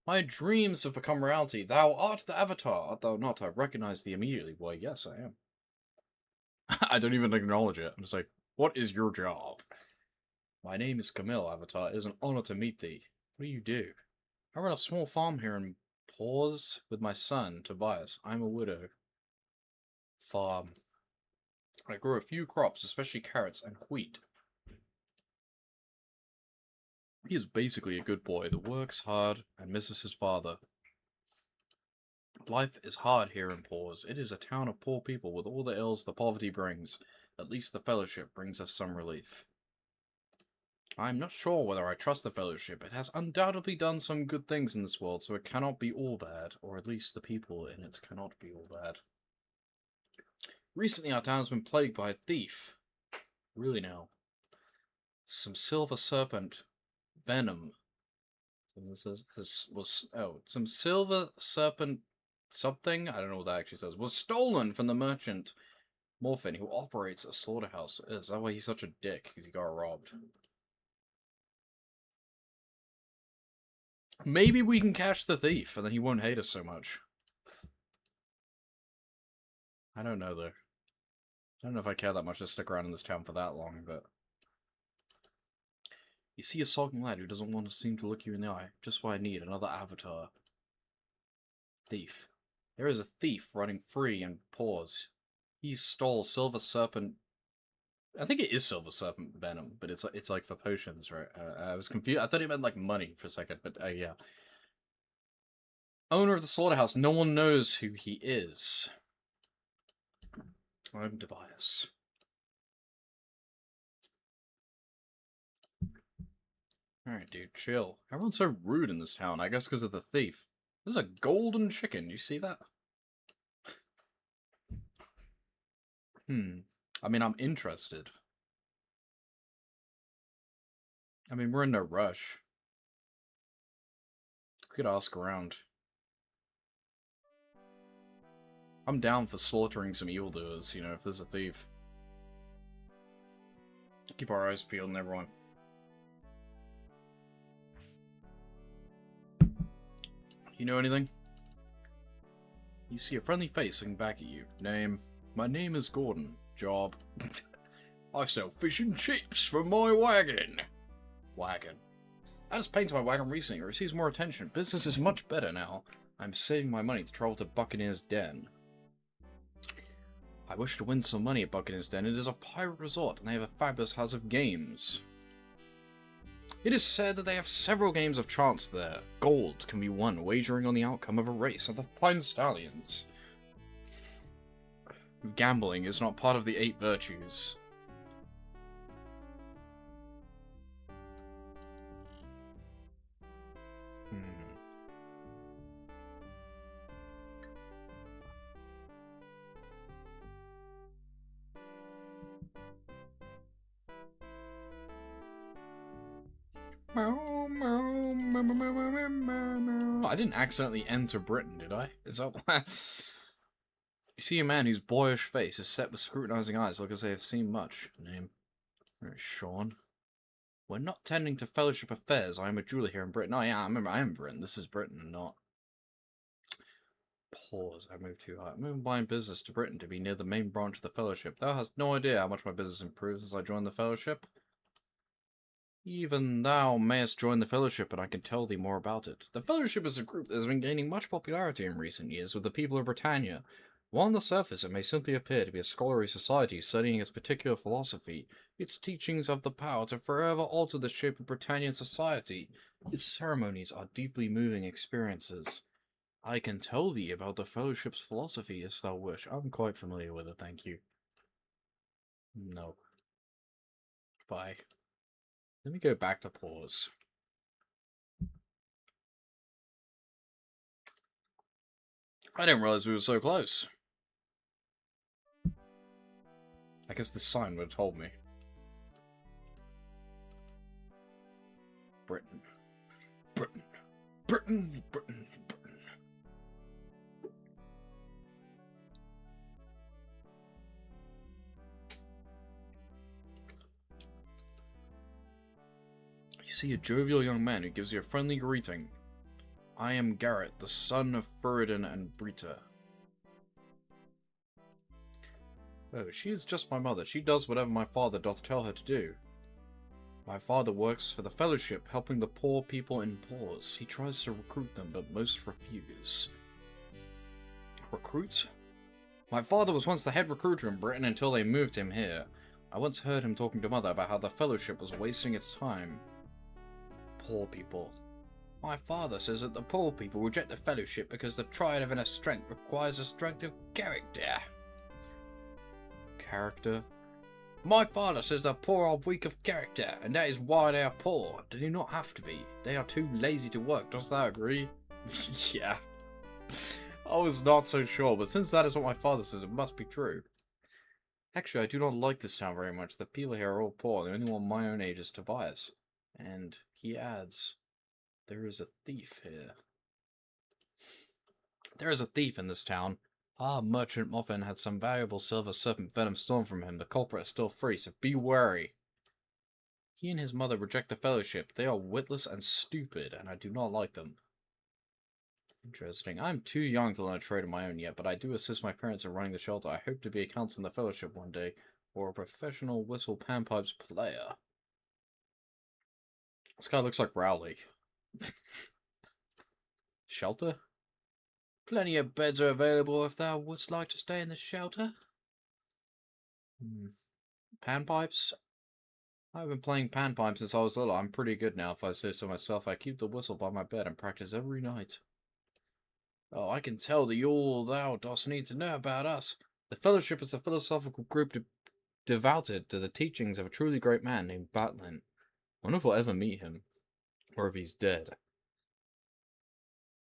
My dreams have become reality. Thou art the Avatar, art thou not? I recognize thee immediately. Why, yes, I am. I don't even acknowledge it. I'm just like, what is your job? My name is Camille, Avatar. It is an honor to meet thee. What do you do? I run a small farm here in Pause with my son, Tobias. I'm a widow. Farm. I grow a few crops, especially carrots and wheat. He is basically a good boy that works hard and misses his father. Life is hard here in Pause. It is a town of poor people with all the ills the poverty brings. At least the Fellowship brings us some relief. I am not sure whether I trust the Fellowship. It has undoubtedly done some good things in this world, so it cannot be all bad, or at least the people in it cannot be all bad. Recently our town has been plagued by a thief. Really now. Some silver serpent venom. Some silver serpent something, I don't know what that actually says, was stolen from the merchant Morphin, who operates a slaughterhouse. Is that why he's such a dick? Because he got robbed. Maybe we can catch the thief, and then he won't hate us so much. I don't know, though. I don't know if I care that much to stick around in this town for that long, but... You see a sulking lad who doesn't want to seem to look you in the eye. Just what I need, another avatar. Thief. There is a thief running free in Pause. He stole Silver Serpent... I think it is Silver Serpent Venom, but it's like for potions, right? I was confused. I thought it meant like money for a second, but yeah. Owner of the slaughterhouse, no one knows who he is. I'm Tobias. Alright, dude, chill. Everyone's so rude in this town, I guess because of the thief. This is a golden chicken, you see that? I mean, I'm interested. I mean, we're in no rush. We could ask around. I'm down for slaughtering some evildoers, you know, if there's a thief. Keep our eyes peeled on everyone. You know anything? You see a friendly face looking back at you. Name? My name is Gordon. Job? I sell fish and chips from my wagon. Wagon. I just painted my wagon recently. It receives more attention. Business is much better now. I'm saving my money to travel to Buccaneer's Den. I wish to win some money at Buccaneer's Den. It is a pirate resort, and they have a fabulous house of games. It is said that they have several games of chance there. Gold can be won wagering on the outcome of a race of the fine stallions. Gambling is not part of the 8 virtues. I didn't accidentally enter Britain, did I? Is that You see a man whose boyish face is set with scrutinizing eyes, like as they have seen much. Name? Sean. We're not tending to fellowship affairs. I am a jeweler here in Britain. Oh yeah, I remember I am Britain. This is Britain, not... Pause. I moved too high. I'm moving buying business to Britain to be near the main branch of the fellowship. Thou hast no idea how much my business improves as I join the fellowship. Even thou mayest join the fellowship, and I can tell thee more about it. The fellowship is a group that has been gaining much popularity in recent years with the people of Britannia. While on the surface it may simply appear to be a scholarly society studying its particular philosophy, its teachings have the power to forever alter the shape of Britannian society. Its ceremonies are deeply moving experiences. I can tell thee about the fellowship's philosophy if thou wish. I'm quite familiar with it, thank you. No. Bye. Let me go back to pause. I didn't realize we were so close. I guess the sign would have told me. Britain. Britain. Britain. Britain. Britain. You see a jovial young man who gives you a friendly greeting. I am Garrett, the son of Furidan and Brita. Oh, she is just my mother. She does whatever my father doth tell her to do. My father works for the Fellowship, helping the poor people in pause. He tries to recruit them, but most refuse. Recruit? My father was once the head recruiter in Britain until they moved him here. I once heard him talking to Mother about how the Fellowship was wasting its time. Poor people. My father says that the poor people reject the Fellowship because the triad of inner strength requires a strength of character. Character? My father says the poor are weak of character, and that is why they are poor. They do not have to be. They are too lazy to work, does thou agree? Yeah. I was not so sure, but since that is what my father says, it must be true. Actually, I do not like this town very much. The people here are all poor. The only one my own age is Tobias. And he adds, there is a thief here. There is a thief in this town. Our merchant Moffin had some valuable silver serpent venom stolen from him. The culprit is still free, so be wary. He and his mother reject the Fellowship. They are witless and stupid, and I do not like them. Interesting. I'm too young to learn a trade of my own yet, but I do assist my parents in running the shelter. I hope to be a counselor in the Fellowship one day, or a professional whistle panpipes player. This guy looks like Rowley. Shelter? Plenty of beds are available if thou wouldst like to stay in the shelter. Panpipes? I've been playing panpipes since I was little. I'm pretty good now, if I say so myself. I keep the whistle by my bed and practice every night. Oh, I can tell thee all thou dost need to know about us. The Fellowship is a philosophical group devoted to the teachings of a truly great man named Batlin. I wonder if we'll ever meet him, or if he's dead.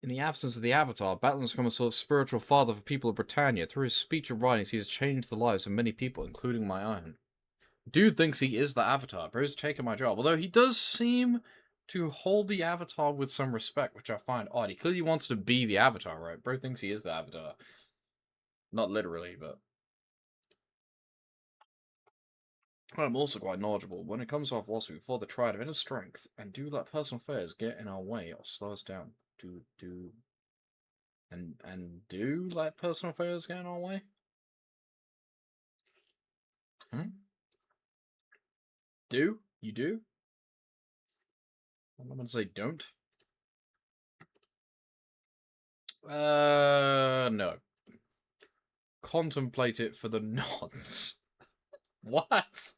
In the absence of the Avatar, Batlin has become a sort of spiritual father for people of Britannia. Through his speech and writings, he has changed the lives of many people, including my own. Dude thinks he is the Avatar. Bro's taking my job. Although he does seem to hold the Avatar with some respect, which I find odd. He clearly wants to be the Avatar, right? Bro thinks he is the Avatar. Not literally, but... I'm also quite knowledgeable. When it comes to our philosophy, we follow the triad of inner strength, and do let personal affairs get in our way or slow us down. Do let personal affairs get in our way? Do? You do? I'm not gonna say don't. No. Contemplate it for the nonce. What?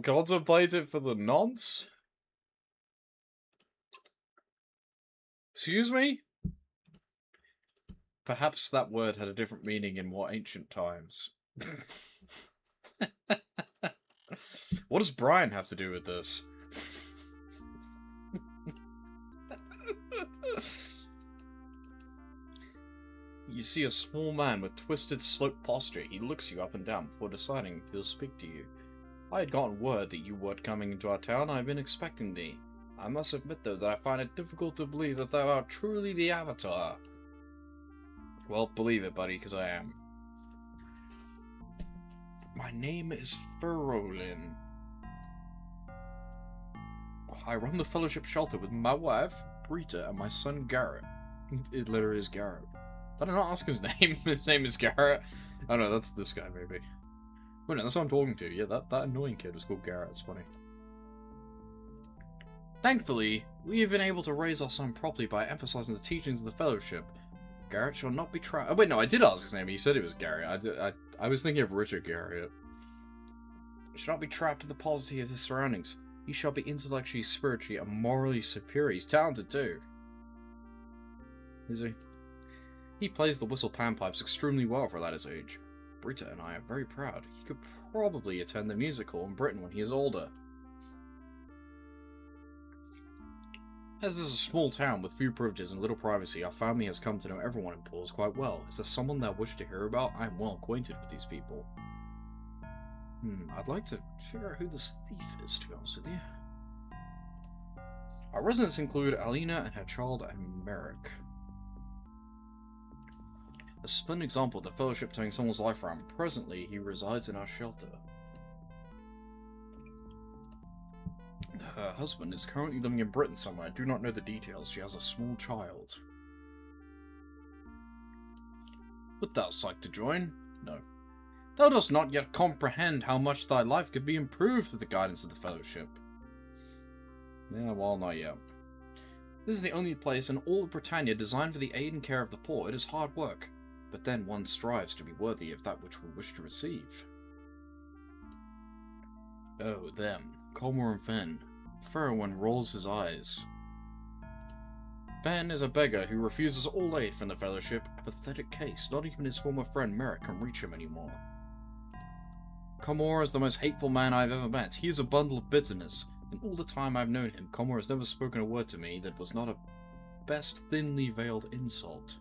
Contemplate it for the nonce? Excuse me? Perhaps that word had a different meaning in more ancient times. What does Brian have to do with this? You see a small man with twisted, sloped posture. He looks you up and down before deciding if he'll speak to you. I had gotten word that you weren't coming into our town. I've been expecting thee. I must admit, though, that I find it difficult to believe that thou art truly the Avatar. Well, believe it, buddy, because I am. My name is Furolin. I run the Fellowship Shelter with my wife, Brita, and my son, Garrett. It literally is Garrett. Did I not ask his name? His name is Garrett. Oh no, that's this guy, maybe. Oh no, that's what I'm talking to. Yeah, that annoying kid was called Garrett. It's funny. Thankfully, we have been able to raise our son properly by emphasizing the teachings of the Fellowship. Garrett shall not be trapped. Oh wait, no, I did ask his name. He said it was Garrett. I was thinking of Richard Garrett. He shall not be trapped to the poverty of his surroundings. He shall be intellectually, spiritually, and morally superior. He's talented too. Is he? He plays the whistle panpipes extremely well for a lad's age. Brita and I are very proud. He could probably attend the music hall in Britain when he is older. As this is a small town with few privileges and little privacy, our family has come to know everyone in Paul's quite well. Is there someone that I wish to hear about? I am well acquainted with these people. I'd like to figure out who this thief is, to be honest with you. Our residents include Alina and her child, Merrick. A splendid example of the Fellowship turning someone's life around. Presently, he resides in our shelter. Her husband is currently living in Britain somewhere. I do not know the details. She has a small child. Would thou like to join? No. Thou dost not yet comprehend how much thy life could be improved through the guidance of the Fellowship. Yeah, well, not yet. This is the only place in all of Britannia designed for the aid and care of the poor. It is hard work, but then one strives to be worthy of that which we wish to receive. Oh, them. Colmore and Fenn. Furrowen rolls his eyes. Fenn is a beggar who refuses all aid from the Fellowship. A pathetic case. Not even his former friend Merrick can reach him anymore. Colmore is the most hateful man I've ever met. He is a bundle of bitterness. In all the time I've known him, Colmore has never spoken a word to me that was not a best thinly veiled insult.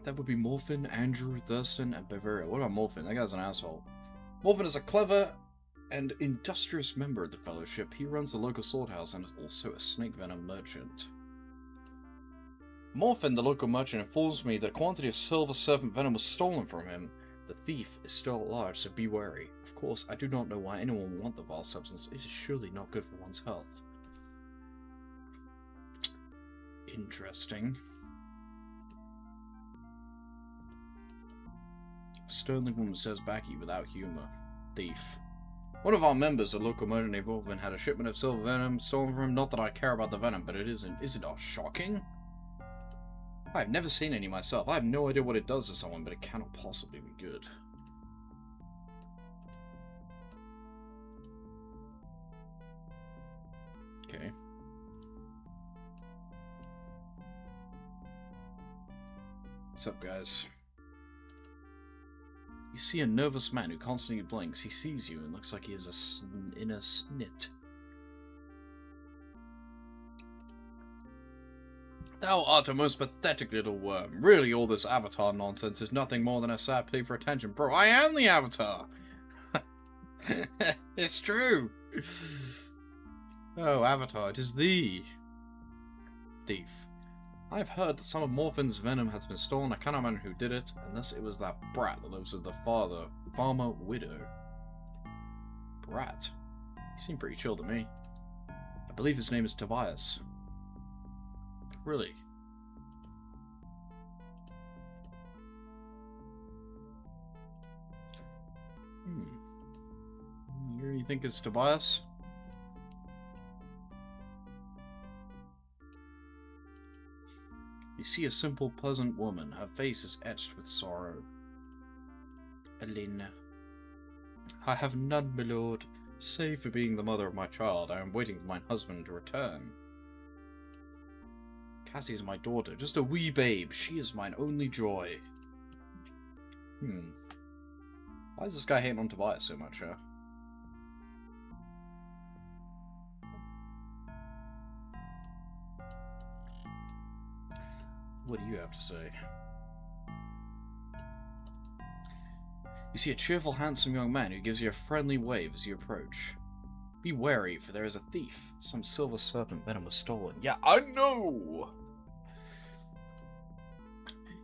That would be Morphin, Andrew, Thurston, and Bavaria. What about Morphin? That guy's an asshole. Morphin is a clever and industrious member of the Fellowship. He runs the local sword house and is also a snake venom merchant. Morphin, the local merchant, informs me that a quantity of silver serpent venom was stolen from him. The thief is still at large, so be wary. Of course, I do not know why anyone would want the vile substance. It is surely not good for one's health. Interesting. Sterling woman says Backy without humor. Thief. One of our members, a local merchant named Wolfman, had a shipment of silver venom stolen from him. Not that I care about the venom, but is it not shocking? I've never seen any myself. I have no idea what it does to someone, but it cannot possibly be good. Okay. What's up, guys? You see a nervous man who constantly blinks. He sees you and looks like he is in a snit. Thou art a most pathetic little worm. Really, all this Avatar nonsense is nothing more than a sad plea for attention. Bro, I am the Avatar! It's true! Oh, Avatar, it is thee. Thief. I've heard that some of Morphin's venom has been stolen. I cannot remember who did it, unless it was that brat that lives with the farmer widow. Brat? He seemed pretty chill to me. I believe his name is Tobias. Really? You really think it's Tobias? You see a simple, pleasant woman. Her face is etched with sorrow. Elena. I have none, my lord, save for being the mother of my child. I am waiting for my husband to return. Cassie is my daughter, just a wee babe. She is mine only joy. Why is this guy hating on Tobias so much, huh? What do you have to say? You see a cheerful, handsome young man who gives you a friendly wave as you approach. Be wary, for there is a thief. Some silver serpent venom was stolen. Yeah, I know!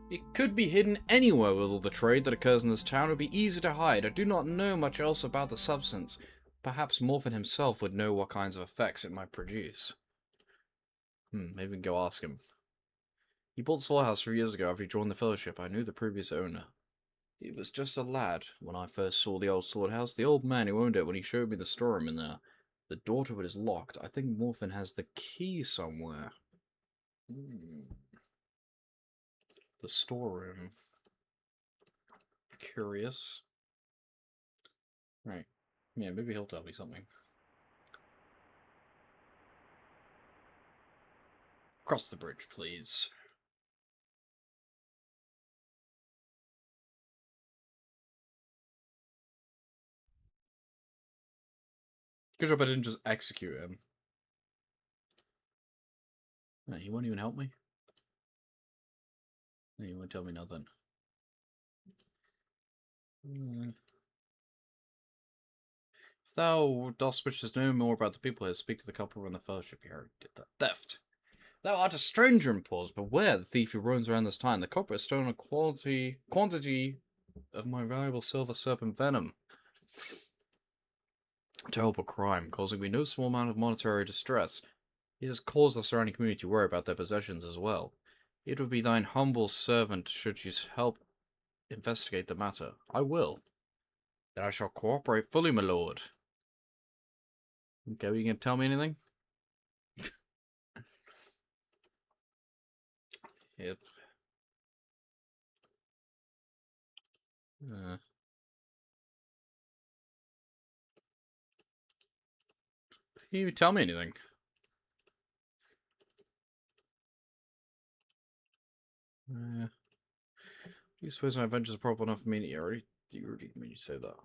It could be hidden anywhere with all the trade that occurs in this town. It would be easy to hide. I do not know much else about the substance. Perhaps Morphin himself would know what kinds of effects it might produce. Maybe we can go ask him. He bought the slaughterhouse 3 years ago after he joined the Fellowship. I knew the previous owner. He was just a lad when I first saw the old slaughterhouse. The old man who owned it, when he showed me the storeroom in there, the door to it is locked. I think Morphin has the key somewhere. The storeroom. Curious. Right. Yeah, maybe he'll tell me something. Cross the bridge, please. Good job I didn't just execute him. No, he won't even help me. No, he won't tell me nothing. If thou dost wish to know more about the people here, speak to the couple who run the Fellowship here. Did that theft. Thou art a stranger in pause. Beware the thief who roams around this time. The culprit has stolen a quantity of my valuable silver serpent venom. Terrible crime, causing me no small amount of monetary distress. It has caused the surrounding community to worry about their possessions as well. It would be thine humble servant should you help investigate the matter. I will. Then I shall cooperate fully, my lord. Okay, you gonna tell me anything? Yep. Can you tell me anything? Do you suppose my adventures are proper enough for me? You already made you say that.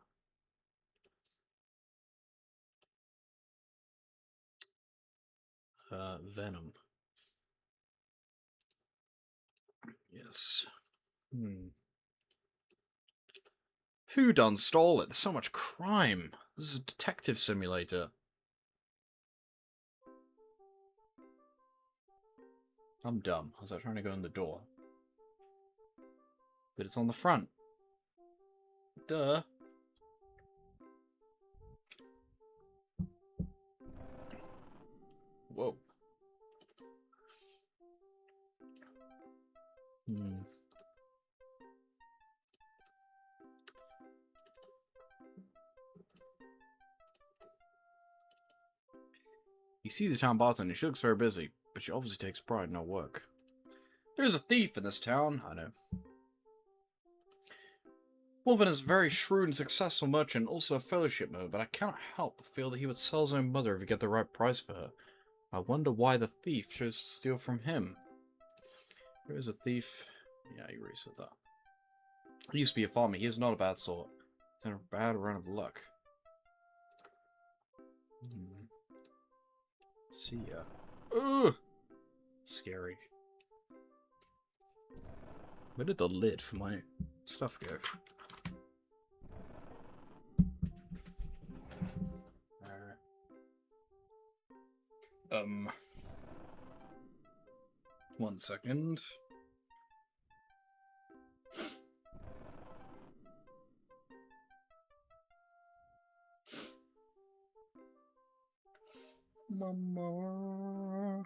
Venom. Yes. Who done stole it? There's so much crime. This is a detective simulator. I'm dumb. I was like trying to go in the door. But it's on the front. Duh. Whoa. You see the town bartender. She looks very busy, but she obviously takes pride in her work. There's a thief in this town. I know. Morphin is a very shrewd and successful merchant, also a Fellowship member, but I cannot help but feel that he would sell his own mother if he get the right price for her. I wonder why the thief chose to steal from him. There is a thief. Yeah, you already said that. He used to be a farmer. He is not a bad sort. He's had a bad run of luck. See ya. Ugh! Scary. Where did the lid for my stuff go? One second. Mama.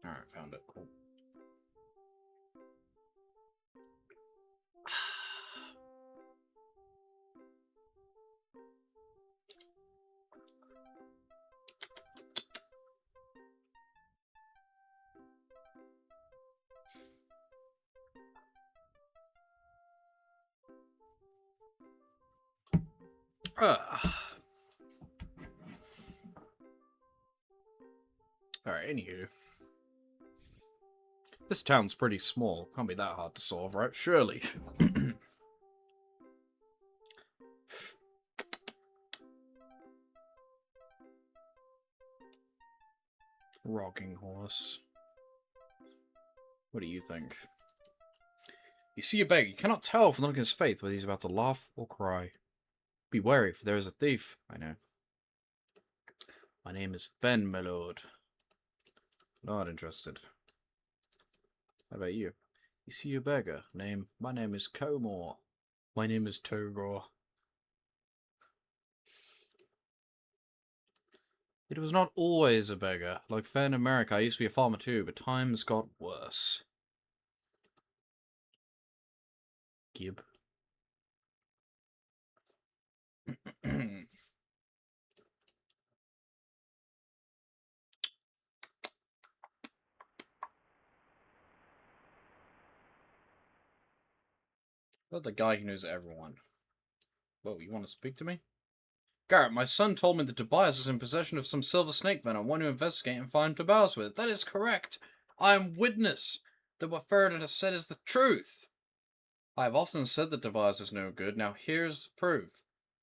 Alright, found it. Cool. Alright, anywho. This town's pretty small. Can't be that hard to solve, right? Surely. Rocking horse. What do you think? You see a beggar. You cannot tell from the look in his face whether he's about to laugh or cry. Be wary, for there is a thief. I know. My name is Fen, my lord. Not interested. How about you? You see a beggar. My name is Comor. My name is Togor. It was not always a beggar. Like fair in America, I used to be a farmer too, but times got worse. Gib. Not the guy who knows everyone. Whoa, you want to speak to me? Garrett, my son told me that Tobias is in possession of some silver snake venom. I want to investigate and find Tobias with it. That is correct. I am witness that what Ferdinand has said is the truth. I have often said that Tobias is no good. Now here's the proof.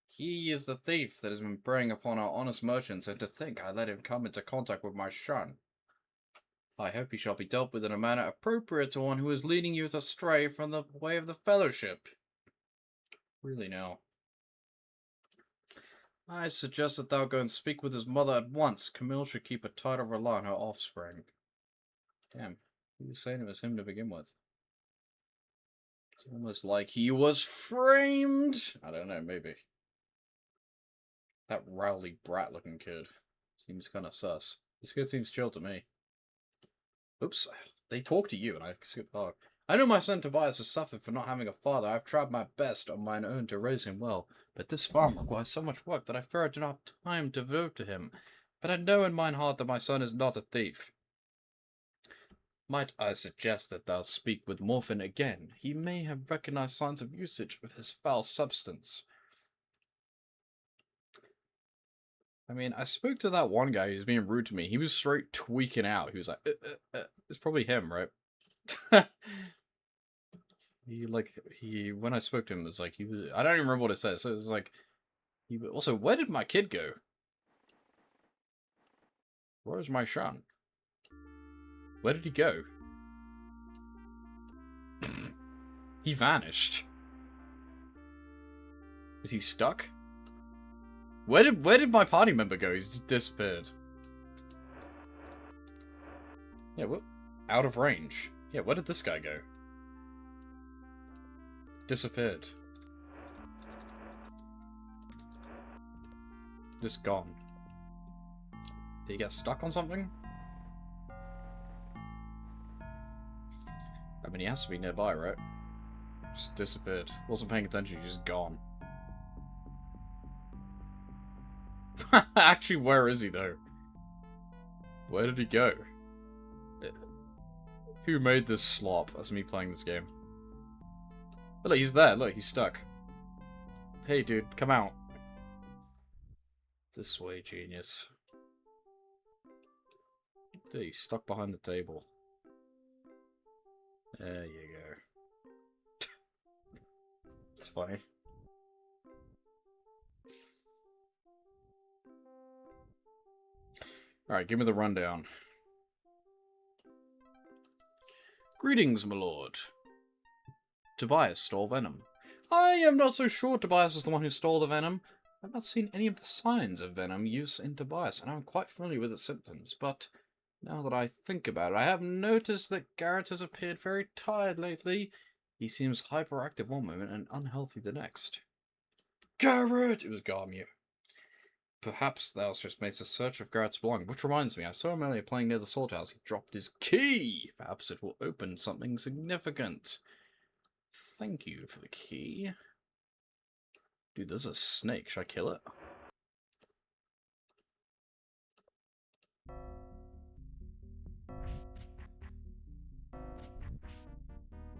He is the thief that has been preying upon our honest merchants, and to think I let him come into contact with my son. I hope he shall be dealt with in a manner appropriate to one who is leading youth astray from the way of the fellowship. Really now. I suggest that thou go and speak with his mother at once. Camille should keep a tighter rely on her offspring. Damn, he was saying it was him to begin with. It's almost like he was framed. I don't know, maybe. That rowdy brat-looking kid seems kind of sus. This kid seems chill to me. Oops, they talk to you and I skip the I know my son Tobias has suffered for not having a father. I've tried my best on mine own to raise him well, but this farm requires so much work that I fear I do not have time to devote to him. But I know in mine heart that my son is not a thief. Might I suggest that thou speak with Morphin again? He may have recognized signs of usage of his foul substance. I mean, I spoke to that one guy who's being rude to me. He was straight tweaking out. He was like, It's probably him, right? When I spoke to him, it was like, I don't even remember what it says. So it was like, also, where did my kid go? Where's my son? Where did he go? He vanished. Is he stuck? Where did my party member go? He's just disappeared. Yeah, what? Out of range. Yeah, where did this guy go? Disappeared. Just gone. Did he get stuck on something? I mean, he has to be nearby, right? Just disappeared. Wasn't paying attention, he's just gone. Actually, where is he, though? Where did he go? Who made this slop? That's me playing this game. Oh, look, he's there. Look, he's stuck. Hey, dude, come out. This way, genius. Dude, he's stuck behind the table. There you go. It's funny. Alright, give me the rundown. Greetings, my lord. Tobias stole venom. I am not so sure Tobias was the one who stole the venom. I've not seen any of the signs of venom use in Tobias, and I'm quite familiar with its symptoms, but now that I think about it, I have noticed that Garrett has appeared very tired lately. He seems hyperactive one moment and unhealthy the next. Garrett! It was Garmute. Perhaps thou just made a search of Garrett's belongings, which reminds me, I saw him earlier playing near the salt house. He dropped his key! Perhaps it will open something significant. Thank you for the key. Dude, there's a snake. Should I kill it? I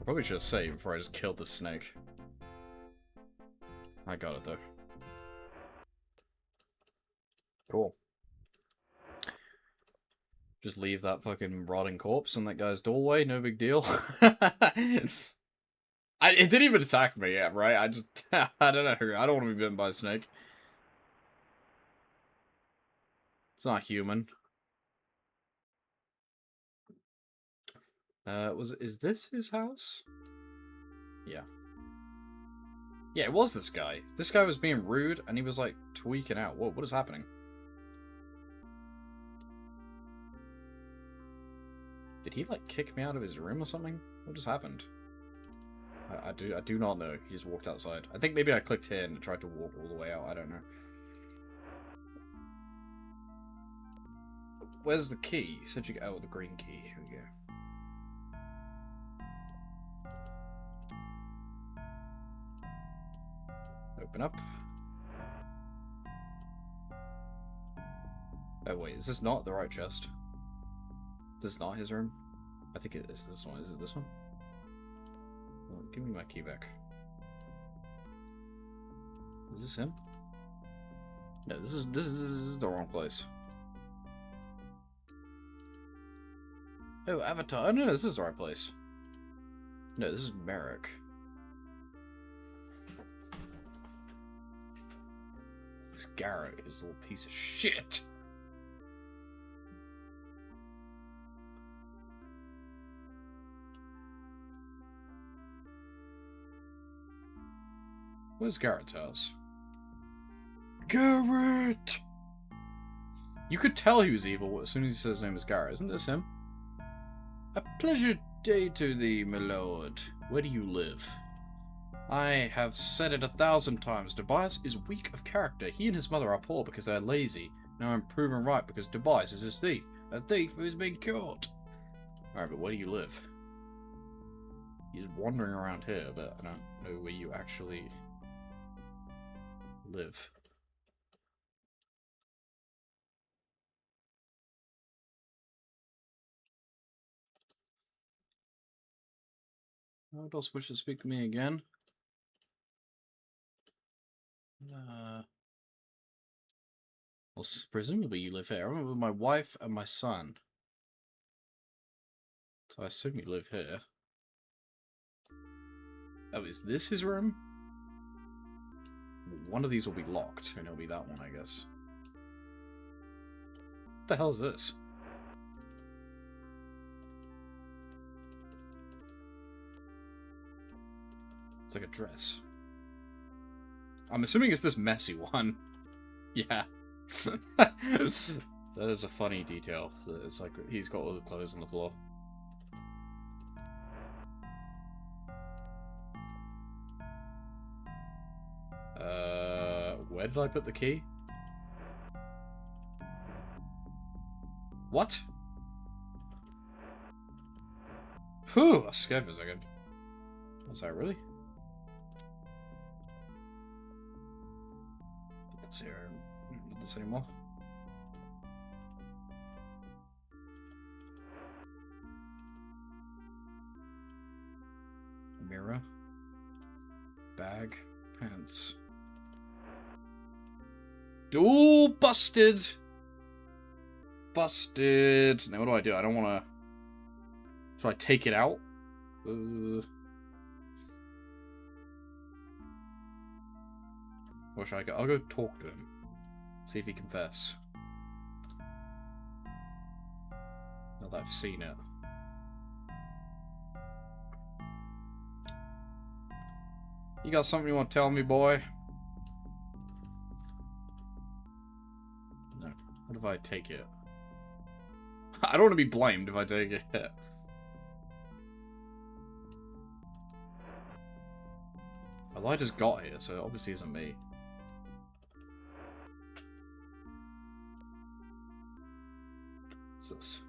probably should have saved before I just killed the snake. I got it, though. Cool. Just leave that fucking rotting corpse in that guy's doorway, no big deal. It didn't even attack me yet, right? I just, I don't know. I don't want to be bitten by a snake. It's not human. Is this his house? Yeah. Yeah, it was this guy. This guy was being rude, and he was, like, tweaking out. Whoa, what is happening? Did he, like, kick me out of his room or something? What just happened? I do not know. He just walked outside. I think maybe I clicked here and tried to walk all the way out. I don't know. Where's the key? You said you got the green key. Here we go. Open up. Oh wait, is this not the right chest? This is not his room? I think it is this one. Is it this one? Well, give me my key back. Is this him? No, this is the wrong place. Oh, Avatar. Oh, no, this is the right place. No, this is Merrick. This Garrett is a little piece of shit. Where's Garrett's house? Garrett! You could tell he was evil as soon as he said his name is Garrett. Isn't this him? A pleasure day to thee, my lord. Where do you live? I have said it 1,000 times. Tobias is weak of character. He and his mother are poor because they are lazy. Now I'm proven right because Tobias is his thief. A thief who's been caught. Alright, but where do you live? He's wandering around here, but I don't know where you actually live. What else wish to speak to me again? Well, presumably you live here. I remember with my wife and my son. So I assume you live here. Oh, is this his room? One of these will be locked, and it'll be that one, I guess. What the hell is this? It's like a dress. I'm assuming it's this messy one. Yeah. That is a funny detail. It's like he's got all the clothes on the floor. Where did I put the key? What? Whew, I was scared for a second. Was that really? Put this here. I don't need this anymore. Mirror. Bag. Pants. Ooh, busted! Busted. Now what do? I don't want to... Should I take it out? Or should I go? I'll go talk to him. See if he confess. Now that I've seen it. You got something you want to tell me, boy? No. What if I take it? I don't want to be blamed if I take it. Well, I just got here, so it obviously isn't me. What's this?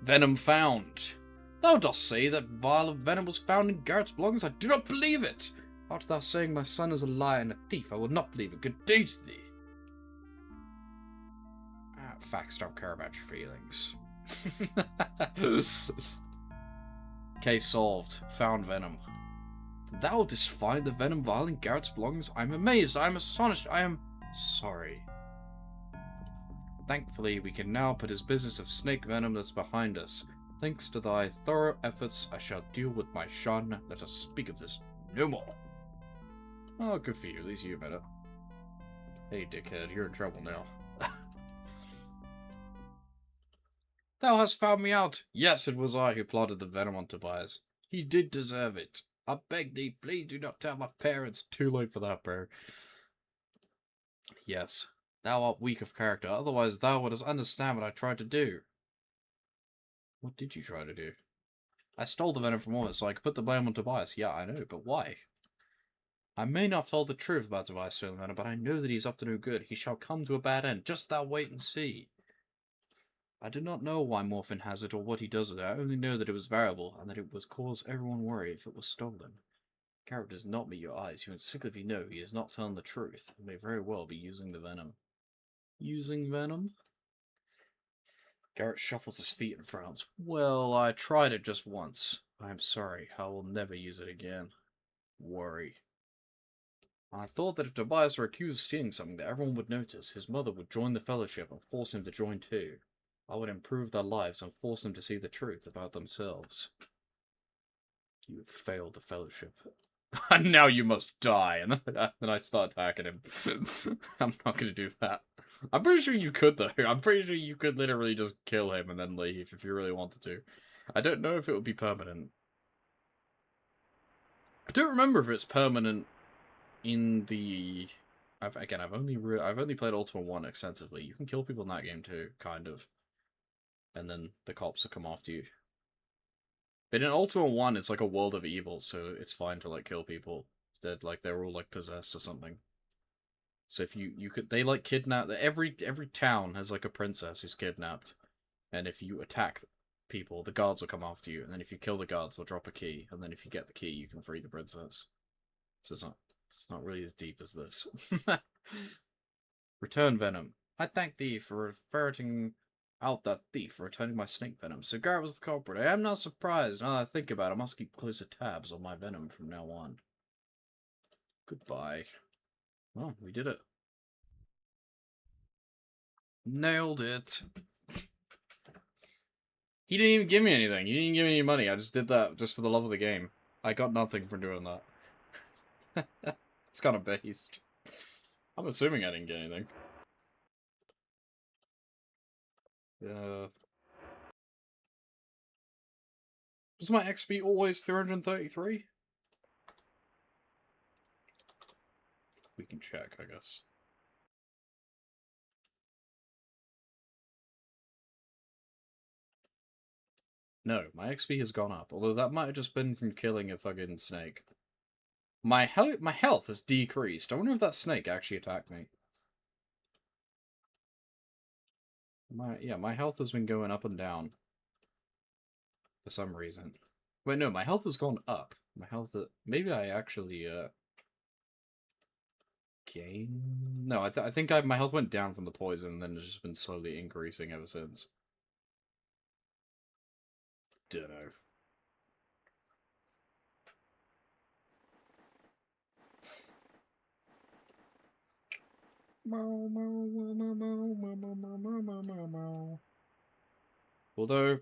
Venom found. Thou dost say that vial of venom was found in Garrett's belongings? I do not believe it! Art thou saying my son is a liar and a thief? I will not believe it. Good day to thee. Facts don't care about your feelings. Case solved. Found venom. Thou didst find the venom vial in Garrett's belongings? I am amazed. I am astonished. I am sorry. Thankfully, we can now put his business of snake venom that's behind us. Thanks to thy thorough efforts, I shall deal with my shun. Let us speak of this no more. Oh, good for you. At least you admit it. Hey, dickhead, you're in trouble now. Thou hast found me out! Yes, it was I who planted the venom on Tobias. He did deserve it. I beg thee, please do not tell my parents. Too late for that, bro. Yes. Thou art weak of character, otherwise thou wouldst understand what I tried to do. What did you try to do? I stole the venom from Ormus so I could put the blame on Tobias. Yeah, I know, but why? I may not have told the truth about Tobias stealing the venom, but I know that he's up to no good. He shall come to a bad end. Just thou wait and see. I do not know why Morphin has it or what he does with it. I only know that it was valuable, and that it would cause everyone worry if it was stolen. Garrett does not meet your eyes. You instinctively know he is not telling the truth, and may very well be using the venom. Using venom? Garrett shuffles his feet and frowns. Well, I tried it just once. I am sorry. I will never use it again. Worry. I thought that if Tobias were accused of stealing something that everyone would notice, his mother would join the fellowship and force him to join too. I would improve their lives and force them to see the truth about themselves. You have failed the fellowship. And now you must die. And then I start attacking him. I'm not going to do that. I'm pretty sure you could, though. I'm pretty sure you could literally just kill him and then leave if you really wanted to. I don't know if it would be permanent. I don't remember if it's permanent in the... I've only played Ultima 1 extensively. You can kill people in that game too, kind of. And then the cops will come after you. But in Ultima 1, it's like a world of evil, so it's fine to, like, kill people. They're all, like, possessed or something. So if you could... They, like, kidnap... Every town has, like, a princess who's kidnapped. And if you attack people, the guards will come after you. And then if you kill the guards, they'll drop a key. And then if you get the key, you can free the princess. So it's not really as deep as this. Return venom. I thank thee for ferreting out that thief for returning my snake venom. So Garrett was the culprit. I am not surprised. Now that I think about it, I must keep closer tabs on my venom from now on. Goodbye. Well, we did it. Nailed it. He didn't even give me anything. He didn't even give me any money. I just did that just for the love of the game. I got nothing from doing that. It's kind of based. I'm assuming I didn't get anything. Was my XP always 333? We can check, I guess. No, my XP has gone up. Although that might have just been from killing a fucking snake. My health has decreased. I wonder if that snake actually attacked me. My health has been going up and down. For some reason. Wait, no, my health has gone up. My health... Maybe I actually, gain... No, I think my health went down from the poison, and then it's just been slowly increasing ever since. Dunno. Although,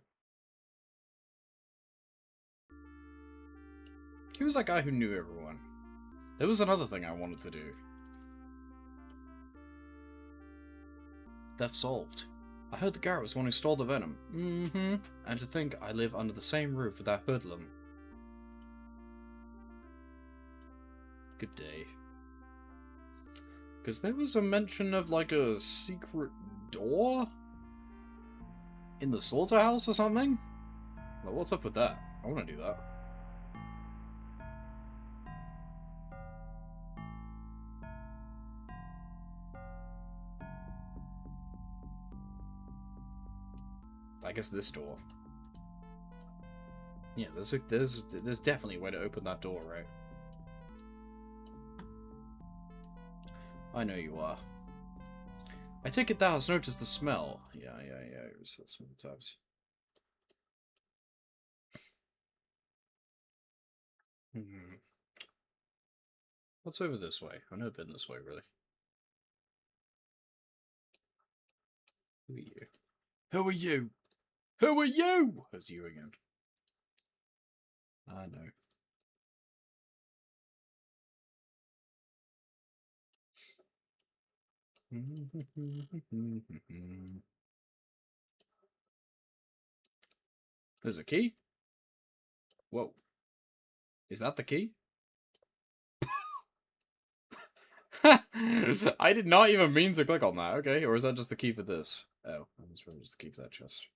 he was that guy who knew everyone. There was another thing I wanted to do. Theft solved. I heard the Garrett was the one who stole the venom. Mm-hmm. And to think I live under the same roof with that hoodlum. Good day. Because there was a mention of, like, a secret door? In the slaughterhouse or something? Well, what's up with that? I want to do that. I guess this door. Yeah, there's definitely a way to open that door, right? I know you are. I take it thou hast noticed the smell. Yeah, it was that small times. What's over this way? I've never been this way, really. Who are you? Who are you? Who are you? It's you again. I know. There's a key? Whoa. Is that the key? I did not even mean to click on that, okay? Or is that just the key for this? Oh, that's probably just the key for that chest.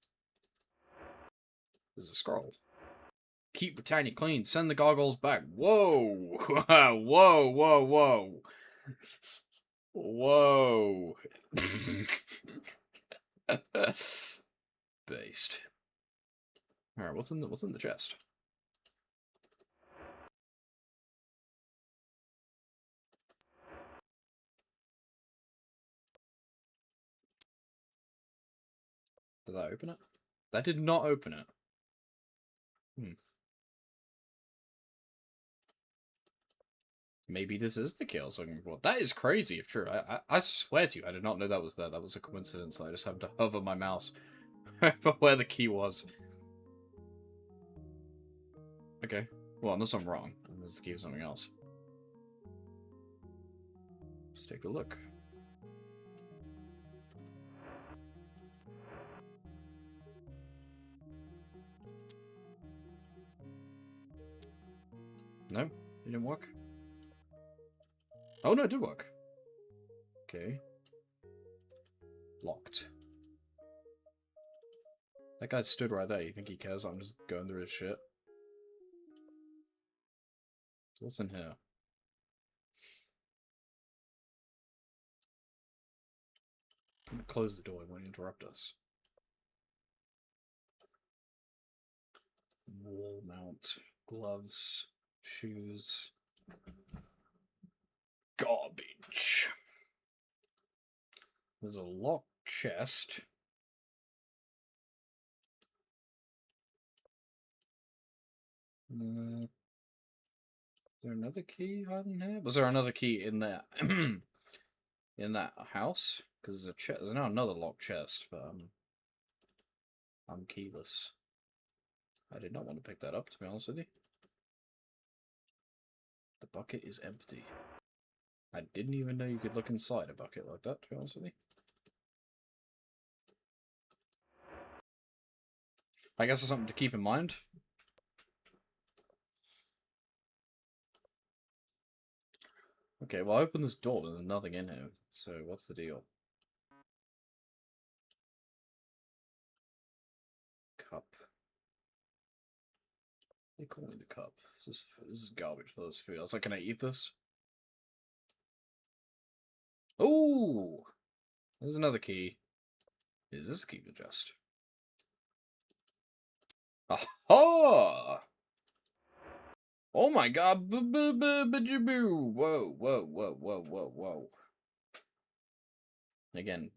There's a scroll. Keep Britannia clean, send the goggles back. Whoa! Whoa, whoa, whoa. Whoa. Based. Alright, what's in the chest? Did that open it? That did not open it. Maybe this is the key I was looking for. That is crazy, if true. I swear to you, I did not know that was there. That was a coincidence. I just happened to hover my mouse over where the key was. Okay. Well, unless I'm wrong. Unless the key is something else. Let's take a look. No, it didn't work. Oh no, it did work. Okay. Locked. That guy stood right there. You think he cares? I'm just going through his shit. So what's in here? I'm gonna close the door. It won't interrupt us. Wall mount. Gloves. Shoes. Garbage. There's a locked chest. Is there another key hiding here? Was there another key in that in that house? Because there's a chest. There's now another locked chest, but I'm keyless. I did not want to pick that up, to be honest with you. The bucket is empty. I didn't even know you could look inside a bucket like that, to be honest with you. I guess it's something to keep in mind. Okay, well, I opened this door, there's nothing in here. So, what's the deal? Cup. They call me the cup. This is garbage for this food. I was like, can I eat this? Ooh! There's another key. Is this a key to chest? Aha! Oh my god! Whoa, whoa, whoa, whoa, whoa, whoa. Again,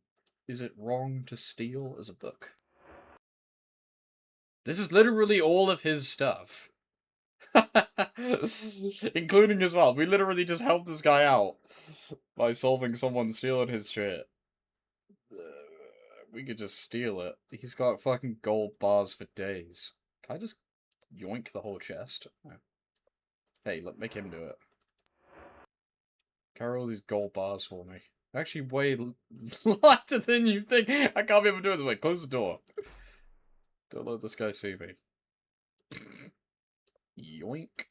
is it wrong to steal as a book? This is literally all of his stuff. Including as well. We literally just helped this guy out by solving someone stealing his shit. We could just steal it. He's got fucking gold bars for days. Can I just yoink the whole chest? No. Hey, look, make him do it. Carry all these gold bars for me. Actually, way lighter than you think. I can't be able to do it this way. Close the door. Don't let this guy see me. Yoink.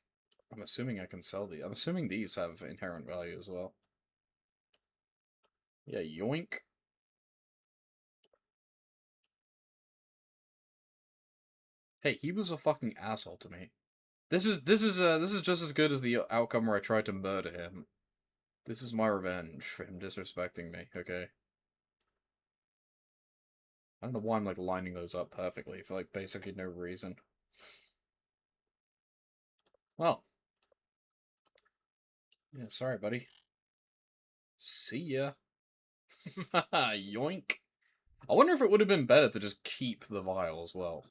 I'm assuming I can sell these. I'm assuming these have inherent value as well. Yeah, yoink. Hey, he was a fucking asshole to me. This is just as good as the outcome where I tried to murder him. This is my revenge for him disrespecting me, okay? I don't know why I'm like lining those up perfectly for like basically no reason. Well. Yeah, sorry, buddy. See ya. Yoink. I wonder if it would have been better to just keep the vial as well.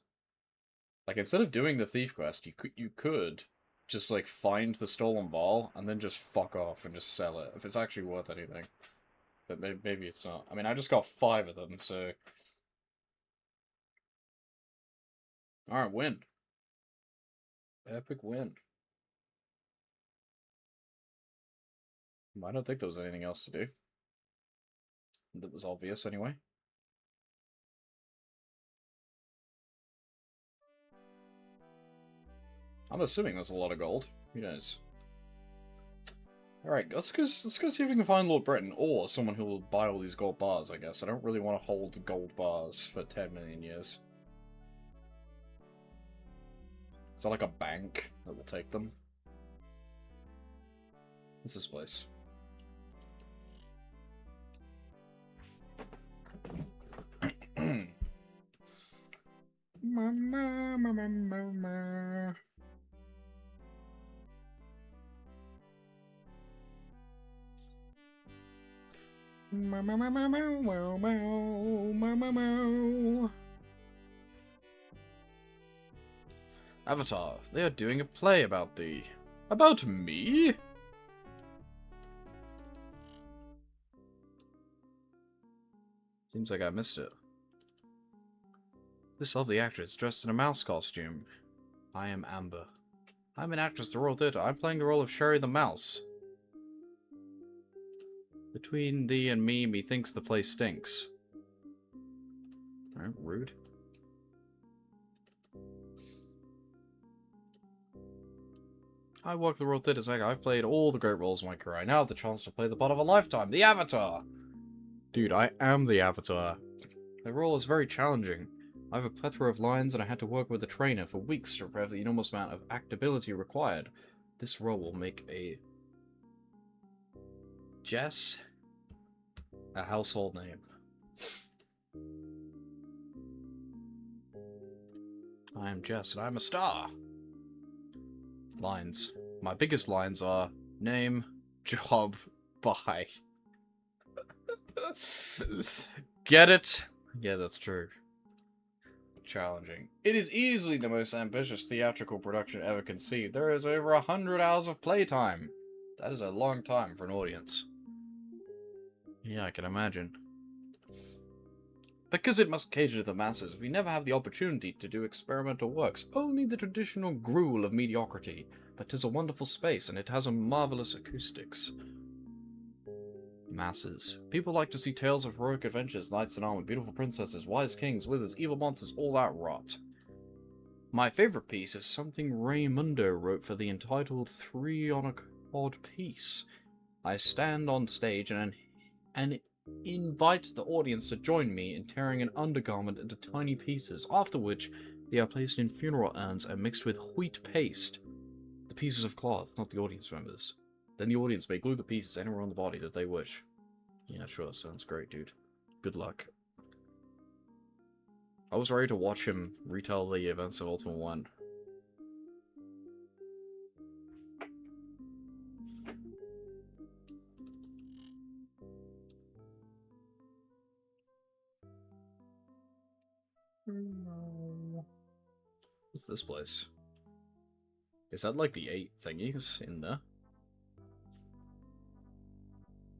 Like, instead of doing the thief quest, you could just, like, find the stolen vial and then just fuck off and just sell it, if it's actually worth anything. But maybe it's not. I mean, I just got 5 of them, so... Alright, win. Epic win. I don't think there was anything else to do. That was obvious, anyway. I'm assuming there's a lot of gold. Who knows? Alright, let's go see if we can find Lord Britain, or someone who will buy all these gold bars, I guess. I don't really want to hold gold bars for 10 million years. Is that like a bank that will take them? What's this place? Avatar, they are doing a play about thee. About me? Seems like I missed it. This lovely actress dressed in a mouse costume. I am Amber. I'm an actress at the Royal Theatre. I'm playing the role of Sherry the Mouse. Between thee and me, methinks the place stinks. Alright, rude. I work at the Royal Theatre Sector. I've played all the great roles in my career. I now have the chance to play the part of a lifetime, the Avatar! Dude, I am the Avatar. The role is very challenging. I have a plethora of lines and I had to work with a trainer for weeks to prepare for the enormous amount of actability required. This role will make a... Jess? A household name. I am Jess and I'm a star! Lines. My biggest lines are name, job, bye. Get it? Yeah, that's true. Challenging. It is easily the most ambitious theatrical production ever conceived. There is over 100 hours of playtime. That is a long time for an audience. Yeah, I can imagine. Because it must cater to the masses, we never have the opportunity to do experimental works, only the traditional gruel of mediocrity. But 'tis a wonderful space, and it has a marvelous acoustics. Masses. People like to see tales of heroic adventures, knights in armor, beautiful princesses, wise kings, wizards, evil monsters, all that rot. My favorite piece is something Raymundo wrote for the entitled Three on a Odd Piece. I stand on stage and invite the audience to join me in tearing an undergarment into tiny pieces, after which they are placed in funeral urns and mixed with wheat paste. The pieces of cloth, not the audience members. Then the audience may glue the pieces anywhere on the body that they wish. Yeah, sure, sounds great, dude. Good luck. I was ready to watch him retell the events of Ultima 1. What's this place? Is that like the 8 thingies in there?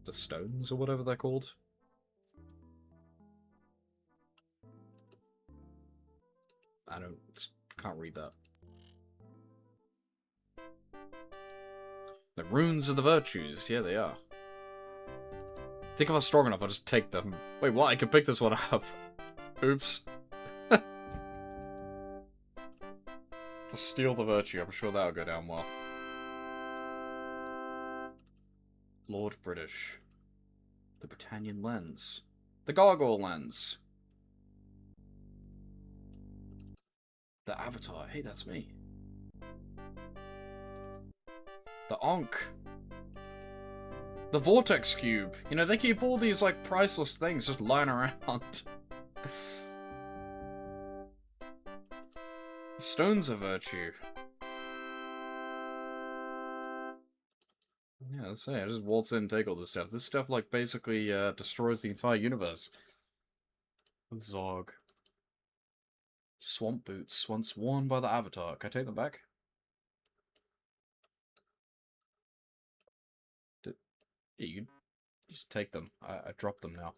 The stones, or whatever they're called? Can't read that. The runes of the virtues, yeah, they are. Think if I was strong enough, I'll just take them. Wait, what? I can pick this one up. Oops. To steal the virtue, I'm sure that'll go down well. Lord British. The Britannian lens. The gargoyle lens. The avatar. Hey, that's me. The Ankh. The Vortex Cube. You know, they keep all these, like, priceless things just lying around. The Stones of Virtue. Yeah, that's it. I just waltz in and take all this stuff. This stuff, like, basically, destroys the entire universe. Zog. Swamp boots, once worn by the Avatar. Can I take them back? Yeah, you just take them. I dropped them now.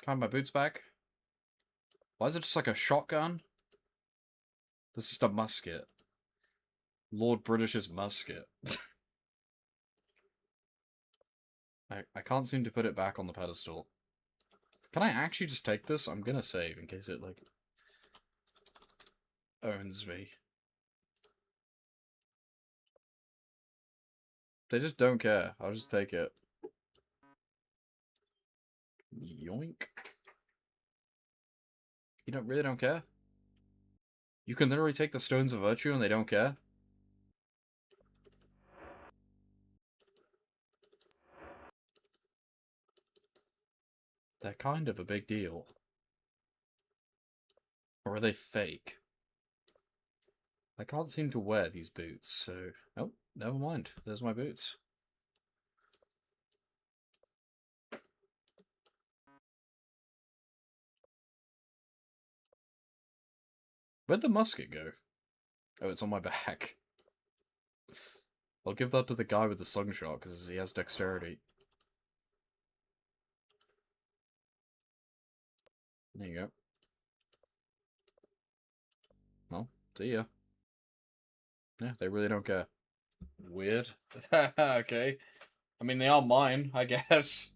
Can I have my boots back? Why is it just like a shotgun? This is just a musket. Lord British's musket. I can't seem to put it back on the pedestal. Can I actually just take this? I'm gonna save in case it, like, owns me. They just don't care. I'll just take it. Yoink. You really don't care? You can literally take the Stones of Virtue and they don't care? They're kind of a big deal. Or are they fake? I can't seem to wear these boots, so... Oh, never mind. There's my boots. Where'd the musket go? Oh, it's on my back. I'll give that to the guy with the slingshot, because he has dexterity. There you go. Well, see ya. Yeah, they really don't care. Weird. Okay. I mean, they are mine, I guess.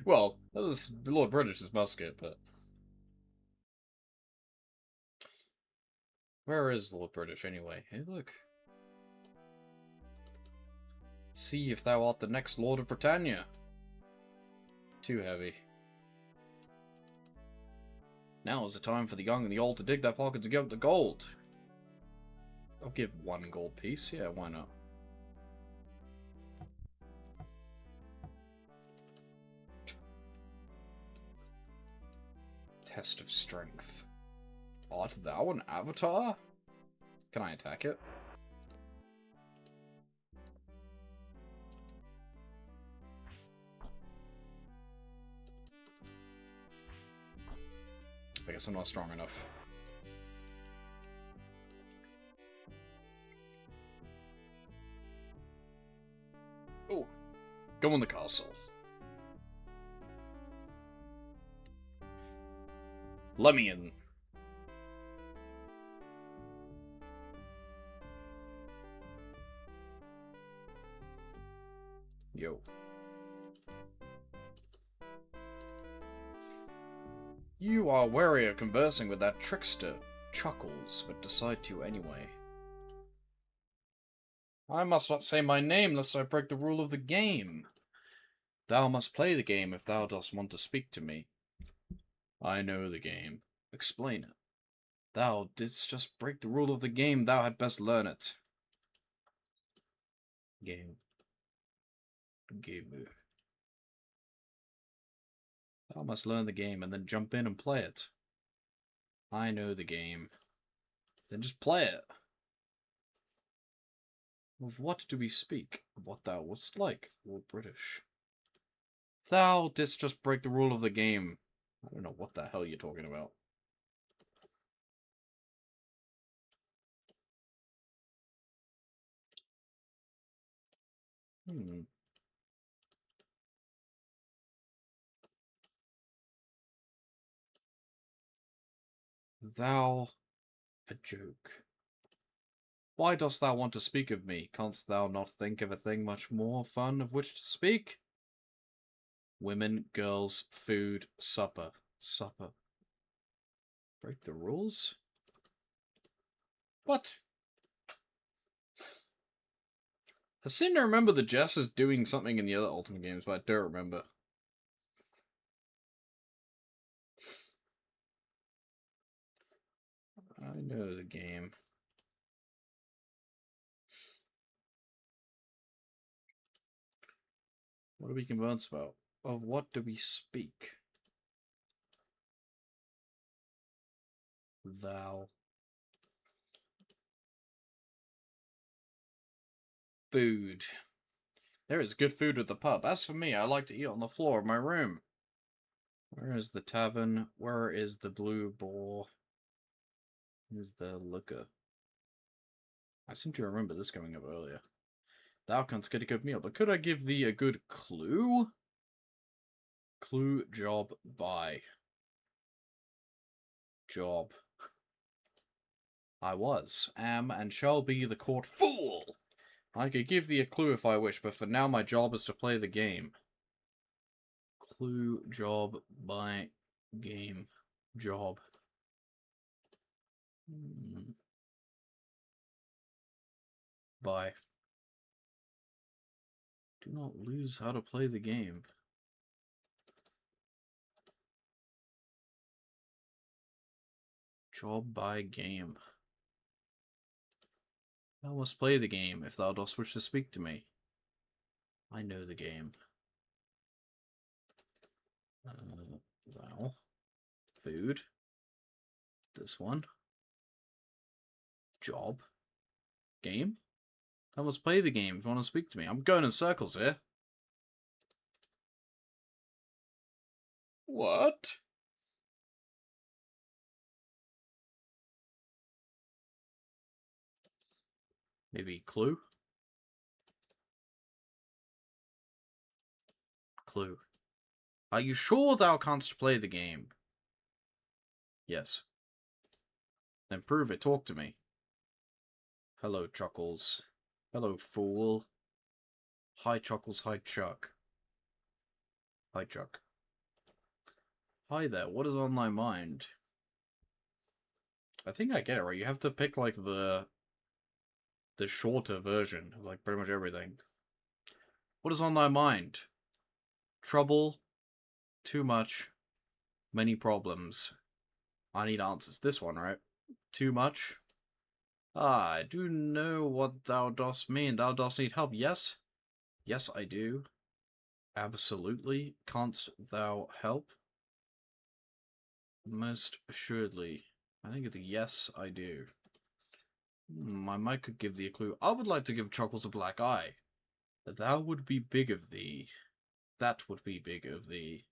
Well, that was Lord British's musket, but... Where is Lord British, anyway? Hey, look. See if thou art the next Lord of Britannia. Too heavy. Now is the time for the young and the old to dig their pockets and give up the gold. I'll give 1 gold piece. Yeah, why not? Test of strength. Art thou an avatar? Can I attack it? I guess I'm not strong enough. Oh, go in the castle. Let me in. Yo. You are wary of conversing with that trickster. Chuckles, but decide to anyway. I must not say my name lest I break the rule of the game. Thou must play the game if thou dost want to speak to me. I know the game. Explain it. Thou didst just break the rule of the game, thou had best learn it. Game. Game. Thou must learn the game and then jump in and play it. I know the game. Then just play it. Of what do we speak? Of what thou wast like, Lord British. Thou didst just break the rule of the game. I don't know what the hell you're talking about. Hmm. Thou a joke. Why dost thou want to speak of me? Canst thou not think of a thing much more fun of which to speak? Women, girls, food, supper. Supper. Break the rules? What? I seem to remember the Jess is doing something in the other Ultima games, but I don't remember. I know the game. What are we convinced about? Of what do we speak? Thou. Food. There is good food at the pub. As for me, I like to eat on the floor of my room. Where is the tavern? Where is the blue boar? Where's the liquor? I seem to remember this coming up earlier. Thou canst get a good meal, but could I give thee a good clue? Clue, job, buy. Job. I was, am, and shall be the court fool! I could give thee a clue if I wish, but for now my job is to play the game. Clue, job, buy, game, job. Buy. Do not lose how to play the game. Job by game. Thou must play the game if thou dost wish to speak to me. I know the game. Thou. Food. This one. Job. Game. Thou must play the game if you want to speak to me. I'm going in circles here. What? Maybe clue? Clue. Are you sure thou canst play the game? Yes. Then prove it. Talk to me. Hello, Chuckles. Hello, fool. Hi, Chuckles. Hi, Chuck. Hi, Chuck. Hi there. What is on thy mind? I think I get it right. You have to pick, like, the shorter version of, like, pretty much everything. What is on thy mind? Trouble. Too much. Many problems. I need answers. This one, right? Too much. Ah, I do know what thou dost mean. Thou dost need help, yes? Yes, I do. Absolutely. Canst thou help? Most assuredly. I think it's a yes, I do. I might could give thee a clue. I would like to give Chuckles a black eye. Thou would be big of thee. That would be big of thee.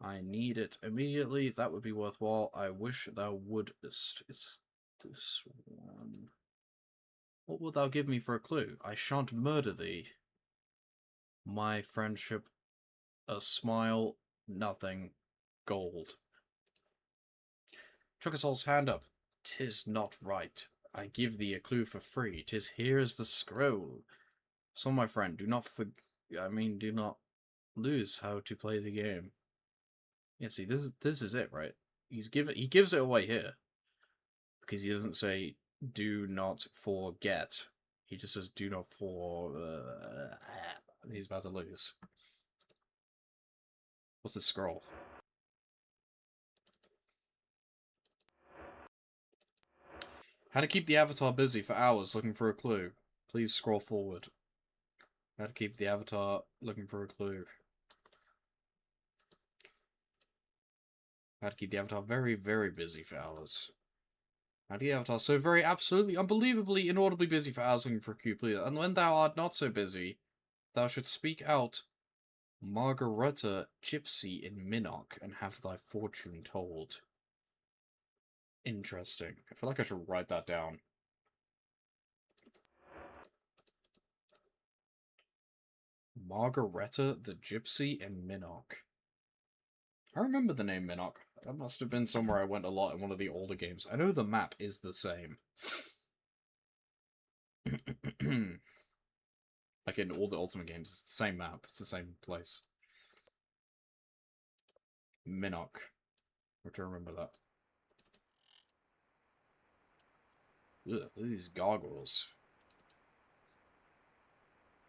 I need it immediately. That would be worthwhile. I wish thou wouldst. It's this one. What wilt thou give me for a clue? I shan't murder thee. My friendship, a smile, nothing, gold. Chuckasol's hand up. 'Tis not right. I give thee a clue for free. 'Tis here is the scroll. So, my friend, do not do not lose how to play the game. Yeah, see, this is it, right? He gives it away here. Because he doesn't say, do not forget. He just says, do not he's about to lose. What's the scroll? How to keep the avatar busy for hours looking for a clue. Please scroll forward. How to keep the avatar looking for a clue. How to keep the avatar very, very busy for hours. How to keep the avatar so very absolutely, unbelievably, inaudibly busy for hours looking for a clue, please. And when thou art not so busy, thou shouldst speak out, Margareta Gypsy in Minnock, and have thy fortune told. Interesting. I feel like I should write that down. Margareta the Gypsy and Minnock. I remember the name Minnock. That must have been somewhere I went a lot in one of the older games. I know the map is the same. Like in all the Ultima games, it's the same map. It's the same place. Minnock. I have to remember that. Ugh, these gargoyles.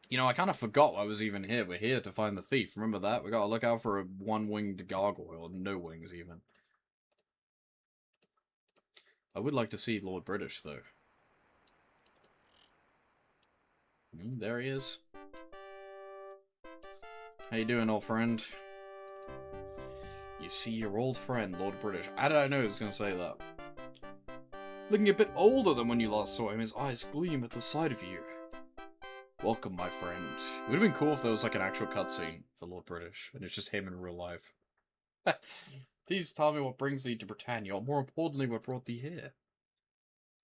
You know, I kind of forgot I was even here. We're here to find the thief. Remember that? We gotta look out for a one-winged gargoyle. No wings, even. I would like to see Lord British, though. There he is. How you doing, old friend? You see your old friend, Lord British. How did I know he was going to say that? Looking a bit older than when you last saw him, his eyes gleam at the sight of you. Welcome, my friend. It would have been cool if there was like an actual cutscene for Lord British, and it's just him in real life. Please tell me what brings thee to Britannia, or more importantly, what brought thee here.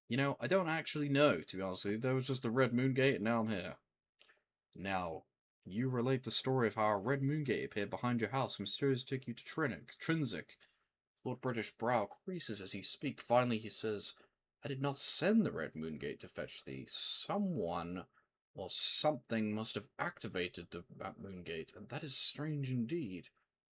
You know, I don't actually know, to be honest with you. There was just a Red Moon Gate, and now I'm here. Now, you relate the story of how a Red Moon Gate appeared behind your house and mysteriously took you to Trinsic. Lord British brow creases as you speak. Finally, he says, I did not send the Red Moon Gate to fetch thee. Someone or something must have activated that Moon Gate, and that is strange indeed.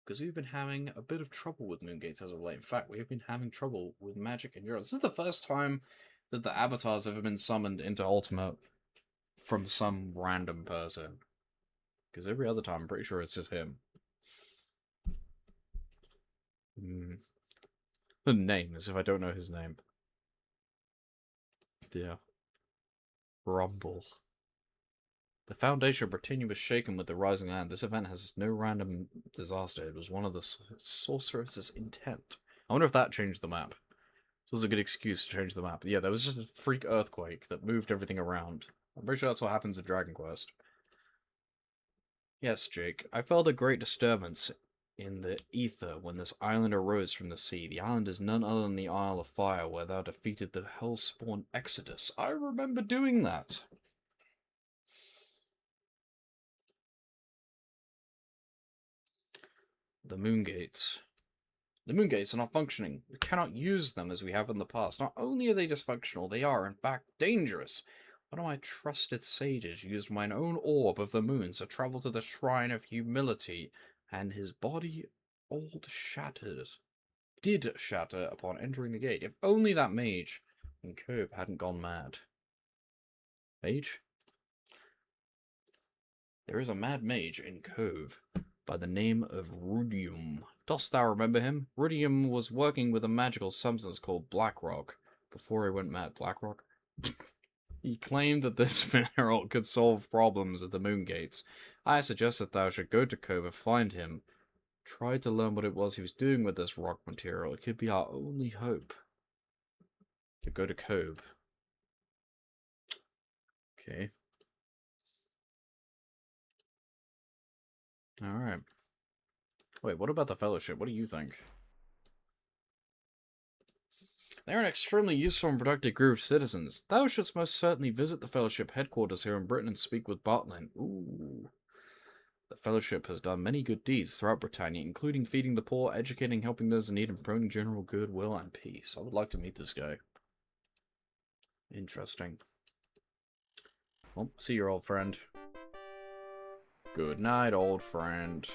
Because we've been having a bit of trouble with Moon Gates as of late. In fact, we have been having trouble with magic in general. This is the first time that the avatars have ever been summoned into Ultima from some random person. Because every other time, I'm pretty sure it's just him. The name, as if I don't know his name. Yeah. Rumble. The foundation of Britannia was shaken with the rising land. This event has no random disaster. It was one of the sorceress's intent. I wonder if that changed the map. This was a good excuse to change the map. Yeah, there was just a freak earthquake that moved everything around. I'm pretty sure that's what happens in Dragon Quest. Yes, Jake. I felt a great disturbance in the ether when this island arose from the sea. The island is none other than the Isle of Fire, where thou defeated the hellspawn Exodus. I remember doing that. The Moon Gates. The Moon Gates are not functioning. We cannot use them as we have in the past. Not only are they dysfunctional, they are, in fact, dangerous. One of my trusted sages used mine own orb of the moons to travel to the Shrine of Humility, and his body did shatter upon entering the gate. If only that mage in Cove hadn't gone mad. Mage? There is a mad mage in Cove by the name of Rudium. Dost thou remember him? Rudium was working with a magical substance called Blackrock before he went mad. Blackrock? He claimed that this mineral could solve problems at the Moon Gates. I suggest that thou should go to Cove and find him. Try to learn what it was he was doing with this rock material. It could be our only hope. To go to Cove. Okay. Alright. Wait, what about the Fellowship? What do you think? They are an extremely useful and productive group of citizens. Thou shouldst most certainly visit the Fellowship headquarters here in Britain and speak with Bartlin. Ooh. The Fellowship has done many good deeds throughout Britannia, including feeding the poor, educating, helping those in need, and promoting general goodwill and peace. I would like to meet this guy. Interesting. Well, see your old friend. Good night, old friend.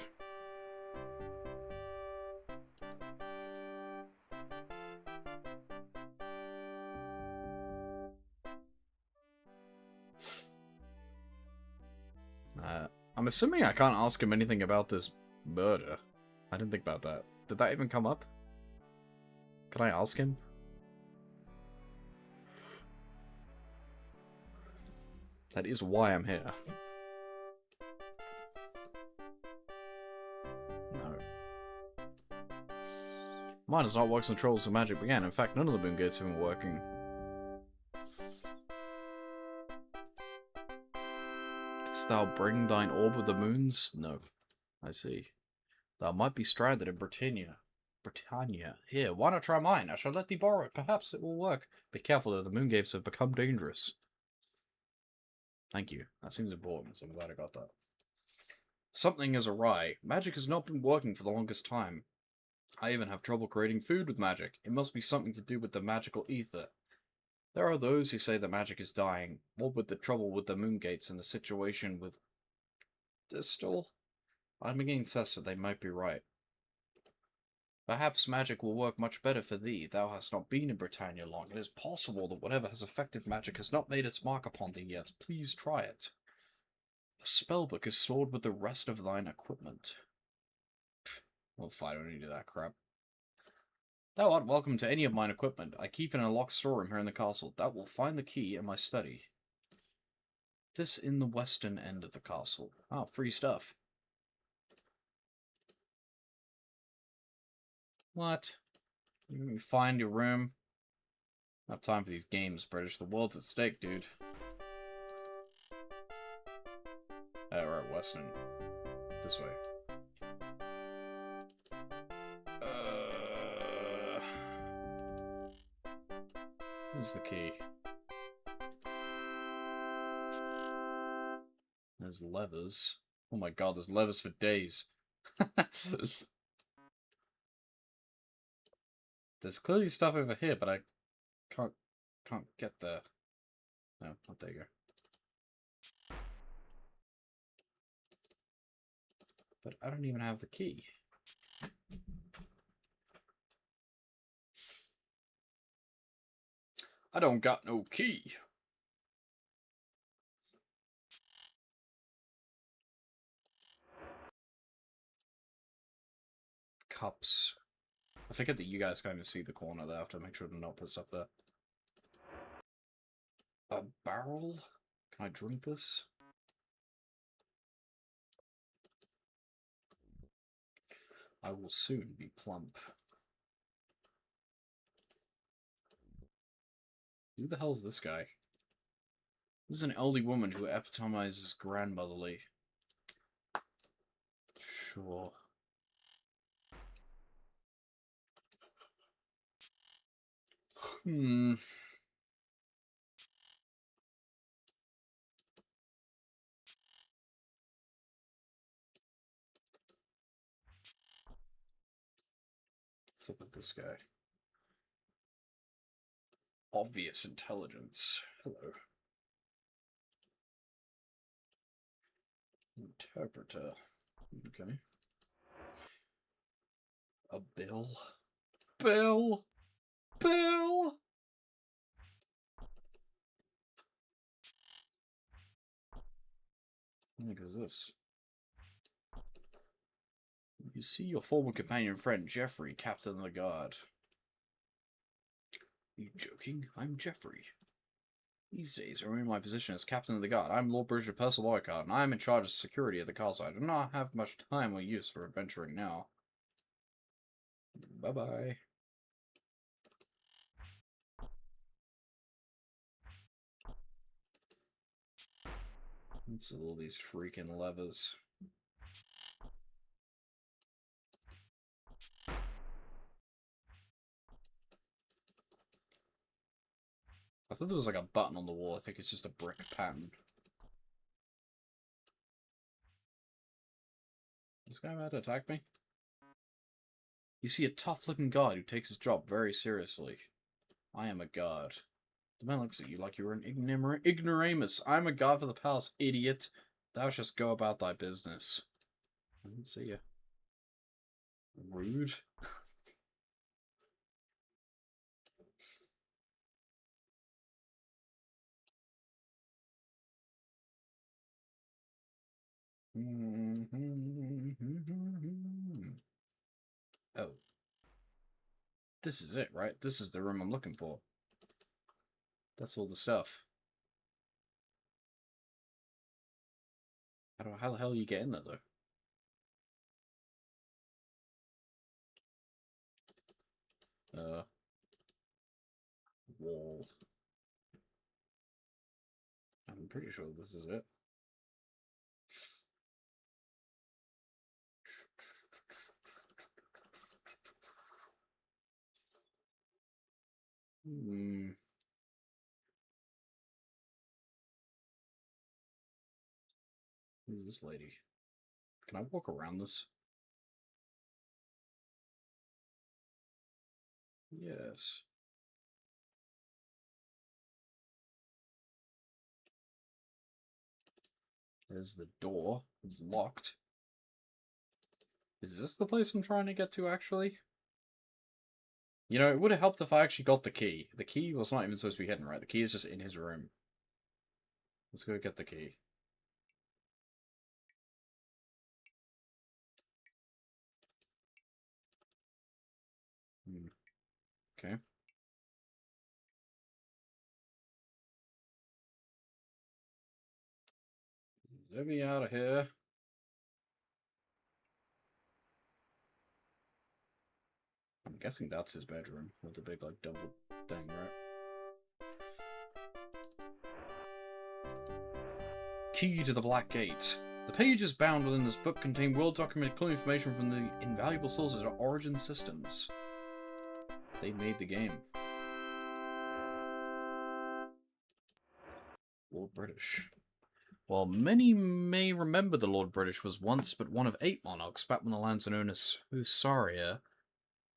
I'm assuming I can't ask him anything about this murder. I didn't think about that. Did that even come up? Can I ask him? That is why I'm here. No. Mine does not work since Trolls of Magic began. In fact, none of the Moon Gates have been working. Didst thou bring thine orb of the moons? No. I see. Thou might be stranded in Britannia. Here, why not try mine? I shall let thee borrow it. Perhaps it will work. Be careful though, the Moon Gates have become dangerous. Thank you. That seems important, so I'm glad I got that. Something is awry. Magic has not been working for the longest time. I even have trouble creating food with magic. It must be something to do with the magical ether. There are those who say that magic is dying. What with the trouble with the moongates and the situation with Distal? I'm beginning to sense that they might be right. Perhaps magic will work much better for thee. Thou hast not been in Britannia long. It is possible that whatever has affected magic has not made its mark upon thee yet. Please try it. The spellbook is stored with the rest of thine equipment. Well, fine, I don't need that crap. Thou art welcome to any of mine equipment. I keep in a locked storeroom here in the castle. Thou wilt find the key in my study. This in the western end of the castle. Ah, free stuff. What? You find your room? I don't have time for these games, British. The world's at stake, dude. Right, western. This way. Where's the key? There's levers. Oh my god, there's levers for days. There's clearly stuff over here, but I can't get there. No, oh, there you go. But I don't even have the key. I don't got no key. Cups. I forget that you guys kind of see the corner there. I have to make sure to not put stuff there. A barrel? Can I drink this? I will soon be plump. Who the hell is this guy? This is an elderly woman who epitomizes grandmotherly. Sure. Hmm. What's up with this guy? Obvious intelligence. Hello. Interpreter. Okay. A bill. Bill! Bill! What the heck is this? You see your former companion friend, Jeffrey, captain of the guard. Are you joking? I'm Jeffrey. These days, I remain my position as captain of the guard. I'm Lord Bridger Percival Boycott, and I am in charge of security at the castle. I do not have much time or use for adventuring now. Bye-bye. What's all these freaking levers? I thought there was like a button on the wall. I think it's just a brick pattern. This guy about to attack me? You see a tough-looking guard who takes his job very seriously. I am a guard. The man looks at you like you're an ignoramus. I'm a guard for the palace, idiot. Thou shouldst go about thy business. I didn't see ya. Rude. Oh. This is it, right? This is the room I'm looking for. That's all the stuff. How the hell do you get in there, though? Wall. I'm pretty sure this is it. Who's this lady? Can I walk around this? Yes. There's the door. It's locked. Is this the place I'm trying to get to, actually? You know, it would have helped if I actually got the key. The key was not even supposed to be hidden, right? The key is just in his room. Let's go get the key. Okay. Let me out of here. I'm guessing that's his bedroom with the big, like, double thing, right? Key to the Black Gate. The pages bound within this book contain well-documented clue information from the invaluable sources of Origin Systems. They made the game. Lord British. While many may remember the Lord British was once but one of 8 monarchs back when the lands are known as Husaria,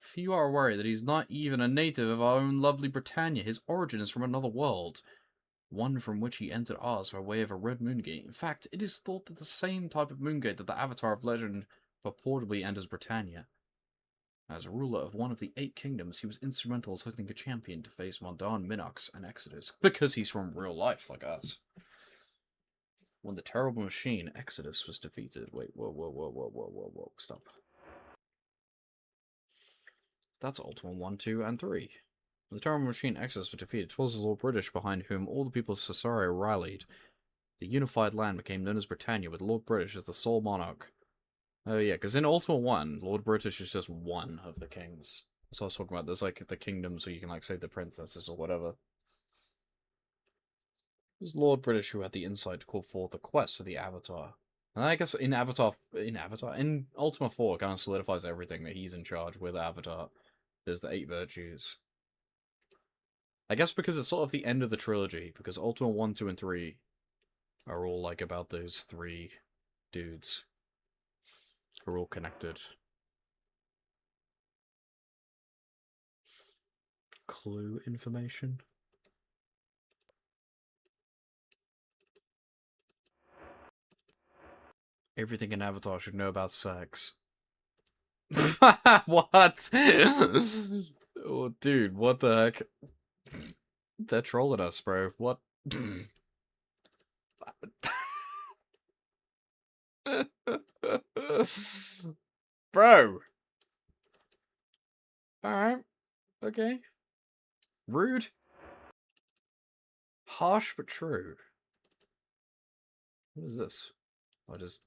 few are aware that he's not even a native of our own lovely Britannia. His origin is from another world, one from which he entered ours by way of a red moon gate. In fact, it is thought that the same type of moon gate that the Avatar of Legend purportedly enters Britannia. As ruler of one of the 8 kingdoms, he was instrumental in selecting a champion to face Mondan, Minox, and Exodus, because he's from real life like us. When the terrible machine, Exodus, was defeated... Wait, whoa, stop. That's Ultima 1, 2, and 3. When the terrible machine, Exodus, was defeated, 'twas the Lord British behind whom all the people of Cesaria rallied. The unified land became known as Britannia, with Lord British as the sole monarch. Oh yeah, because in Ultima 1, Lord British is just one of the kings. So I was talking about, there's like the kingdoms where you can like save the princesses or whatever. It was Lord British who had the insight to call forth a quest for the Avatar. And I guess in Ultima 4 kind of solidifies everything that he's in charge with Avatar. There's the 8 virtues. I guess because it's sort of the end of the trilogy, because Ultima 1, 2, and 3 are all like about those 3 dudes. Who are all connected. Clue information? Everything an Avatar should know about sex. What? Oh, dude, what the heck? They're trolling us, bro. What? Bro! Alright. Okay. Rude. Harsh but true. What is this? I just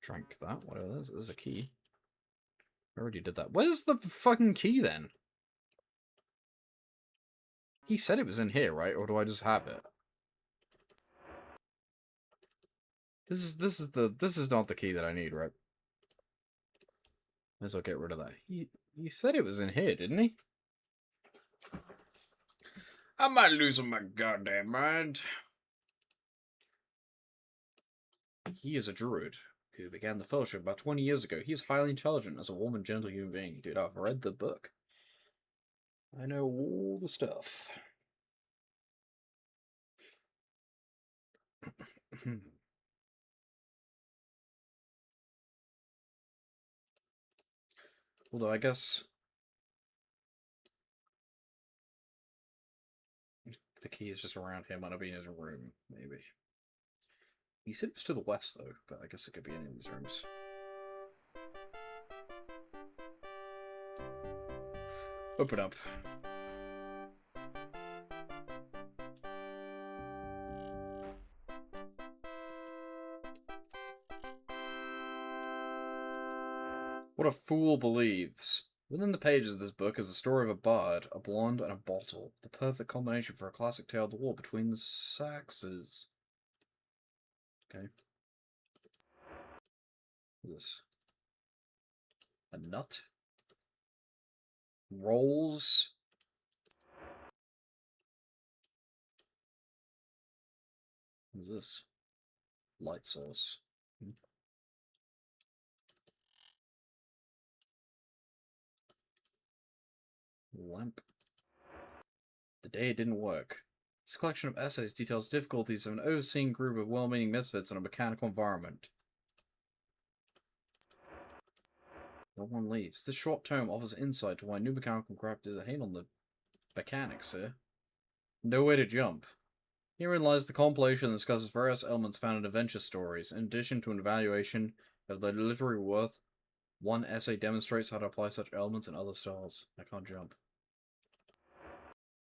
drank that. What is this? There's a key. I already did that. Where's the fucking key then? He said it was in here, right? Or do I just have it? This is not the key that I need, right? Might as well get rid of that. He said it was in here, didn't he? I might losing my goddamn mind. He is a druid who began the fellowship about 20 years ago. He is highly intelligent as a warm and gentle human being. Dude, I've read the book. I know all the stuff. Although I guess the key is just around him. Might not be in his room, maybe. He said it was to the west, though, but I guess it could be in any of these rooms. Open up. What a fool believes. Within the pages of this book is the story of a bard, a blonde, and a bottle. The perfect combination for a classic tale of the war between the sexes. Okay. What is this? A nut? Rolls? What is this? Light source. Lamp. The day it didn't work. This collection of essays details difficulties of an overseeing group of well-meaning misfits in a mechanical environment. No one leaves. This short term offers insight to why new mechanical craft is a hate on the mechanics, sir. No way to jump. Herein lies the compilation that discusses various elements found in adventure stories. In addition to an evaluation of their literary worth, one essay demonstrates how to apply such elements in other styles. I can't jump.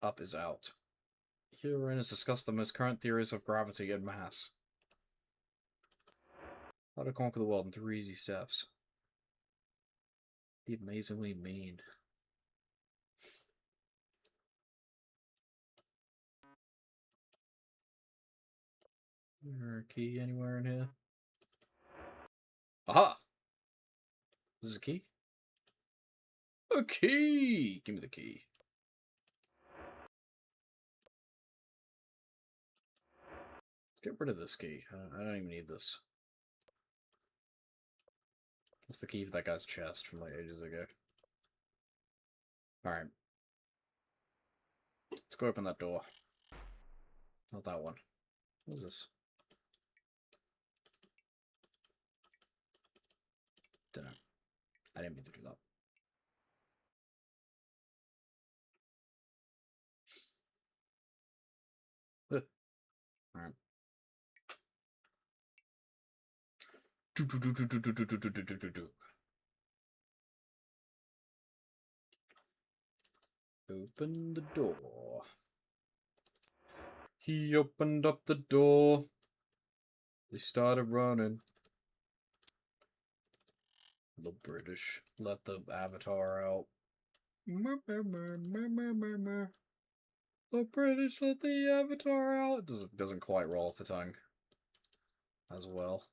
Up is out. Herein is discussed the most current theories of gravity and mass. How to conquer the world in 3 easy steps. Be amazingly mean. Is there a key anywhere in here? Aha! This is a key? A key! Give me the key. Let's get rid of this key. I don't even need this. What's the key for that guy's chest from like ages ago? Alright. Let's go open that door. Not that one. What is this? Dunno. I didn't mean to do that. Alright. Open the door. He opened up the door. They started running. The British let the Avatar out. The British let the Avatar out. Doesn't quite roll off the tongue as well.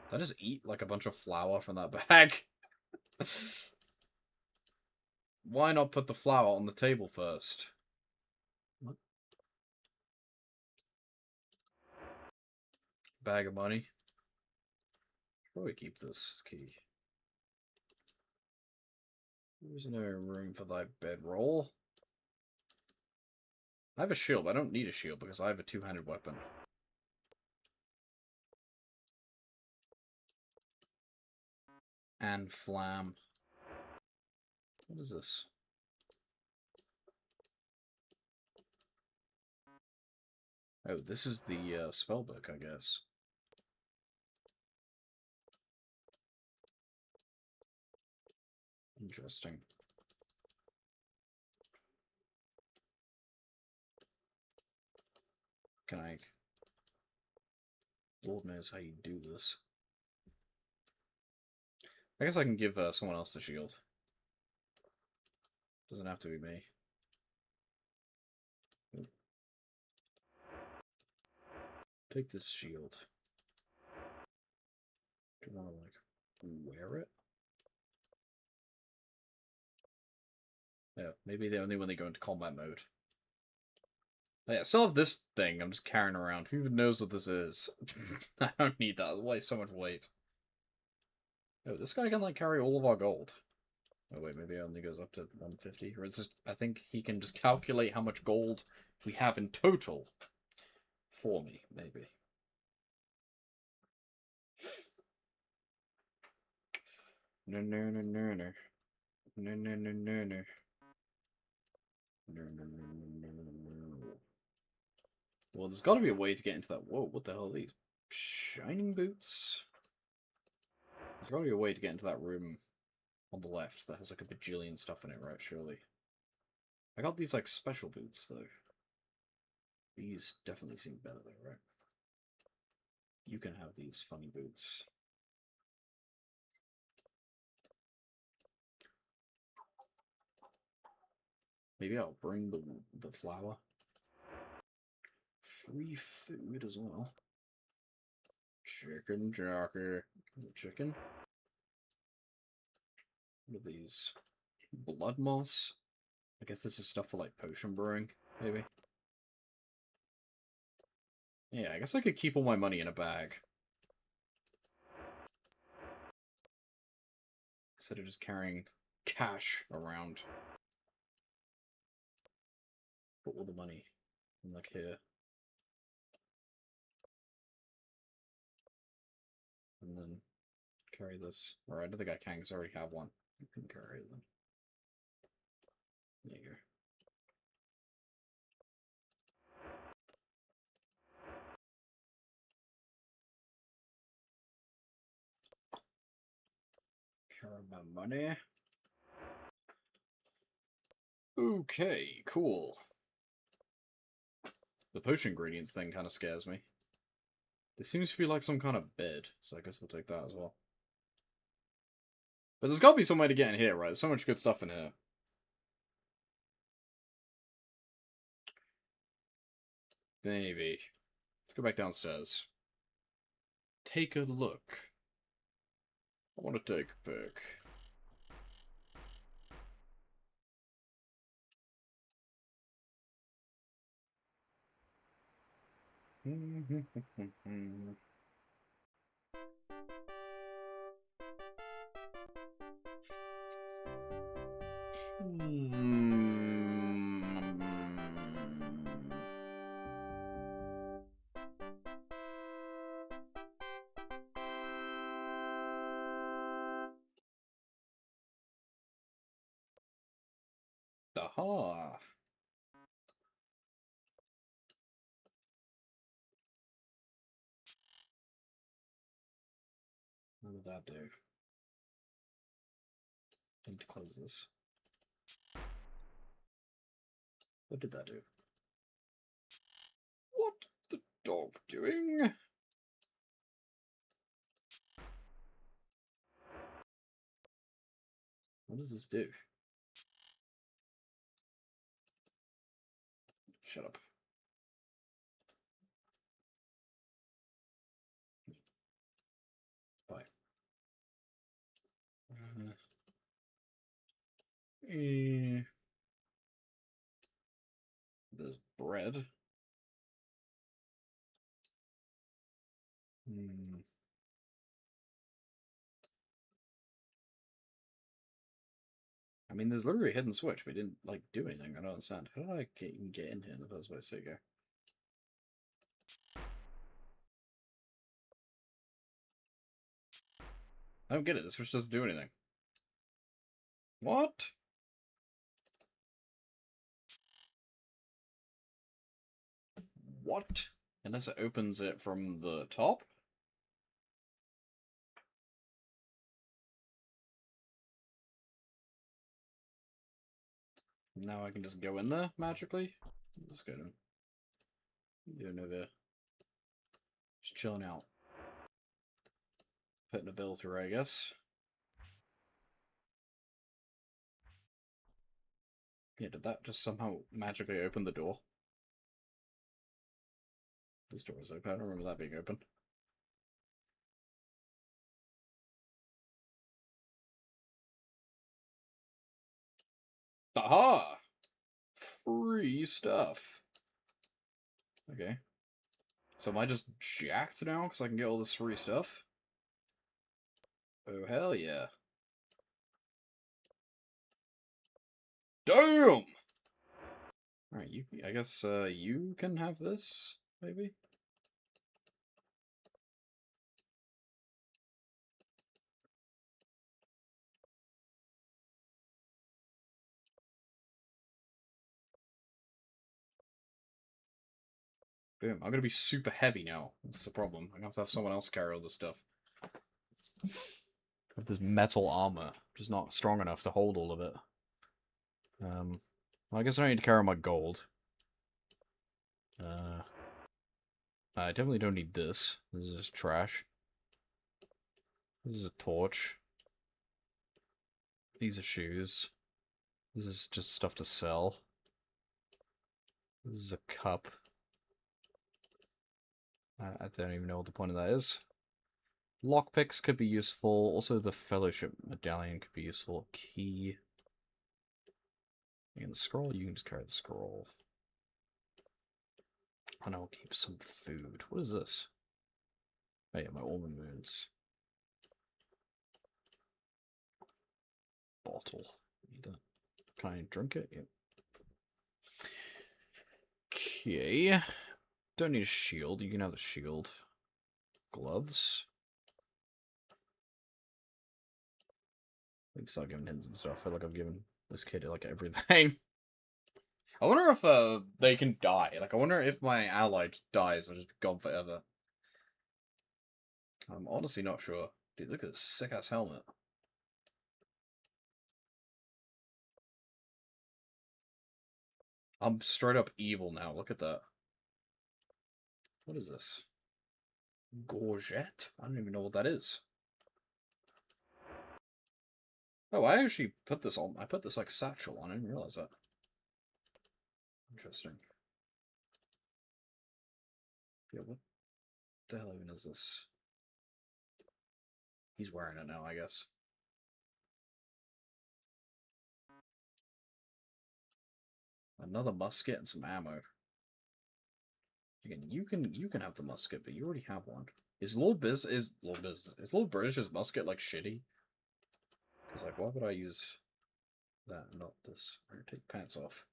Did I just eat like a bunch of flour from that bag? Why not put the flour on the table first? What? Bag of money. Where do we keep this key? There's no room for thy bedroll. I have a shield, but I don't need a shield because I have a two-handed weapon. And flam. What is this? Oh, this is the spellbook, I guess. Interesting. Can I... Lord knows how you do this. I guess I can give someone else the shield. Doesn't have to be me. Take this shield. Do you want to, like, wear it? Yeah, maybe they only when they go into combat mode. Oh, yeah, I still have this thing I'm just carrying around. Who even knows what this is? I don't need that. Why so much weight? Oh, this guy can, like, carry all of our gold. Oh, wait, maybe it only goes up to 150? Or is this... I think he can just calculate how much gold we have in total for me, maybe. No, no, no, no, no. No, no, no, no, no. No, no, no, no, no, no. Well, there's got to be a way to get into that. Whoa, what the hell are these? Shining boots? There's got to be a way to get into that room on the left that has like a bajillion stuff in it, right? Surely. I got these like special boots though. These definitely seem better though, right? You can have these funny boots. Maybe I'll bring the flour. Free food as well. Chicken jockey. Chicken. What are these? Blood moss? I guess this is stuff for like potion brewing, maybe. Yeah, I guess I could keep all my money in a bag. Instead of just carrying cash around. put all the money in, like, here. And then carry this. Or I don't think I can because I already have one. You can carry it then. There you go. Carry my money. Okay, cool. The potion ingredients thing kind of scares me. There seems to be like some kind of bed, so I guess we'll take that as well. But there's got to be some way to get in here, right? There's so much good stuff in here. Maybe. Let's go back downstairs. Take a look. I want to take a pic. Aha! What did that do? Need to close this. What did that do? What the dog doing? What does this do? Shut up. Bye. There's bread. I mean, there's literally a hidden switch. We didn't, like, do anything. I don't understand. How did I even get in here in the first place? There you go. I don't get it. The switch doesn't do anything. What? What? Unless it opens it from the top? Now I can just go in there magically? Let's go to doing over there. Just chilling out. Putting a bill through, I guess. Yeah, did that just somehow magically open the door? This door is open. I don't remember that being open. Aha! Free stuff. Okay. So am I just jacked now because I can get all this free stuff? Oh, hell yeah. Damn! Alright, I guess you can have this, maybe? Boom. I'm gonna be super heavy now. That's the problem. I'm gonna have to have someone else carry all this stuff. I have this metal armor, which is not strong enough to hold all of it. Well, I guess I don't need to carry my gold. I definitely don't need this. This is just trash. This is a torch. These are shoes. This is just stuff to sell. This is a cup. I don't even know what the point of that is. Lockpicks could be useful. Also, the Fellowship Medallion could be useful. Key. And the scroll, you can just carry the scroll. And I'll keep some food. What is this? Oh yeah, my almond moons. Bottle. Need that. Can I drink it? Yep. Okay. Don't need a shield. You can have the shield. Gloves. Like, start giving hints and stuff. I feel like I've given this kid like everything. I wonder if they can die. Like, I wonder if my ally dies or just be gone forever. I'm honestly not sure. Dude, look at this sick ass helmet. I'm straight up evil now. Look at that. What is this? Gorget? I don't even know what that is. Oh, I actually put this on. I put this like satchel on. I didn't realize that. Interesting. Yeah, what the hell even is this? He's wearing it now, I guess. Another musket and some ammo. Again, you can have the musket, but you already have one. Is Lord British's musket like shitty? Because like, why would I use that and not this? I'm gonna take pants off.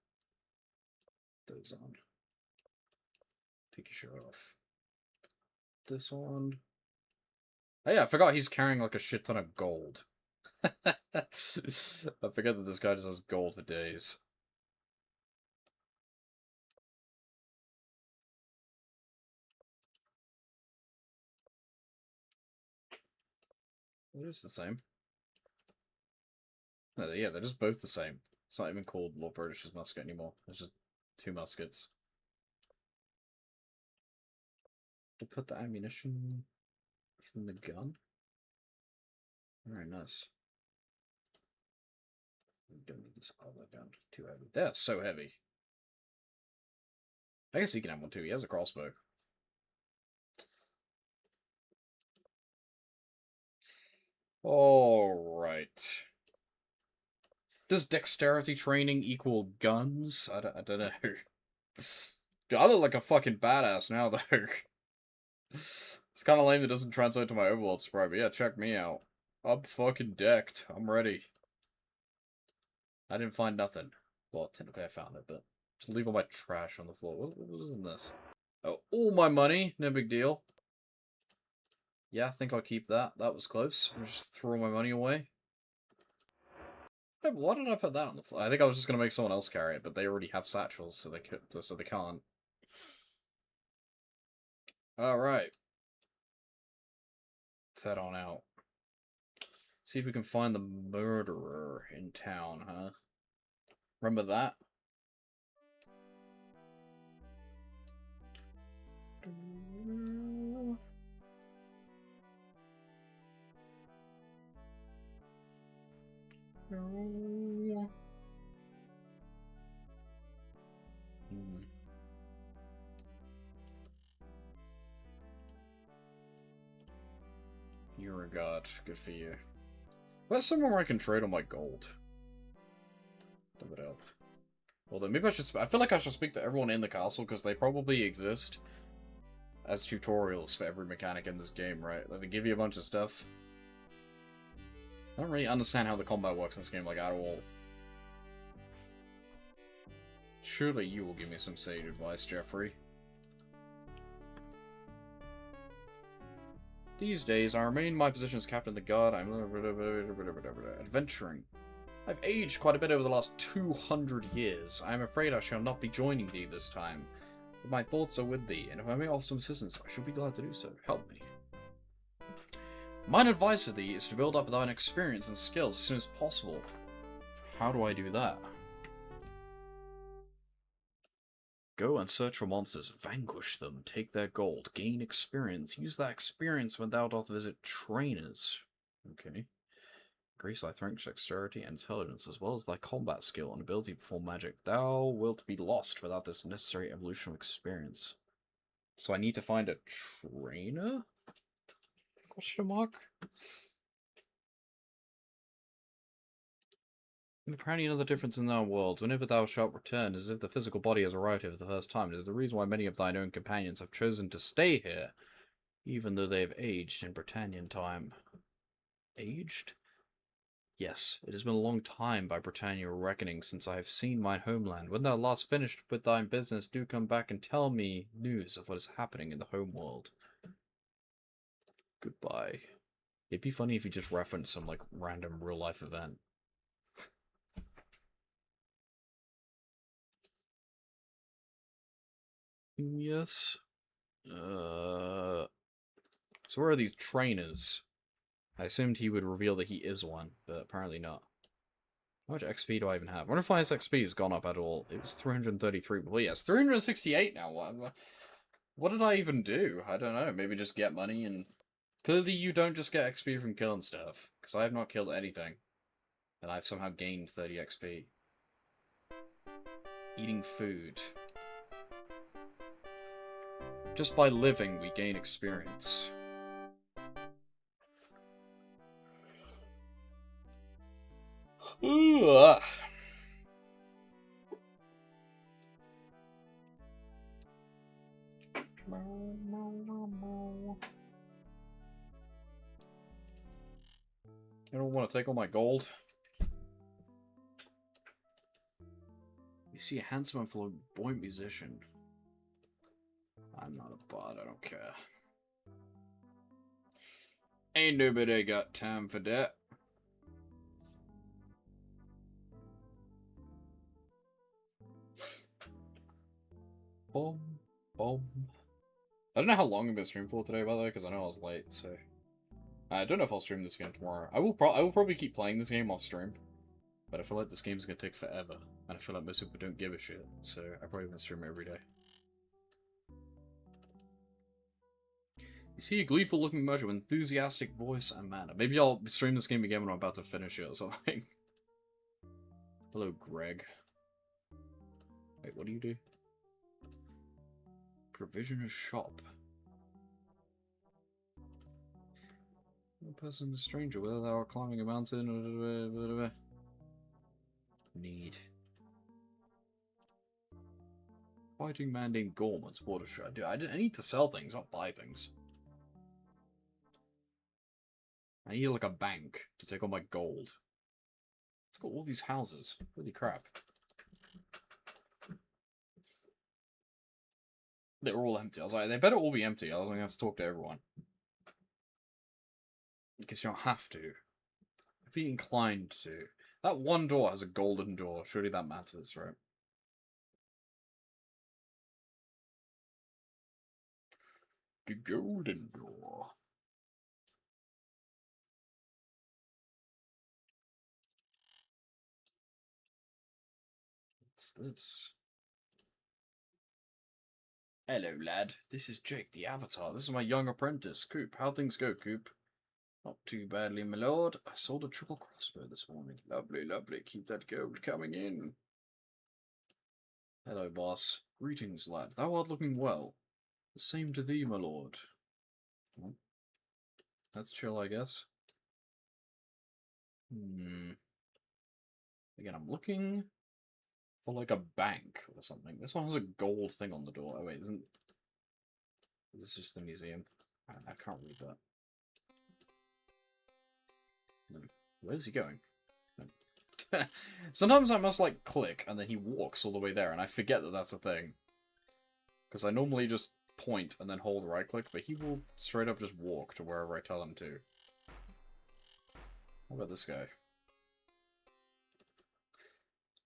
Those on. Take your shirt off. This on. Oh yeah, I forgot he's carrying like a shit ton of gold. I forget that this guy just has gold for days. It is the same. No, yeah, they're just both the same. It's not even called Lord British's musket anymore. It's just two muskets. To put the ammunition in the gun. Very nice. We don't need this other gun. Too heavy. They're so heavy. I guess he can have one too. He has a crossbow. Alright. Does dexterity training equal guns? I don't know. Dude, I look like a fucking badass now, though. It's kind of lame it doesn't translate to my Overlord sprite, but yeah, check me out. I'm fucking decked. I'm ready. I didn't find nothing. Well, technically I found it, but just leave all my trash on the floor. What was in this? Oh, all my money. No big deal. Yeah, I think I'll keep that. That was close. I'll just throw my money away. Why did I put that on the floor? I think I was just gonna make someone else carry it, but they already have satchels, so they can't. All right, let's head on out. See if we can find the murderer in town, huh? Remember that? You're a god. Good for you. Where's somewhere where I can trade on my gold? That would help. Well then, maybe I should... I feel like I should speak to everyone in the castle, because they probably exist as tutorials for every mechanic in this game, right? Like, they give you a bunch of stuff. I don't really understand how the combat works in this game, like, at all. Surely you will give me some sage advice, Jeffrey. These days, I remain in my position as captain of the guard. I'm adventuring. I've aged quite a bit over the last 200 years. I am afraid I shall not be joining thee this time. But my thoughts are with thee, and if I may offer some assistance, I shall be glad to do so. Help me. Mine advice to thee is to build up thine experience and skills as soon as possible. How do I do that? Go and search for monsters, vanquish them, take their gold, gain experience, use that experience when thou dost visit trainers. Okay. Increase thy strength, dexterity, and intelligence, as well as thy combat skill and ability to perform magic. Thou wilt be lost without this necessary evolution of experience. So I need to find a trainer? Question mark? Apparently another difference in our worlds. Whenever thou shalt return, as if the physical body has arrived here for the first time. It is the reason why many of thine own companions have chosen to stay here, even though they have aged in Britannian time. Aged? Yes, it has been a long time by Britannia reckoning since I have seen mine homeland. When thou last finished with thine business, do come back and tell me news of what is happening in the home world. Goodbye. It'd be funny if you just referenced some, like, random real-life event. Yes. So where are these trainers? I assumed he would reveal that he is one, but apparently not. How much XP do I even have? I wonder if my XP has gone up at all. It was 333. Well, yes, 368 now. What did I even do? I don't know. Maybe just get money and... Clearly you don't just get XP from killing stuff, because I have not killed anything. And I've somehow gained 30 XP. Eating food. Just by living, we gain experience. Ugh. I don't want to take all my gold. You see a handsome and flamboyant musician. I'm not a bot, I don't care. Ain't nobody got time for that. Boom, boom. I don't know how long I've been streaming for today, by the way, because I know I was late, so... I don't know if I'll stream this game tomorrow. I will probably keep playing this game off stream. But I feel like this game's gonna take forever. And I feel like most people don't give a shit. So I probably gonna stream it every day. You see a gleeful looking merchant with enthusiastic voice and manner. Maybe I'll stream this game again when I'm about to finish it or something. Hello, Greg. Wait, what do you do? Provisioner's shop. One person, a stranger, whether they are climbing a mountain or... Need. Fighting man named Gorman's water shot. Dude, I need to sell things, not buy things. I need like a bank to take all my gold. Look at all these houses. Holy crap. They're all empty. I was like, they better all be empty. I was gonna have to talk to everyone. Because you don't have to. I'd be inclined to. That one door has a golden door. Surely that matters, right? The golden door. What's this? Hello, lad. This is Jake, the Avatar. This is my young apprentice, Coop. How things go, Coop? Not too badly, my lord. I sold a triple crossbow this morning. Lovely, lovely. Keep that gold coming in. Hello, boss. Greetings, lad. Thou art looking well. The same to thee, my lord. Well, that's chill, I guess. Again, I'm looking for like a bank or something. This one has a gold thing on the door. Oh wait, isn't this just the museum? I can't read that. No. Where's he going? No. Sometimes I must like click and then he walks all the way there and I forget that that's a thing. Because I normally just point and then hold right click, but he will straight up just walk to wherever I tell him to. How about this guy?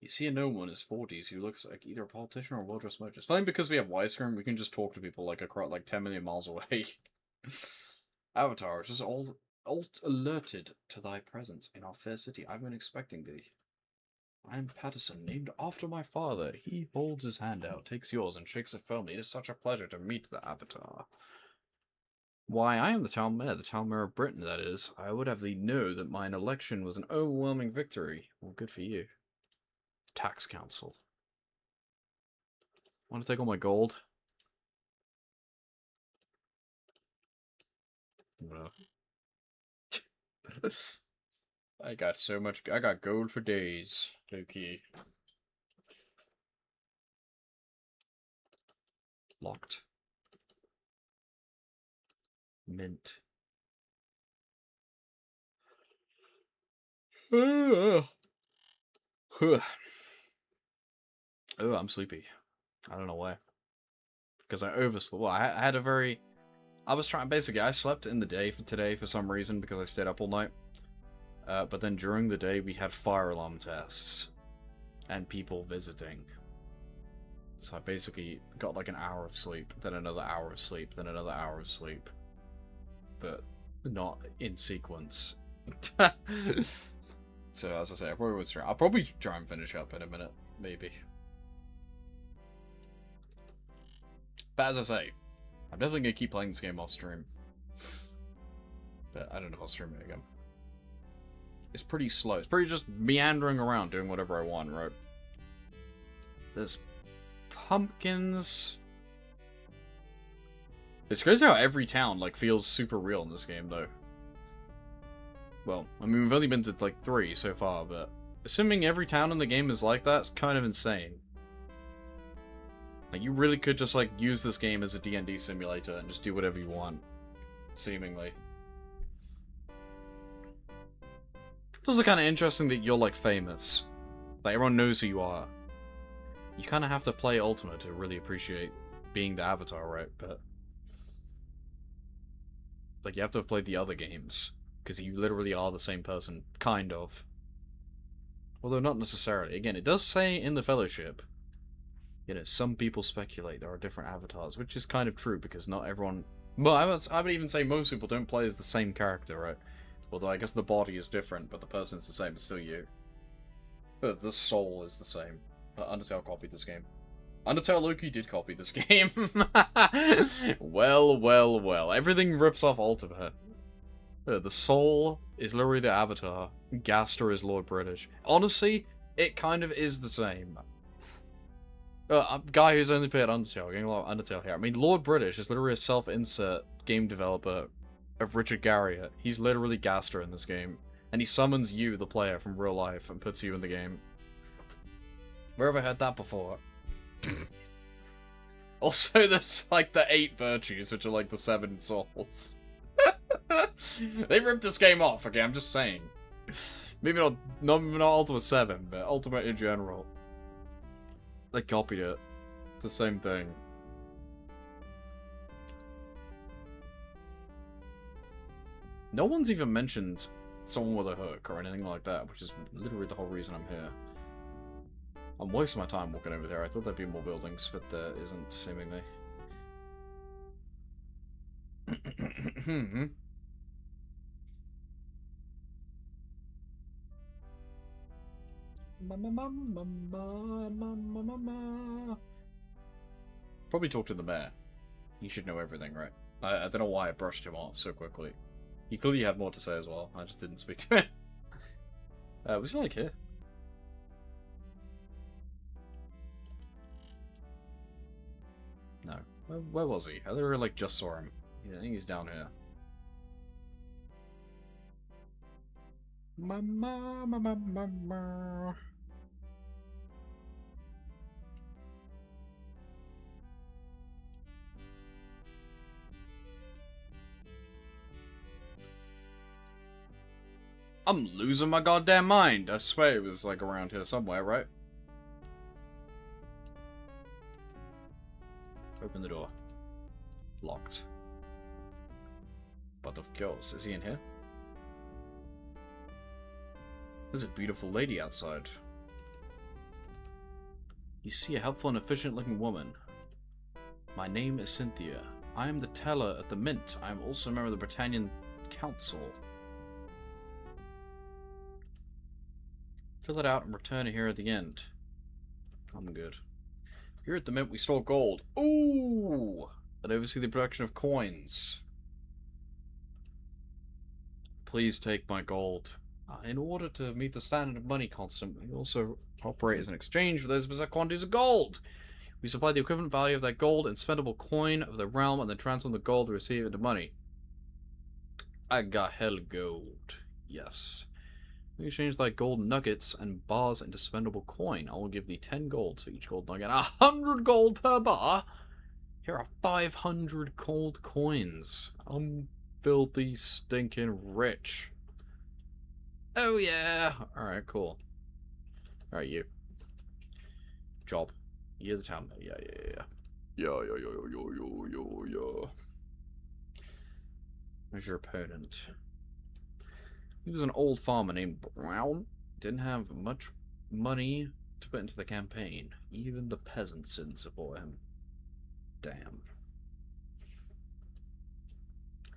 You see a gnome in his 40s who looks like either a politician or a well-dressed merchant. It's funny because we have widescreen, we can just talk to people like across like 10 million miles away. Avatar is just all alerted to thy presence in our fair city. I've been expecting thee. I am Patterson, named after my father. He holds his hand out, takes yours, and shakes it firmly. It is such a pleasure to meet the Avatar. Why, I am the town mayor of Britain, that is. I would have thee know that mine election was an overwhelming victory. Well, good for you. Tax Council. Want to take all my gold? No. I got so much. I got gold for days. Low-key. Locked. Mint. Oh, I'm sleepy. I don't know why. Because I overslept. Well, I had a very... I was trying... Basically, I slept in the day for today for some reason because I stayed up all night. But then during the day, we had fire alarm tests. And people visiting. So I basically got like an hour of sleep, then another hour of sleep, then another hour of sleep. But not in sequence. So as I say, I'll probably try and finish up in a minute, maybe. But as I say, I'm definitely gonna keep playing this game off stream. But I don't know if I'll stream it again. It's pretty slow. It's pretty just meandering around doing whatever I want, right? There's pumpkins. It's crazy how every town like feels super real in this game, though. Well, I mean, we've only been to like 3 so far, but assuming every town in the game is like that, it's kind of insane. Like, you really could just like use this game as a D&D simulator and just do whatever you want, seemingly. It's also kind of interesting that you're like famous. Like, everyone knows who you are. You kind of have to play Ultima to really appreciate being the Avatar, right? But like, you have to have played the other games. Because you literally are the same person. Kind of. Although not necessarily. Again, it does say in the Fellowship, you know, some people speculate there are different avatars, which is kind of true, because not everyone... Well, I would even say most people don't play as the same character, right? Although I guess the body is different, but the person's the same, it's still you. But the soul is the same. Undertale copied this game. Undertale Loki did copy this game. Well, well, well. Everything rips off Ultima. The soul is literally the Avatar. Gaster is Lord British. Honestly, it kind of is the same. A guy who's only played Undertale, getting a lot of Undertale here. I mean, Lord British is literally a self-insert game developer of Richard Garriott. He's literally Gaster in this game. And he summons you, the player, from real life and puts you in the game. Where have I heard that before? Also, there's like the 8 virtues, which are like the 7 souls. They ripped this game off, okay, I'm just saying. Maybe not Ultima 7, but Ultima in general. They copied it. It's the same thing. No one's even mentioned someone with a hook or anything like that, which is literally the whole reason I'm here. I'm wasting my time walking over there. I thought there'd be more buildings, but there isn't, seemingly. Probably talk to the mayor. He should know everything, right? I don't know why I brushed him off so quickly. He clearly had more to say as well. I just didn't speak to him. Was he like here? No. Where was he? I literally like just saw him. Yeah, I think he's down here. I'm losing my goddamn mind. I swear it was like around here somewhere, right? Open the door. Locked. But of course, is he in here? There's a beautiful lady outside. You see a helpful and efficient looking woman. My name is Cynthia. I am the teller at the Mint. I am also a member of the Britannian Council. Fill it out and return it here at the end. I'm good. Here at the Mint we store gold. Ooh! And oversee the production of coins. Please take my gold. In order to meet the standard of money constant, we also operate as an exchange for those specific quantities of gold. We supply the equivalent value of that gold in spendable coin of the realm and then transform the gold to receive it into money. I got hell gold. Yes. We exchange like gold nuggets and bars into spendable coin. I will give thee 10 gold for each gold nugget. 100 gold per bar? Here are 500 gold coins. I'm filthy stinking rich. Oh yeah! Alright, cool. Alright, you. Job. You're the town. Yeah. Yeah. Where's your opponent? He was an old farmer named Brown. Didn't have much money to put into the campaign. Even the peasants didn't support him. Damn.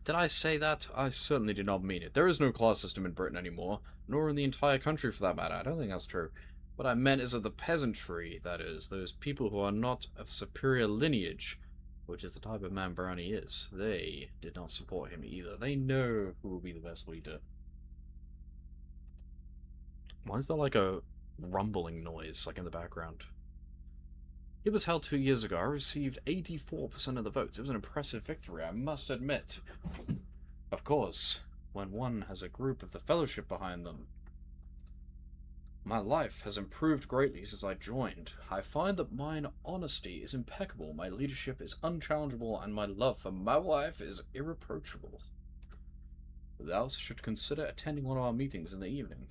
Did I say that? I certainly did not mean it. There is no class system in Britain anymore, nor in the entire country for that matter. I don't think that's true. What I meant is that the peasantry, that is, those people who are not of superior lineage, which is the type of man Brownie is, they did not support him either. They know who will be the best leader. Why is there like a rumbling noise, like in the background? It was held 2 years ago. I received 84% of the votes. It was an impressive victory, I must admit. Of course, when one has a group of the Fellowship behind them. My life has improved greatly since I joined. I find that mine honesty is impeccable, my leadership is unchallengeable, and my love for my wife is irreproachable. Thou should consider attending one of our meetings in the evening.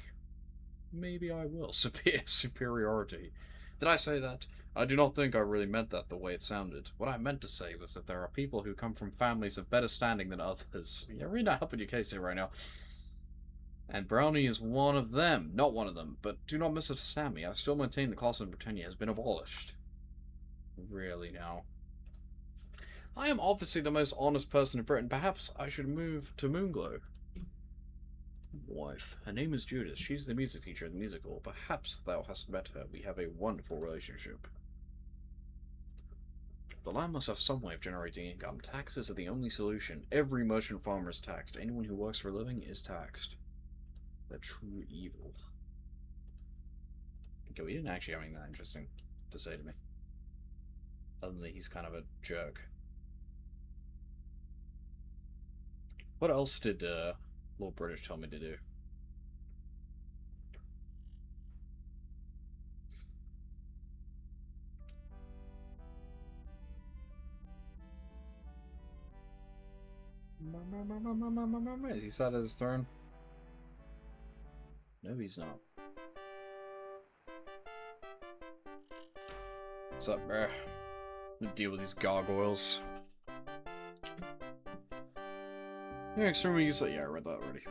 Maybe I will. Superiority. Did I say that? I do not think I really meant that the way it sounded. What I meant to say was that there are people who come from families of better standing than others. You're really not helping your case here right now. And Brownie is one of them. Not one of them. But do not misunderstand me. I still maintain the class in Britannia has been abolished. Really now? I am obviously the most honest person in Britain. Perhaps I should move to Moonglow. Wife. Her name is Judith. She's the music teacher in the musical. Perhaps thou hast met her. We have a wonderful relationship. The land must have some way of generating income. Taxes are the only solution. Every merchant farmer is taxed. Anyone who works for a living is taxed. The true evil. Okay, we didn't actually have anything that interesting to say to me. Other than that he's kind of a jerk. What else did Lord British tell me to do? Is he sat at his throne? No, he's not. What's up, bruh? Deal with these gargoyles. Yeah, extremely useful. Yeah, I read that already.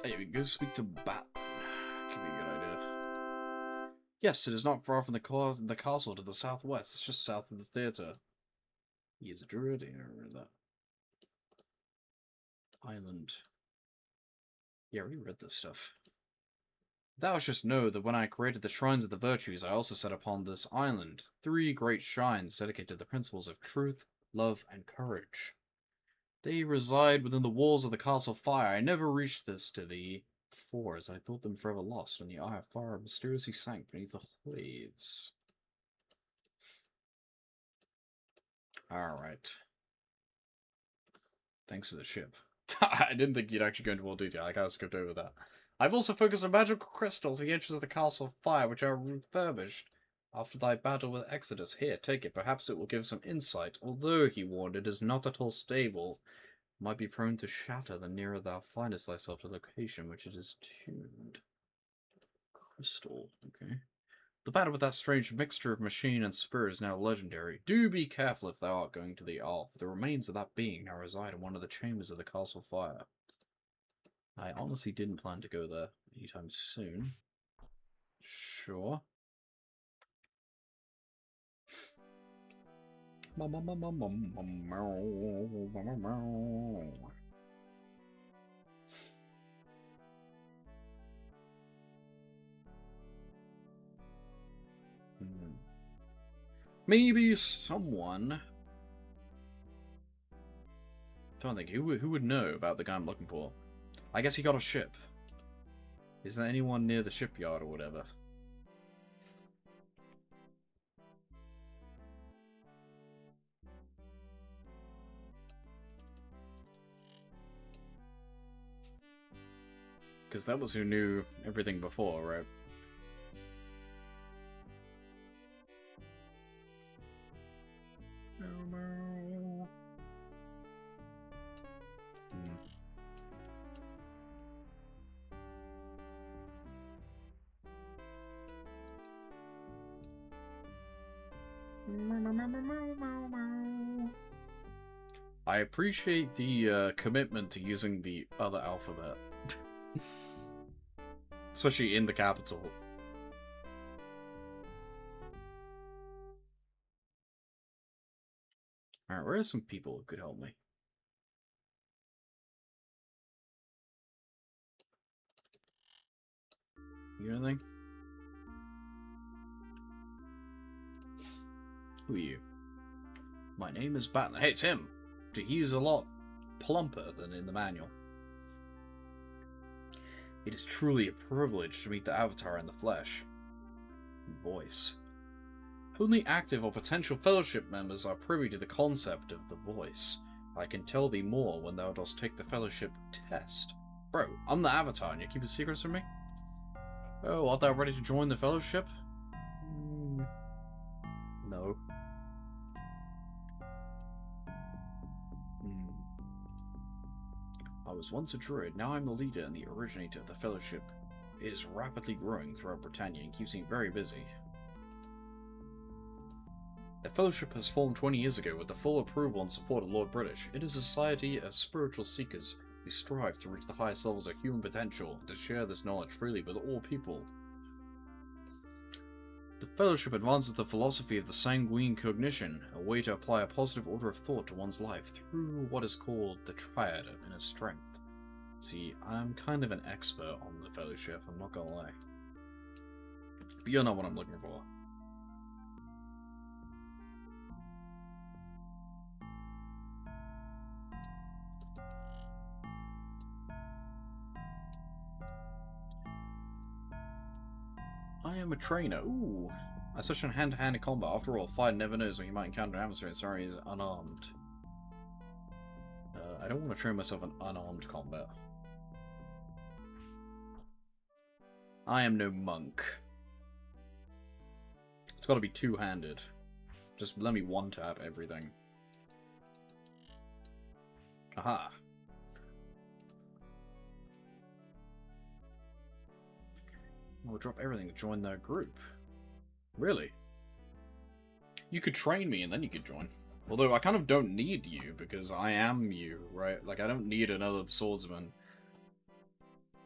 Hey, we go speak to Bat. Could be a good idea. Yes, it is not far from the castle to the southwest. It's just south of the theatre. He is a druid. Yeah, I read that. Island. Yeah, I already read this stuff. Thou shouldst know that when I created the Shrines of the Virtues, I also set upon this island 3 great shrines dedicated to the principles of truth, love, and courage. They reside within the walls of the Castle Fire. I never reached this to thee before, as I thought them forever lost, and the eye of fire mysteriously sank beneath the waves. Alright. Thanks to the ship. I didn't think you'd actually go into more detail. I kind of skipped over that. I've also focused on magical crystals, the entrance of the Castle of Fire, which are refurbished after thy battle with Exodus. Here, take it. Perhaps it will give some insight. Although, he warned, it is not at all stable. Might be prone to shatter the nearer thou findest thyself to the location which it is tuned. Crystal, okay. The battle with that strange mixture of machine and spirit is now legendary. Do be careful if thou art going to the Alf. The remains of that being now reside in one of the chambers of the Castle Fire. I honestly didn't plan to go there anytime soon. Sure. Maybe someone. Don't think who would know about the guy I'm looking for. I guess he got a ship. Is there anyone near the shipyard or whatever? Because that was who knew everything before, right? I appreciate the commitment to using the other alphabet. Especially in the capital. Alright, where are some people who could help me? You know anything? Who are you? My name is Batman. Hey, it's him! He's a lot plumper than in the manual. It is truly a privilege to meet the Avatar in the flesh. Voice. Only active or potential Fellowship members are privy to the concept of the voice. I can tell thee more when thou dost take the Fellowship test. Bro, I'm the Avatar and you keep the secrets from me? Oh, art thou ready to join the Fellowship? No. I was once a druid, now I'm the leader and the originator of the Fellowship. It is rapidly growing throughout Britannia and keeps me very busy. The Fellowship has formed 20 years ago with the full approval and support of Lord British. It is a society of spiritual seekers who strive to reach the highest levels of human potential and to share this knowledge freely with all people. The Fellowship advances the philosophy of the sanguine cognition, a way to apply a positive order of thought to one's life through what is called the triad of inner strength. See, I'm kind of an expert on the Fellowship, I'm not gonna lie. But you'll know what I'm looking for. I am a trainer. Ooh. I switched on hand-to-hand in combat. After all, fight never knows when you might encounter an adversary. Sorry, he's unarmed. I don't want to train myself in unarmed combat. I am no monk. It's got to be two-handed. Just let me one-tap everything. Aha. I'll drop everything to join their group. Really? You could train me and then you could join. Although I kind of don't need you because I am you, right? Like I don't need another swordsman.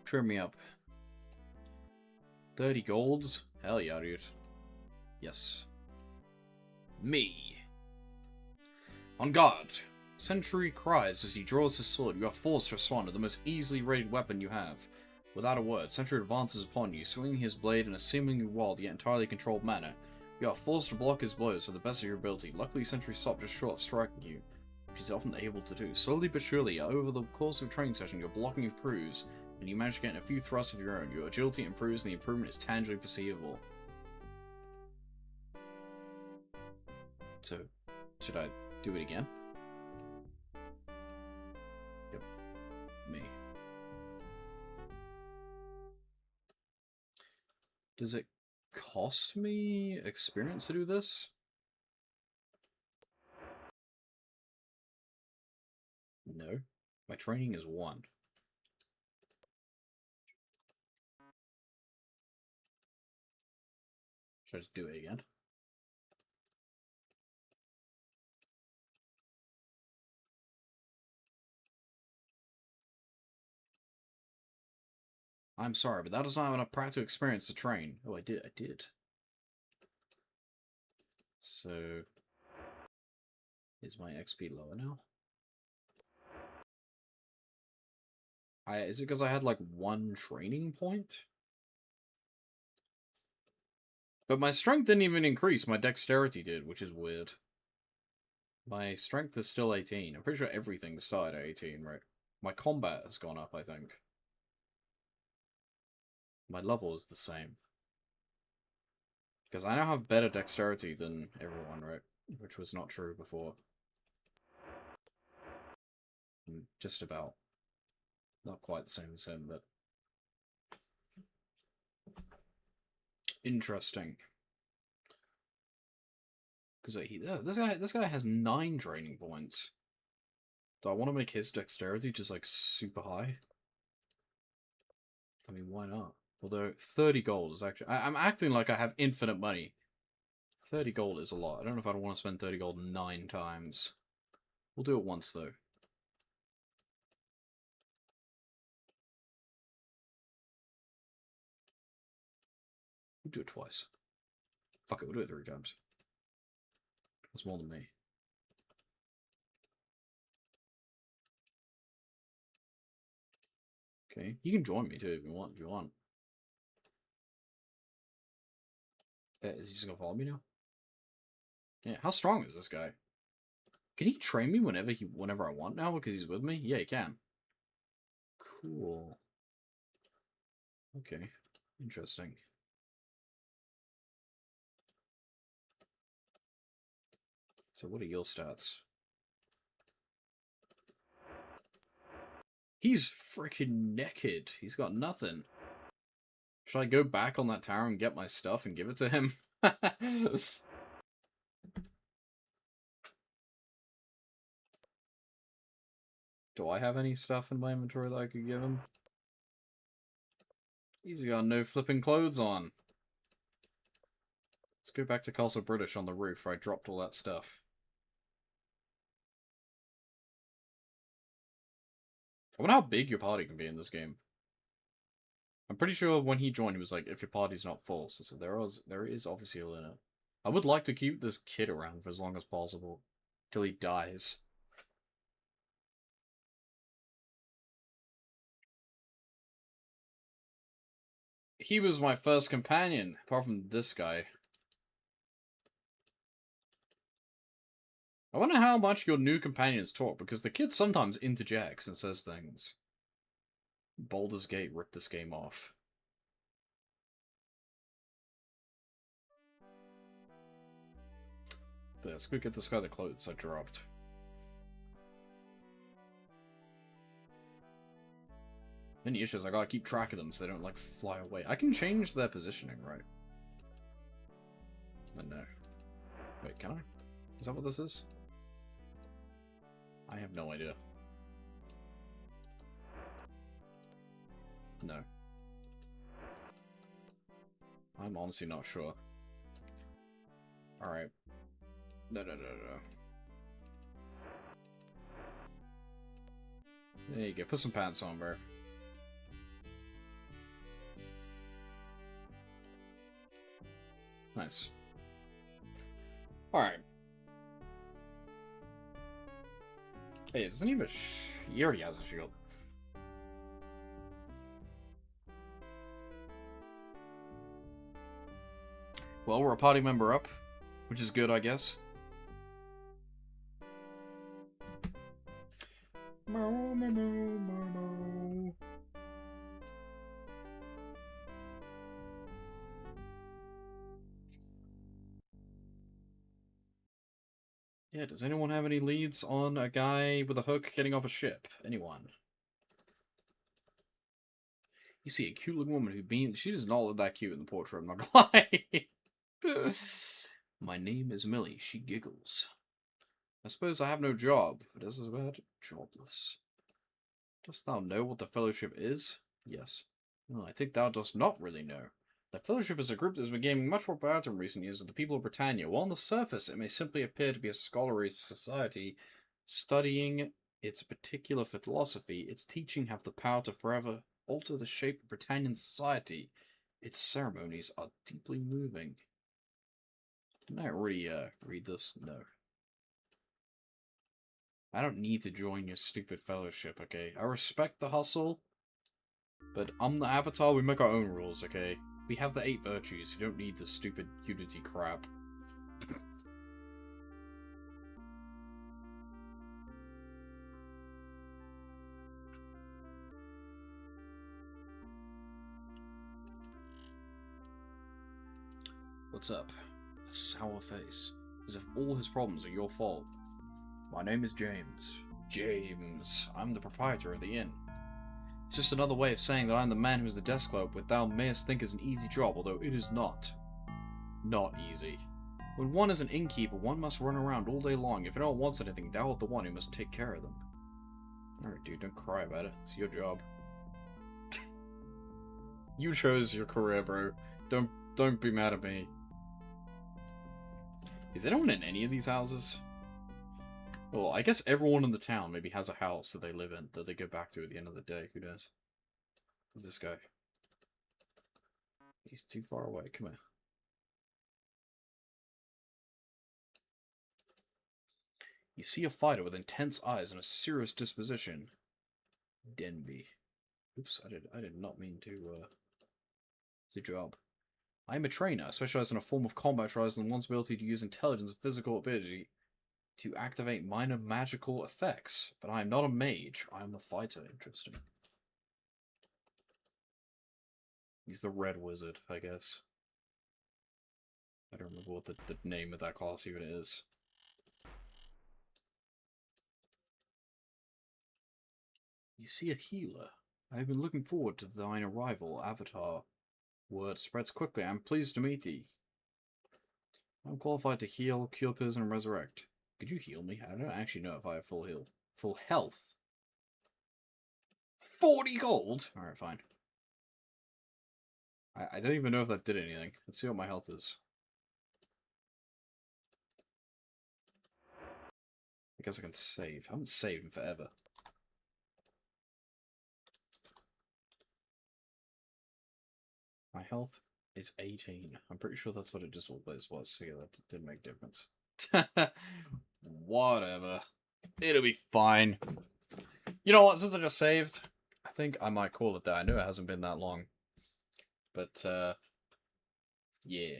Trim me up. 30 golds? Hell yeah, dude. Yes. Me. On guard. Sentry cries as he draws his sword. You are forced to respond to the most easily rated weapon you have. Without a word, Sentry advances upon you, swinging his blade in a seemingly wild yet entirely controlled manner. You are forced to block his blows to the best of your ability. Luckily, Sentry stopped just short of striking you, which he's often able to do. Slowly but surely, over the course of a training session, your blocking improves, and you manage to get in a few thrusts of your own. Your agility improves, and the improvement is tangibly perceivable. So, should I do it again? Yep. Me. Does it cost me experience to do this? No. My training is 1. Should I just do it again? I'm sorry, but that does not have enough practical experience to train. Oh, I did. So, is my XP lower now? Is it because I had like 1 training point? But my strength didn't even increase, my dexterity did, which is weird. My strength is still 18. I'm pretty sure everything started at 18, right? My combat has gone up, I think. My level is the same. Because I now have better dexterity than everyone, right? Which was not true before. Just about. Not quite the same as him, but... Interesting. Because this guy has 9 training points. Do I want to make his dexterity just like super high? I mean, why not? Although 30 gold is actually... I'm acting like I have infinite money. 30 gold is a lot. I don't know if I'd want to spend 30 gold 9 times. We'll do it once, though. We'll do it twice. Fuck it, we'll do it 3 times. That's more than me. Okay, you can join me too if you want. Is he just gonna follow me now? Yeah, how strong is this guy? Can he train me whenever I want now because he's with me? Yeah, he can. Cool. Okay, interesting. So what are your stats? He's freaking naked. He's got nothing. Should I go back on that tower and get my stuff and give it to him? Do I have any stuff in my inventory that I could give him? He's got no flipping clothes on. Let's go back to Castle British on the roof where I dropped all that stuff. I wonder how big your party can be in this game. I'm pretty sure when he joined, he was like, if your party's not full. So there is obviously a limit. I would like to keep this kid around for as long as possible. Till he dies. He was my first companion, apart from this guy. I wonder how much your new companions talk, because the kid sometimes interjects and says things. Baldur's Gate ripped this game off. But let's go get this guy the clothes I dropped. Any issues, I gotta keep track of them so they don't, like, fly away. I can change their positioning, right? No. Wait, can I? Is that what this is? I have no idea. No. I'm honestly not sure. Alright. No. There you go. Put some pants on, bro. Nice. Alright. Hey, doesn't he have a he already has a shield. Well, we're a party member up, which is good, I guess. Yeah, does anyone have any leads on a guy with a hook getting off a ship? Anyone? You see a cute looking woman who beams. She does not look that cute in the portrait, I'm not gonna lie. My name is Millie. She giggles. I suppose I have no job, but as is bad, jobless. Dost thou know what the Fellowship is? Yes. Well, I think thou dost not really know. The Fellowship is a group that has been gaining much more power in recent years with the people of Britannia. While on the surface it may simply appear to be a scholarly society studying its particular philosophy, its teaching have the power to forever alter the shape of Britannian society. Its ceremonies are deeply moving. Didn't I already read this? No. I don't need to join your stupid fellowship, okay? I respect the hustle, but I'm the Avatar, we make our own rules, okay? We have the 8 virtues, you don't need this stupid Unity crap. What's up? A sour face, as if all his problems are your fault. My name is James. James. I'm the proprietor of the inn. It's just another way of saying that I'm the man who is the desk clerk, which thou mayest think is an easy job, although it is not. Not easy. When one is an innkeeper, one must run around all day long. If anyone wants anything, thou art the one who must take care of them. Alright, dude, don't cry about it. It's your job. You chose your career, bro. Don't be mad at me. Is anyone in any of these houses? Well, I guess everyone in the town maybe has a house that they live in that they go back to at the end of the day. Who knows? Who's this guy? He's too far away. Come here. You see a fighter with intense eyes and a serious disposition. Denby. Oops, I did not mean to, the job. I am a trainer, specialized in a form of combat rather than one's ability to use intelligence and physical ability to activate minor magical effects. But I am not a mage. I am a fighter. Interesting. He's the Red Wizard, I guess. I don't remember what the name of that class even is. You see a healer. I have been looking forward to thine arrival, Avatar. Word spreads quickly. I am pleased to meet thee. I'm qualified to heal, cure, poison, and resurrect. Could you heal me? I don't actually know if I have full health. 40 gold? Alright, fine. I don't even know if that did anything. Let's see what my health is. I guess I can save. I haven't saved in forever. My health is 18. I'm pretty sure that's what it just always was, so yeah, that didn't make a difference. Whatever. It'll be fine. You know what, since I just saved, I think I might call it that. I know it hasn't been that long. But, yeah.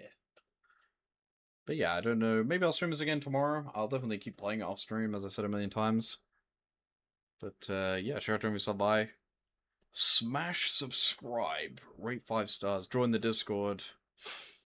But yeah, I don't know. Maybe I'll stream this again tomorrow. I'll definitely keep playing it off stream, as I said a million times. But, yeah, sure, to stop by. Smash subscribe, rate 5 stars, join the Discord.